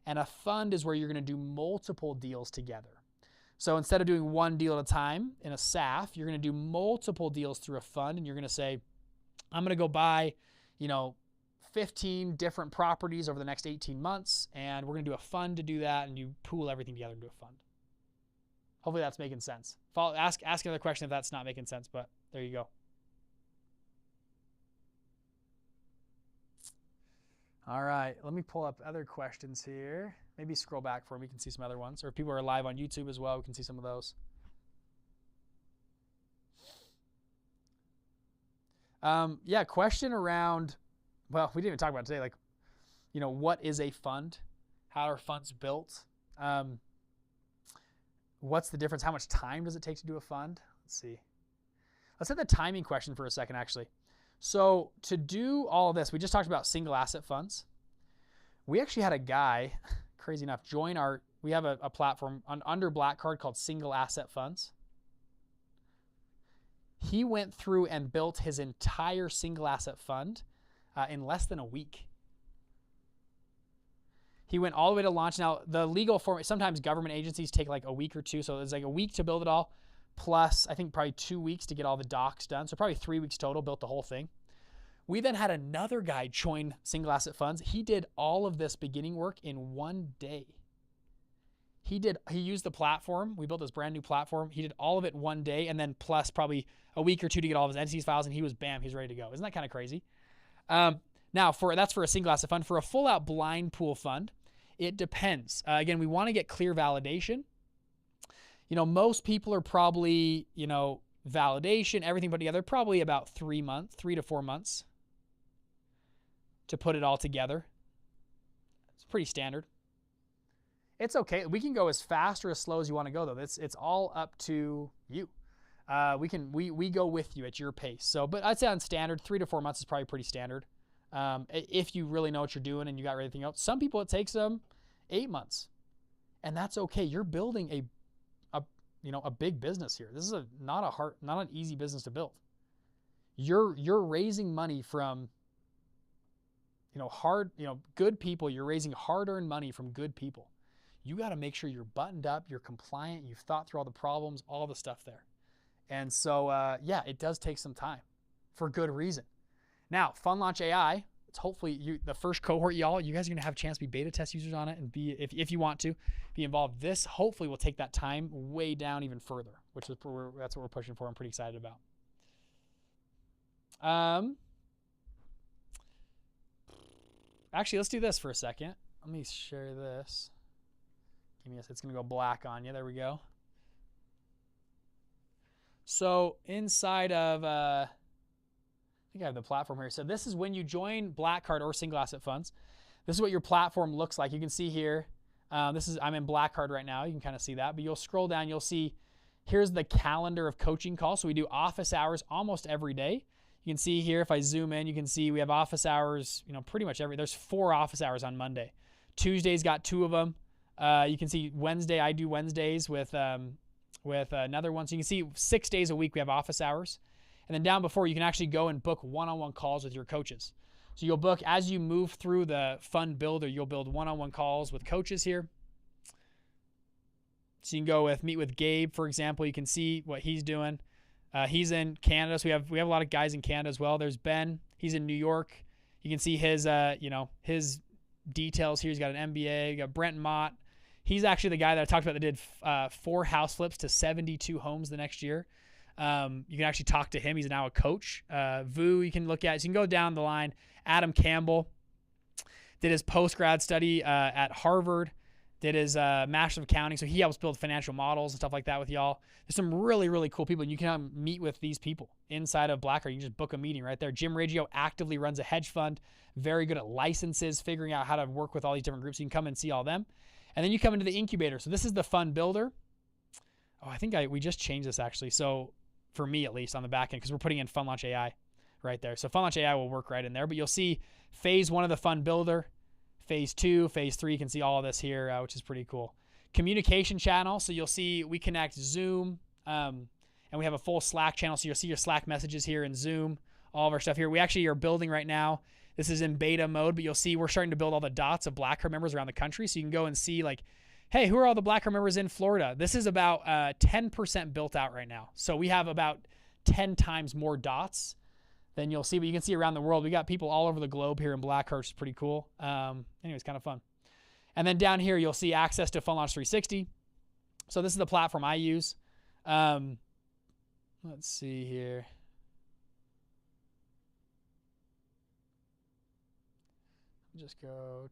Speaker 1: and a fund is where you're going to do multiple deals together. So instead of doing one deal at a time in a SAF, you're going to do multiple deals through a fund, and you're going to say, I'm going to go buy, 15 different properties over the next 18 months, and we're going to do a fund to do that, and you pool everything together into a fund. Hopefully that's making sense. Ask another question if that's not making sense, but there you go. All right, let me pull up other questions here. Maybe scroll back for me. You can see some other ones. Or if people are live on YouTube as well, we can see some of those. Question around, well, we didn't even talk about it today, what is a fund? How are funds built? What's the difference? How much time does it take to do a fund? Let's see. Let's hit the timing question for a second, actually. So to do all of this, we just talked about single asset funds. We actually had a guy, crazy enough, we have a platform under Black Card called Single Asset Funds. He went through and built his entire single asset fund in less than a week. He went all the way to launch. Now, the legal form, sometimes government agencies take like a week or two, so it's like a week to build it all, plus I think probably 2 weeks to get all the docs done, so probably 3 weeks total, built the whole thing. We then had another guy join Single Asset Funds. He did all of this beginning work in 1 day. He used the platform. We built this brand new platform. He did all of it in 1 day, and then plus probably a week or two to get all of his entities files, and he's ready to go. Isn't that kind of crazy? Now, that's for a single asset fund. For a full out blind pool fund, it depends. Again, we want to get clear validation. Most people are probably, validation, everything put together, probably about 3 to 4 months to put it all together. It's pretty standard. It's okay. We can go as fast or as slow as you want to go, though. It's all up to you. We go with you at your pace. So, but I'd say on standard, 3 to 4 months is probably pretty standard. If you really know what you're doing and you got everything else. Some people, it takes them 8 months, and that's okay. You're building a big business here. This is not an easy business to build. You're raising money from, good people. You're raising hard-earned money from good people. You got to make sure you're buttoned up, you're compliant, you've thought through all the problems, all the stuff there. And so, it does take some time. for good reason. Now, Fun Launch AI, it's hopefully the first cohort, y'all, you guys are going to have a chance to be beta test users on it and be, if you want to, be involved. This hopefully will take that time way down even further, which is that's what we're pushing for. I'm pretty excited about. Actually, let's do this for a second. Let me share this. Give me a, it's going to go black on you. There we go. So inside of, I think I have the platform here. So this is when you join Black Card or single asset funds. This is what your platform looks like. You can see here, I'm in Black Card right now. You can kind of see that, but you'll scroll down. You'll see here's the calendar of coaching calls. So we do office hours almost every day. You can see here, if I zoom in, you can see we have office hours, pretty much there's 4 office hours on Monday. Tuesday's got 2 of them. You can see Wednesday, I do Wednesdays with another one. So you can see 6 days a week we have office hours. And then down before, you can actually go and book one-on-one calls with your coaches. So you'll book, as you move through the fund builder, you'll build one-on-one calls with coaches here. So you can go meet with Gabe, for example. You can see what he's doing. He's in Canada, so we have a lot of guys in Canada as well. There's Ben. He's in New York. You can see his his details here. He's got an MBA. You got Brent Mott. He's actually the guy that I talked about that did 4 house flips to 72 homes the next year. You can actually talk to him. He's now a coach. Vu, you can look at. So you can go down the line. Adam Campbell did his post-grad study at Harvard. Did his Master of Accounting. So he helps build financial models and stuff like that with y'all. There's some really, really cool people. You can meet with these people inside of Black Card. You can just book a meeting right there. Jim Riggio actively runs a hedge fund. Very good at licenses, figuring out how to work with all these different groups. You can come and see all them. And then you come into the incubator. So this is the fund builder. Oh, I think we just changed this actually. So for me, at least on the back end, because we're putting in Fund Launch AI right there. So Fund Launch AI will work right in there, but you'll see phase 1 of the fund builder, phase 2, phase 3, you can see all of this here, which is pretty cool. Communication channel. So you'll see we connect Zoom, and we have a full Slack channel. So you'll see your Slack messages here in Zoom, all of our stuff here. We actually are building right now. This is in beta mode, but you'll see we're starting to build all the dots of Black Card members around the country. So you can go and see hey, who are all the Black Card members in Florida? This is about 10% built out right now. So we have about 10 times more dots than you'll see, but you can see around the world. We got people all over the globe here in Black Card, which is pretty cool. Anyways, kind of fun. And then down here, you'll see access to Fund Launch 360. So this is the platform I use. Let's see here. Just go.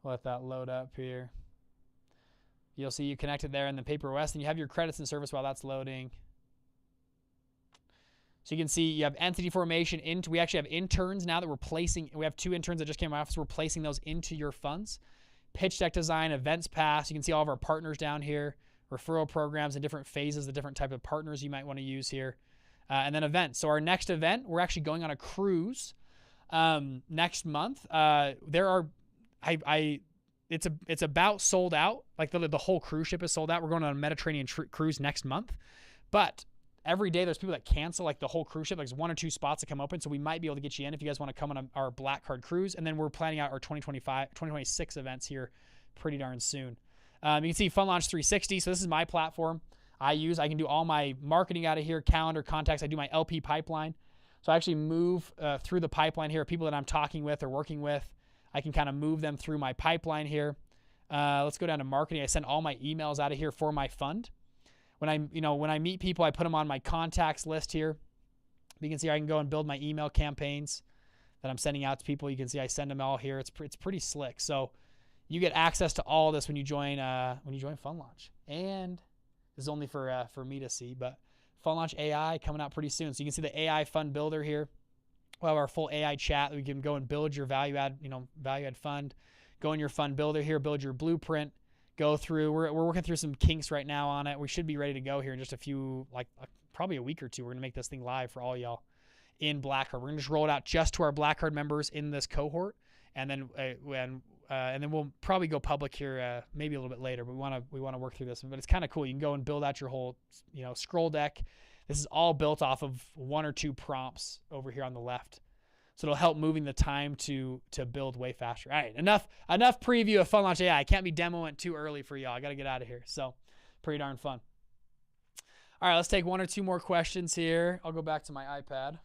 Speaker 1: Let that load up here. You'll see you connected there in the Paper West, and you have your credits and service while that's loading. So you can see you have entity formation. We actually have interns now that we're placing. We have 2 interns that just came to my office. We're placing those into your funds. Pitch deck design, events pass. You can see all of our partners down here, referral programs and different phases, the different type of partners you might want to use here. And then events. So our next event, we're actually going on a cruise next month. It's about sold out. Like the whole cruise ship is sold out. We're going on a Mediterranean cruise next month. But every day there's people that cancel the whole cruise ship. There's 1 or 2 spots that come open. So we might be able to get you in if you guys want to come on our Black Card cruise. And then we're planning out our 2026 events here pretty darn soon. You can see Fund Launch 360. So this is my platform I can do all my marketing out of here, calendar, contacts. I do my LP pipeline. So I actually move through the pipeline here, people that I'm talking with or working with. I can kind of move them through my pipeline here. Let's go down to marketing. I send all my emails out of here for my fund. When I meet people, I put them on my contacts list here. You can see I can go and build my email campaigns that I'm sending out to people. You can see I send them all here. It's pretty slick. So you get access to all this when you join Fund Launch. And this is only for me to see, but Fund Launch AI coming out pretty soon. So you can see the AI fund builder here. We'll have our full AI chat that we can go and build your value add fund. Go in your fund builder here, build your blueprint. Go through. We're working through some kinks right now on it. We should be ready to go here in just a few, probably a week or 2. We're gonna make this thing live for all y'all in Black Card. We're gonna just roll it out just to our Black Card members in this cohort, and then we'll probably go public here maybe a little bit later. But we wanna work through this. But it's kind of cool. You can go and build out your whole scroll deck. This is all built off of 1 or 2 prompts over here on the left. So it'll help moving the time to build way faster. All right, enough preview of Fund Launch AI. I can't be demoing too early for y'all. I got to get out of here. So pretty darn fun. All right, let's take one or two more questions here. I'll go back to my iPad.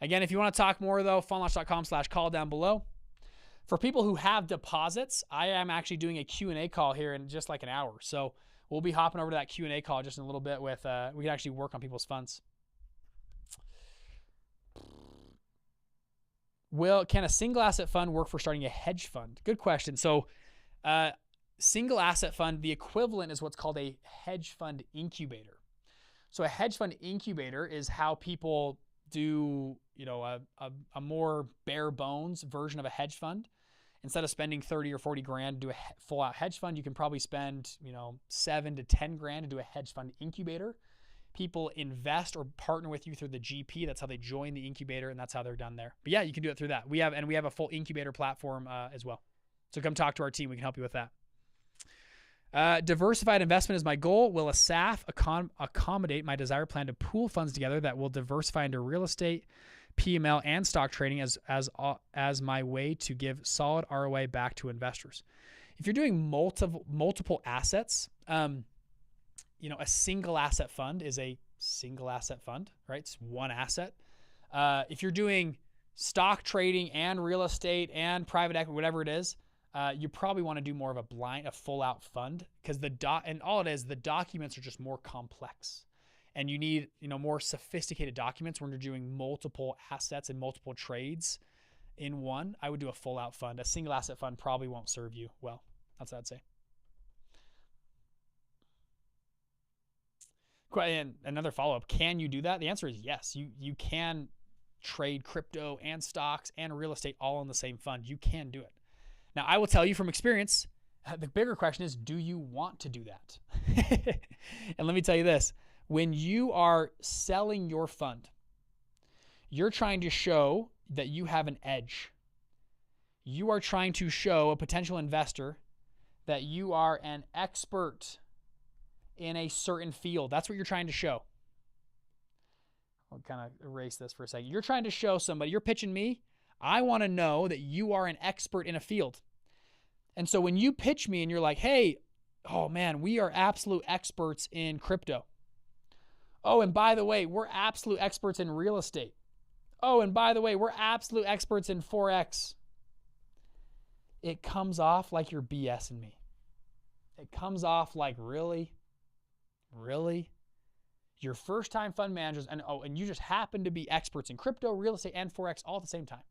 Speaker 1: Again, if you want to talk more, though, funlaunch.com/call down below. For people who have deposits, I am actually doing a Q&A call here in just like an hour. So we'll be hopping over to that Q&A call just in a little bit with, we can actually work on people's funds. Can a single asset fund work for starting a hedge fund? Good question. So single asset fund, the equivalent is what's called a hedge fund incubator. So a hedge fund incubator is how people do, a more bare bones version of a hedge fund. Instead of spending 30 or 40 grand to do a full out hedge fund, you can probably spend, 7 to 10 grand to do a hedge fund incubator. People invest or partner with you through the GP. That's how they join the incubator, and that's how they're done there. But yeah, you can do it through that. We have a full incubator platform as well. So come talk to our team. We can help you with that. Diversified investment is my goal. Will a SAF accommodate my desired plan to pool funds together that will diversify into real estate, PML, and stock trading as my way to give solid ROI back to investors? If you're doing multiple assets, a single asset fund is a single asset fund, right? It's one asset. If you're doing stock trading and real estate and private equity, whatever it is, you probably want to do more of a full out fund, because the documents are just more complex, and you need, more sophisticated documents when you're doing multiple assets and multiple trades in one. I would do a full out fund. A single asset fund probably won't serve you well. That's what I'd say. And another follow-up, can you do that? The answer is yes. You can trade crypto and stocks and real estate all in the same fund. You can do it. Now, I will tell you from experience, the bigger question is, do you want to do that? And let me tell you this. When you are selling your fund, you're trying to show that you have an edge. You are trying to show a potential investor that you are an expert in a certain field. That's what you're trying to show. I'll kind of erase this for a second. You're trying to show somebody, you're pitching me, I want to know that you are an expert in a field. And so when you pitch me and you're like, hey, oh man, we are absolute experts in crypto. Oh, and by the way, we're absolute experts in real estate. Oh, and by the way, we're absolute experts in Forex. It comes off like you're BSing me. It comes off like, really? Your first time fund managers, and you just happen to be experts in crypto, real estate, and Forex all at the same time.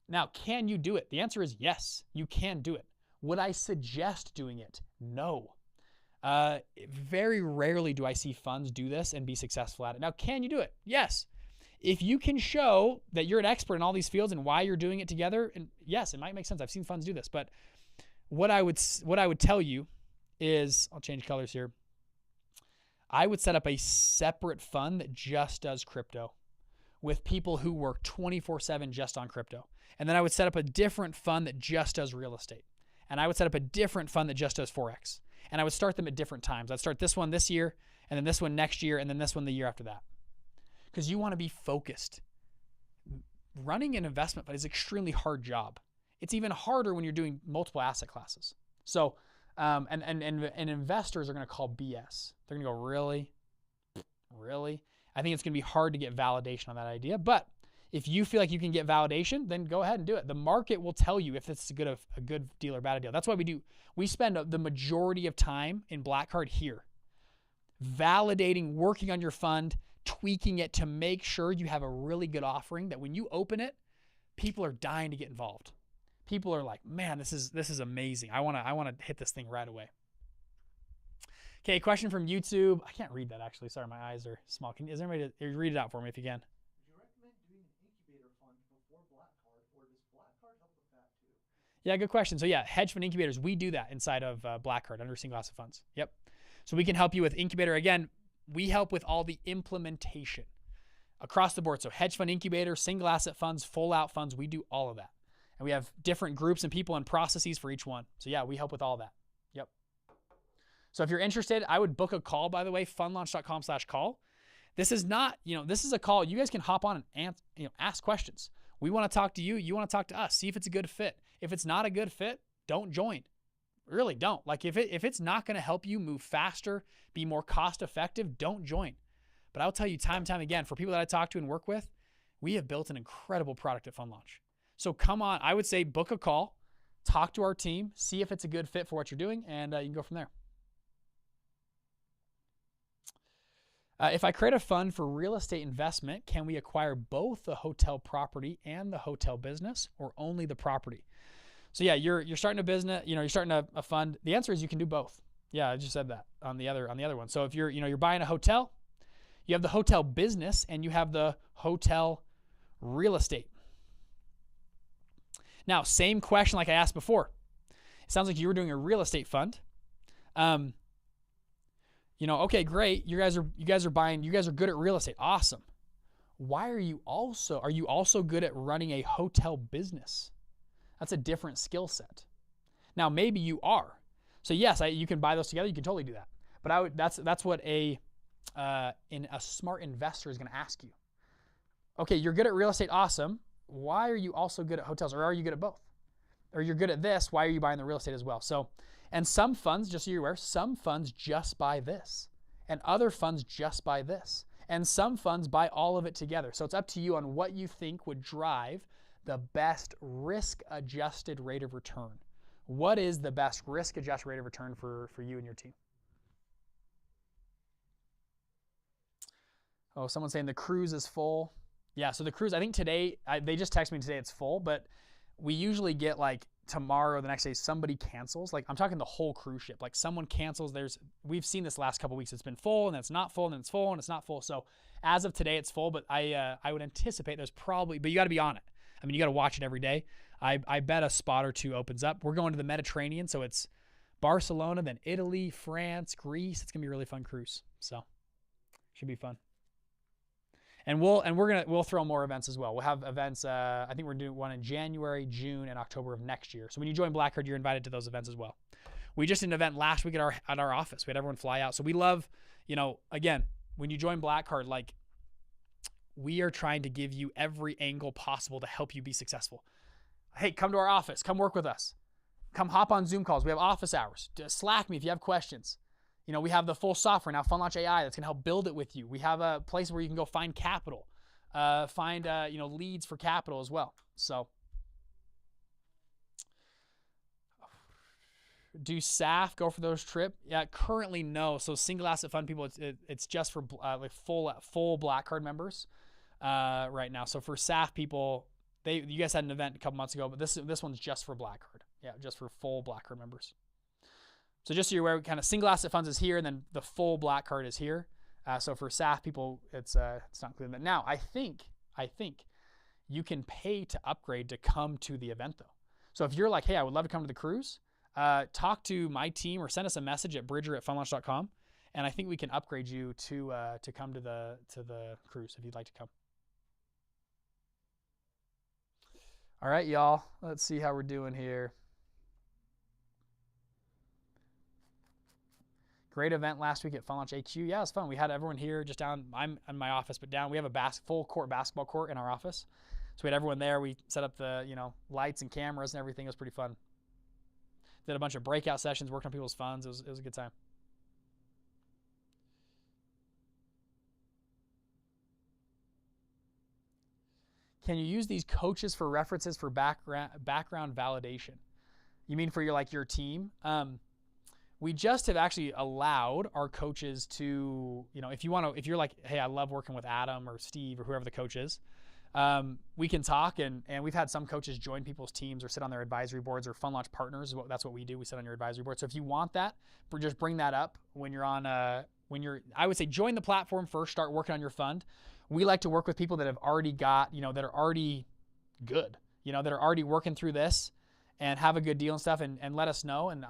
Speaker 1: Now, can you do it? The answer is yes, you can do it. Would I suggest doing it? No. Very rarely do I see funds do this and be successful at it. Now, can you do it? Yes. If you can show that you're an expert in all these fields and why you're doing it together, and yes, it might make sense. I've seen funds do this, but what I would tell you is, I'll change colors here. I would set up a separate fund that just does crypto with people who work 24/7 just on crypto. And then I would set up a different fund that just does real estate. And I would set up a different fund that just does Forex. And I would start them at different times. I'd start this one this year, and then this one next year, and then this one the year after that. Because you want to be focused. Running an investment fund is an extremely hard job. It's even harder when you're doing multiple asset classes. So, and investors are going to call BS. They're going to go, really? Really? I think it's going to be hard to get validation on that idea. But if you feel like you can get validation, then go ahead and do it. The market will tell you if it's a good deal or bad deal. That's why we spend the majority of time in Black Card here, validating, working on your fund, tweaking it to make sure you have a really good offering that when you open it, people are dying to get involved. People are like, man, this is amazing. I want to hit this thing right away. Okay, question from YouTube. I can't read that actually. Sorry, my eyes are small. Is there anybody to read it out for me if you can?
Speaker 2: Would you recommend doing an incubator fund before Black Card, or does Black Card help with that too?
Speaker 1: Yeah, good question. So yeah, hedge fund incubators, we do that inside of Black Card under single asset funds. Yep. So we can help you with incubator. Again, we help with all the implementation across the board. So hedge fund incubator, single asset funds, full out funds, we do all of that. And we have different groups and people and processes for each one. So yeah, we help with all that. Yep. So if you're interested, I would book a call, by the way, funlaunch.com/call. This is not, this is a call. You guys can hop on and ask questions. We want to talk to you. You want to talk to us. See if it's a good fit. If it's not a good fit, don't join. Really don't. Like if it's not going to help you move faster, be more cost effective, don't join. But I'll tell you time and time again, for people that I talk to and work with, we have built an incredible product at Fund Launch. So come on, I would say book a call, talk to our team, see if it's a good fit for what you're doing, and you can go from there. If I create a fund for real estate investment, can we acquire both the hotel property and the hotel business, or only the property? So yeah, you're starting a business, you're starting a fund. The answer is you can do both. Yeah, I just said that on the other one. So if you're buying a hotel, you have the hotel business and you have the hotel real estate. Now, same question like I asked before. It sounds like you were doing a real estate fund. Okay, great. You guys are good at real estate. Awesome. Why are you also good at running a hotel business? That's a different skill set. Now, maybe you are. So yes, you can buy those together. You can totally do that. But that's what a smart investor is going to ask you. Okay, you're good at real estate. Awesome. Why are you also good at hotels? Or are you good at both? Or you're good at this. Why are you buying the real estate as well? So, and some funds, just so you're aware, some funds just buy this. And other funds just buy this. And some funds buy all of it together. So it's up to you on what you think would drive the best risk-adjusted rate of return. What is the best risk-adjusted rate of return for you and your team? Oh, someone's saying the cruise is full. Yeah, so the cruise, I think today, they just texted me today it's full, but we usually get like tomorrow or the next day, somebody cancels. Like I'm talking the whole cruise ship. Like someone cancels. We've seen this last couple of weeks. It's been full and then it's not full and then it's full and it's not full. So as of today, it's full, but I would anticipate there's probably, but you got to be on it. I mean, you got to watch it every day. I bet a spot or two opens up. We're going to the Mediterranean, so it's Barcelona, then Italy, France, Greece. It's gonna be a really fun cruise. So should be fun. And we'll throw more events as well. We'll have events. I think we're doing one in January, June, and October of next year. So when you join Black Card, you're invited to those events as well. We just did an event last week at our office. We had everyone fly out. So we love, again, when you join Black Card, like we are trying to give you every angle possible to help you be successful. Hey, come to our office. Come work with us. Come hop on Zoom calls. We have office hours. Slack me if you have questions. We have the full software now, Fund Launch AI, that's going to help build it with you. We have a place where you can go find capital, find leads for capital as well. So, do SAF go for those trips? Yeah, currently no. So single asset fund people, it's just for like full Black Card members right now. So for SAF people, you guys had an event a couple months ago, but this one's just for Black Card. Yeah, just for full Black Card members. So just so you're aware, kind of single asset funds is here, and then the full Black Card is here. So for SAF people, it's not included. But now I think you can pay to upgrade to come to the event though. So if you're like, hey, I would love to come to the cruise, talk to my team or send us a message at bridger@fundlaunch.com, and I think we can upgrade you to come to the cruise if you'd like to come. All right, y'all. Let's see how we're doing here. Great event last week at Fund Launch HQ. Yeah, it was fun. We had everyone here just down. I'm in my office, but down we have a full court basketball court in our office. So we had everyone there. We set up the lights and cameras and everything. It was pretty fun. Did a bunch of breakout sessions, worked on people's funds. It was a good time. Can you use these coaches for references for background validation? You mean for your team? We just have actually allowed our coaches to, if you're like, hey, I love working with Adam or Steve or whoever the coach is, we can talk, and we've had some coaches join people's teams or sit on their advisory boards, or Fund Launch partners. That's what we do. We sit on your advisory board. So if you want that, just bring that up when you're on, I would say join the platform first, start working on your fund. We like to work with people that have already got, that are already good, that are already working through this and have a good deal and stuff, and let us know. And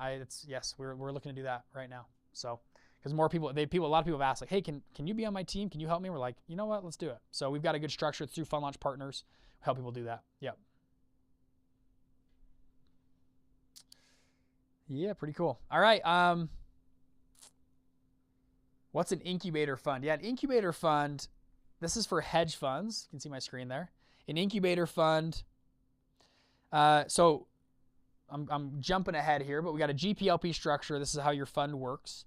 Speaker 1: yes, we're looking to do that right now. So, because more people, a lot of people have asked, like, hey, can you be on my team? Can you help me? We're like, you know what? Let's do it. So we've got a good structure through Fund Launch partners, help people do that. Yep. Yeah, pretty cool. All right. What's an incubator fund? Yeah, an incubator fund. This is for hedge funds. You can see my screen there. An incubator fund. So I'm jumping ahead here, but we got a GPLP structure. This is how your fund works.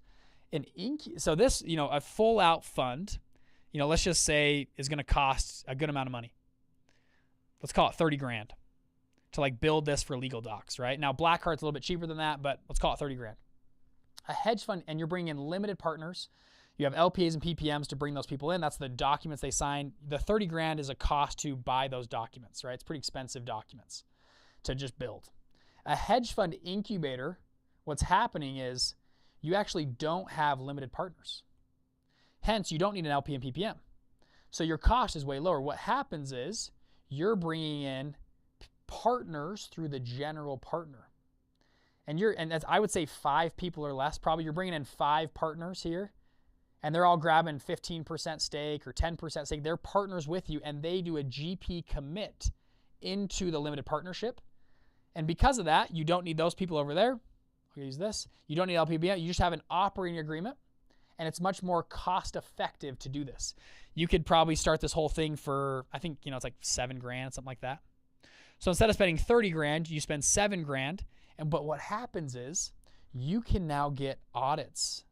Speaker 1: So this, a full out fund, let's just say is going to cost a good amount of money. Let's call it 30 grand to like build this for legal docs, right? Now Blackheart's a little bit cheaper than that, but let's call it 30 grand. A hedge fund, and you're bringing in limited partners. You have LPAs and PPMs to bring those people in. That's the documents they sign. The 30 grand is a cost to buy those documents, right? It's pretty expensive documents to just build. A hedge fund incubator, what's happening is you actually don't have limited partners. Hence, you don't need an LP and PPM. So your cost is way lower. What happens is you're bringing in partners through the general partner. And as I would say 5 people or less, probably you're bringing in 5 partners here, and they're all grabbing 15% stake or 10% stake. They're partners with you, and they do a GP commit into the limited partnership. And because of that, you don't need those people over there. I'll use this. You don't need LPBM. You just have an operating agreement, and it's much more cost effective to do this. You could probably start this whole thing for, I think, it's like 7 grand, something like that. So instead of spending 30 grand, you spend 7 grand. But what happens is you can now get audits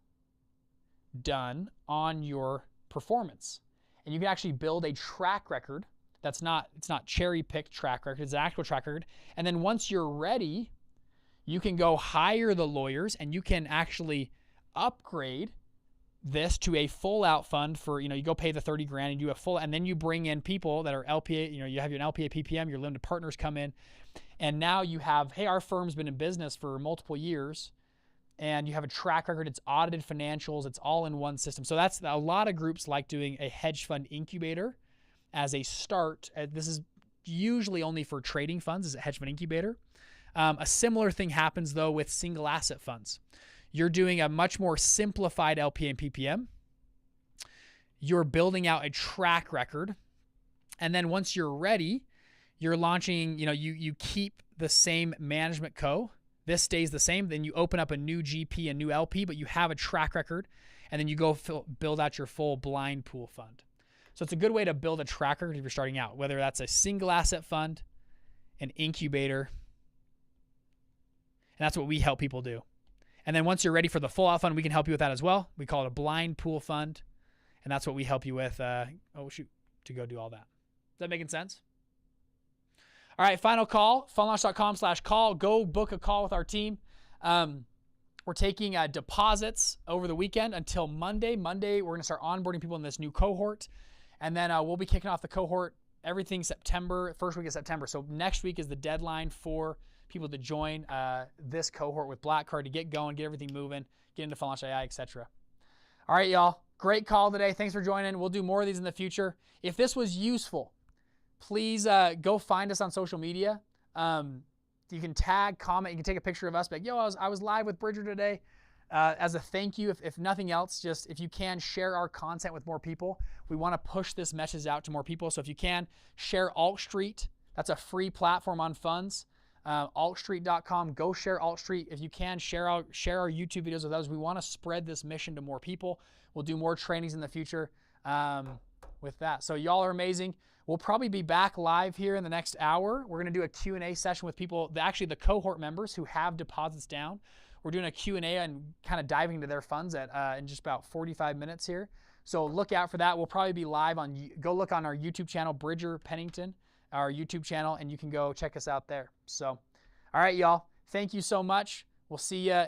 Speaker 1: done on your performance. And you can actually build a track record it's not cherry-picked track record, it's an actual track record. And then once you're ready, you can go hire the lawyers and you can actually upgrade this to a full out fund for, you go pay the 30 grand and do a full, and then you bring in people that are LPA, you have your LPA, PPM, your limited partners come in. And now you have, hey, our firm's been in business for multiple years, and you have a track record, it's audited financials, it's all in one system. So that's a lot of groups like doing a hedge fund incubator as a start. This is usually only for trading funds, as a hedge fund incubator. A similar thing happens though with single asset funds. You're doing a much more simplified LP and PPM. You're building out a track record. And then once you're ready, you're launching, you keep the same management co. This stays the same. Then you open up a new GP, a new LP, but you have a track record. And then you go build out your full blind pool fund. So it's a good way to build a track record if you're starting out, whether that's a single asset fund, an incubator. And that's what we help people do. And then once you're ready for the full out fund, we can help you with that as well. We call it a blind pool fund. And that's what we help you with, to go do all that. Is that making sense? All right, final call, funlaunch.com/call. Go book a call with our team. We're taking deposits over the weekend until Monday. Monday, we're going to start onboarding people in this new cohort. And then we'll be kicking off the cohort, everything September, first week of September. So next week is the deadline for people to join this cohort with Black Card to get going, get everything moving, get into Fun Launch AI, etc. All right, y'all. Great call today. Thanks for joining. We'll do more of these in the future. If this was useful, please go find us on social media. You can tag, comment, you can take a picture of us, like, yo, I was live with Bridger today. As a thank you, if nothing else, just if you can share our content with more people. We want to push this message out to more people. So if you can, share AltStreet. That's a free platform on funds. altstreet.com. Go share AltStreet. If you can, share our YouTube videos with others. We want to spread this mission to more people. We'll do more trainings in the future with that. So y'all are amazing. We'll probably be back live here in the next hour. We're going to do a Q&A session with people, actually the cohort members who have deposits down. We're doing a Q&A and kind of diving into their funds in just about 45 minutes here. So look out for that. We'll probably be live go look on our YouTube channel, Bridger Pennington, our YouTube channel, and you can go check us out there. So, all right, y'all. Thank you so much. We'll see you.